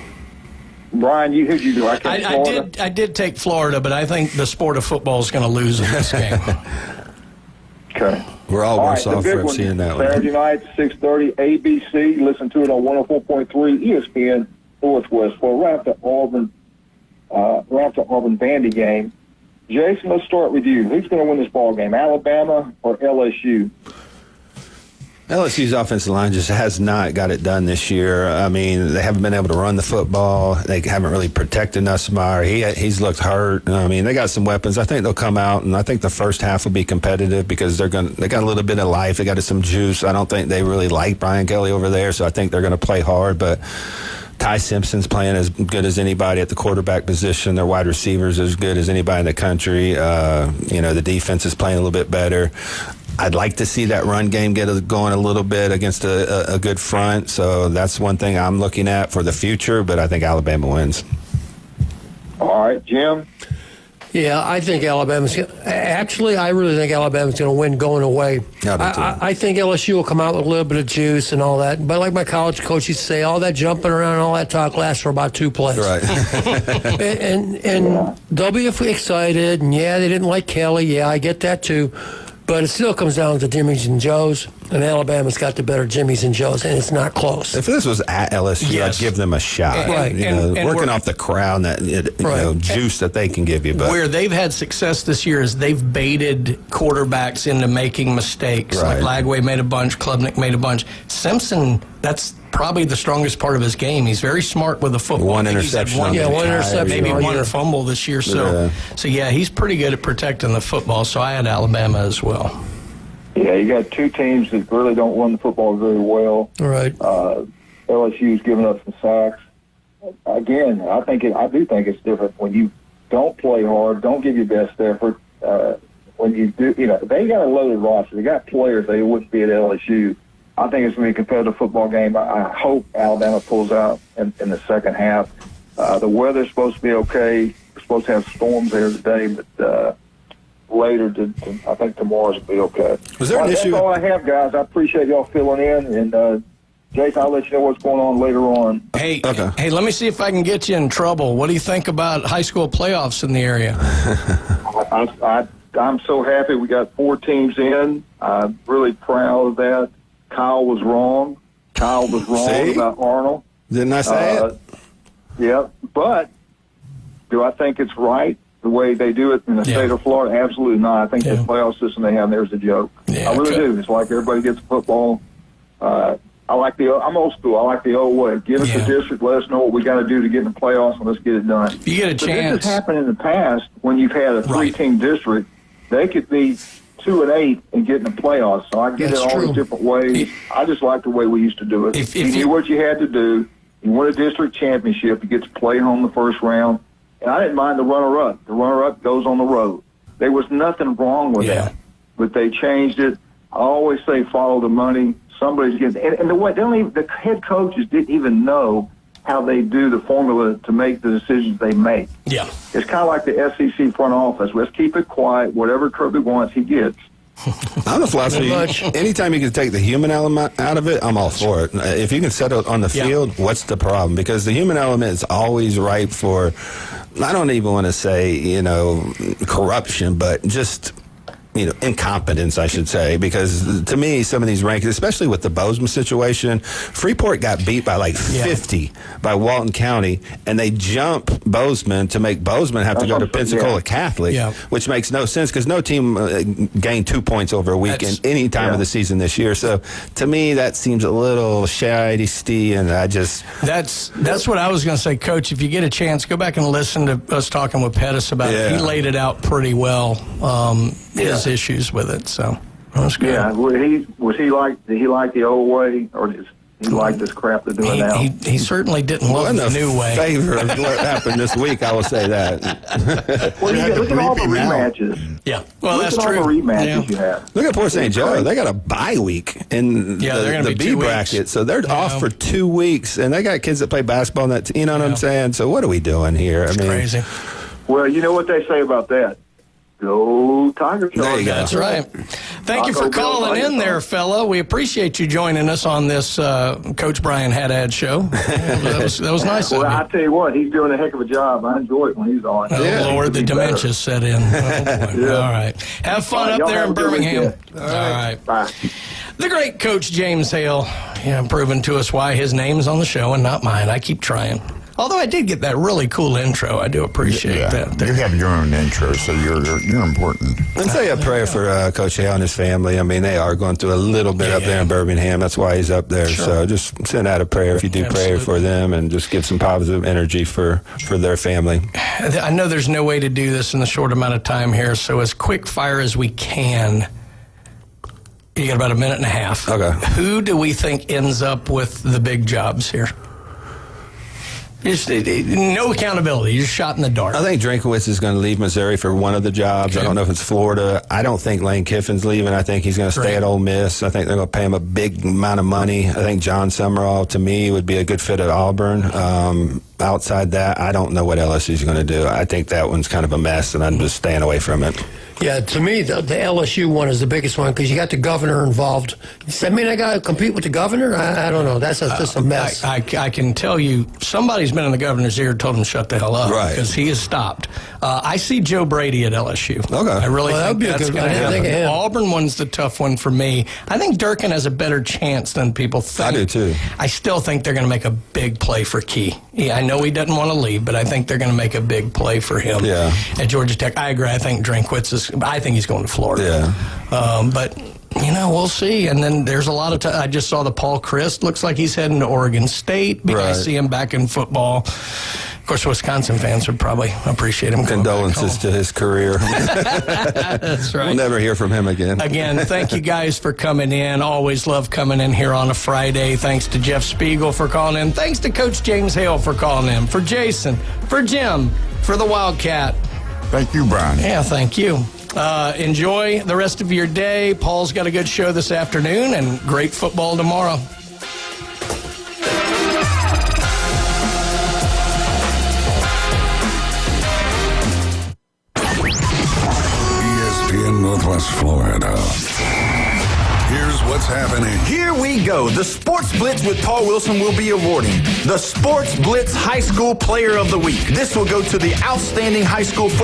Brian, who'd you do? I did take Florida, but I think the sport of football is going to lose in this game. Okay. We're all worse off for seeing that one. Saturday night, 6:30, ABC. Listen to it on 104.3 ESPN Northwest. Well, right after Auburn Vandy game. Jason, let's start with you. Who's going to win this ball game, Alabama or LSU? LSU's offensive line just has not got it done this year. I mean, they haven't been able to run the football. They haven't really protected Nussmeier. He's looked hurt. I mean, they got some weapons. I think they'll come out, and I think the first half will be competitive because they got a little bit of life. They got some juice. I don't think they really like Brian Kelly over there, so I think they're going to play hard, but Ty Simpson's playing as good as anybody at the quarterback position. Their wide receivers as good as anybody in the country. The defense is playing a little bit better. I'd like to see that run game get going a little bit against a good front. So that's one thing I'm looking at for the future, but I think Alabama wins. All right, Jim? Yeah, I think Alabama's actually. I really think Alabama's going to win going away. I think LSU will come out with a little bit of juice and all that. But like my college coach used to say, all that jumping around and all that talk lasts for about 2 plays. Right. and they'll be excited. And yeah, they didn't like Kelly. Yeah, I get that too. But it still comes down to Jimmy's and Joe's, and Alabama's got the better Jimmy's and Joe's, and it's not close. If this was at LSU, I'd give them a shot. Right. And working off the crown, that juice that they can give you. But where they've had success this year is they've baited quarterbacks into making mistakes. Right. Like Lagway made a bunch, Klubnik made a bunch. Simpson, that's probably the strongest part of his game. He's very smart with the football. One interception. One interception. Maybe one fumble this year. So he's pretty good at protecting the football. So I had Alabama as well. Yeah, you got two teams that really don't run the football very well. Right. LSU's giving up some sacks. Again, I do think it's different when you don't play hard, don't give your best effort. When you do, they got a loaded roster. They got players they wouldn't be at LSU. I think it's going to be a competitive football game. I hope Alabama pulls out in the second half. The weather's supposed to be okay. We're supposed to have storms there today, but later, I think tomorrow's will be okay. Was there an issue? That's all I have, guys. I appreciate y'all filling in. And, Jason, I'll let you know what's going on later on. Hey, let me see if I can get you in trouble. What do you think about high school playoffs in the area? I'm so happy we got 4 teams in. I'm really proud of that. Kyle was wrong. See? About Arnold. Didn't I say it? Yeah, but do I think it's right the way they do it in the state of Florida? Absolutely not. I think the playoff system they have there is a joke. I really do. It's like everybody gets football. I'm old school. I like the old way. Give us the district. Let us know what we got to do to get in the playoffs, and let's get it done. If you get a chance. This has happened in the past when you've had a 3-team district. They could be 2-8 and get in the playoffs. So I get it all these different ways. I just like the way we used to do it. If you knew what you had to do. You win a district championship. You get to play home the first round. And I didn't mind the runner-up. The runner-up goes on the road. There was nothing wrong with that. But they changed it. I always say follow the money. Somebody's getting, and the head coaches didn't even know how they do the formula to make the decisions they make. Yeah. It's kind of like the SEC front office. Let's keep it quiet. Whatever Kirby wants, he gets. I'm the philosophy. Anytime you can take the human element out of it, I'm all for it. If you can settle it on the field, what's the problem? Because the human element is always ripe for, I don't even want to say, corruption, but just incompetence, I should say, because to me, some of these rankings, especially with the Bozeman situation, Freeport got beat by like 50 by Walton County, and they jump Bozeman to make Bozeman have to go to Pensacola Catholic, which makes no sense because no team gained 2 points over a week in any time of the season this year. So to me, that seems a little shady, and I just... That's what I was going to say, Coach. If you get a chance, go back and listen to us talking with Pettis about it. He laid it out pretty well. His issues with it, so that's good. Yeah, did he like the old way, or did he like this crap they're doing now? He certainly didn't love the new way. Favor of what happened this week, I will say that. Well, look at all the rematches. Yeah, well, that's true. Look at all the rematches you have. Look at Port St. Joe. They got a bye week in the B bracket, so they're off for 2 weeks, and they got kids that play basketball. In that, you know what I'm saying? So what are we doing here? It's crazy. Well, you know what they say about that. Go Tigers. There you go. That's right. Thank you for calling in there, fella. We appreciate you joining us on this Coach Brian Haddad show. That was nice of you. I tell you what, he's doing a heck of a job. I enjoy it when he's on. Oh, Lord, the dementia set in. Oh, boy. All right. Have fun up there in Birmingham. All right. Bye. The great Coach James Hale, proving to us why his name's on the show and not mine. I keep trying. Although I did get that really cool intro. I do appreciate that. You have your own intro, so you're important. And say a prayer for Coach Hale and his family. I mean, they are going through a little bit up there in Birmingham. That's why he's up there. Sure. So just send out a prayer if you do pray for them, and just give some positive energy for their family. I know there's no way to do this in the short amount of time here, so as quick fire as we can. You got about a minute and a half. Okay. Who do we think ends up with the big jobs here? Just no accountability. You're just shot in the dark. I think Drinkwitz is going to leave Missouri for one of the jobs. I don't know if it's Florida. I don't think Lane Kiffin's leaving. I think he's going to stay at Ole Miss. I think they're going to pay him a big amount of money. I think John Summerall, to me, would be a good fit at Auburn. Outside that, I don't know what LSU's going to do. I think that one's kind of a mess, and I'm just staying away from it. Yeah, to me, the LSU one is the biggest one because you got the governor involved. Does that mean I got to compete with the governor? I don't know. That's just a mess. I can tell you, somebody's been in the governor's ear and told him to shut the hell up because he has stopped. I see Joe Brady at LSU. Okay. I really think that's going to happen. The Auburn one's the tough one for me. I think Durkin has a better chance than people think. I do, too. I still think they're going to make a big play for Key. Yeah, I know he doesn't want to leave, but I think they're going to make a big play for him at Georgia Tech. I agree. I think Drinkwitz I think he's going to Florida. Yeah. But, we'll see. And then there's a lot of I just saw the Paul Christ. Looks like he's heading to Oregon State. Be nice to see him back in football. Of course, Wisconsin fans would probably appreciate him. Condolences to his career. That's right. We'll never hear from him again. Again, thank you guys for coming in. Always love coming in here on a Friday. Thanks to Jeff Spiegel for calling in. Thanks to Coach James Hale for calling in. For Jason, for Jim, for the Wildcat. Thank you, Brian. Yeah, thank you. Enjoy the rest of your day. Paul's got a good show this afternoon and great football tomorrow. ESPN Northwest Florida. Here's what's happening. Here we go. The Sports Blitz with Paul Wilson will be awarding the Sports Blitz High School Player of the Week. This will go to the outstanding high school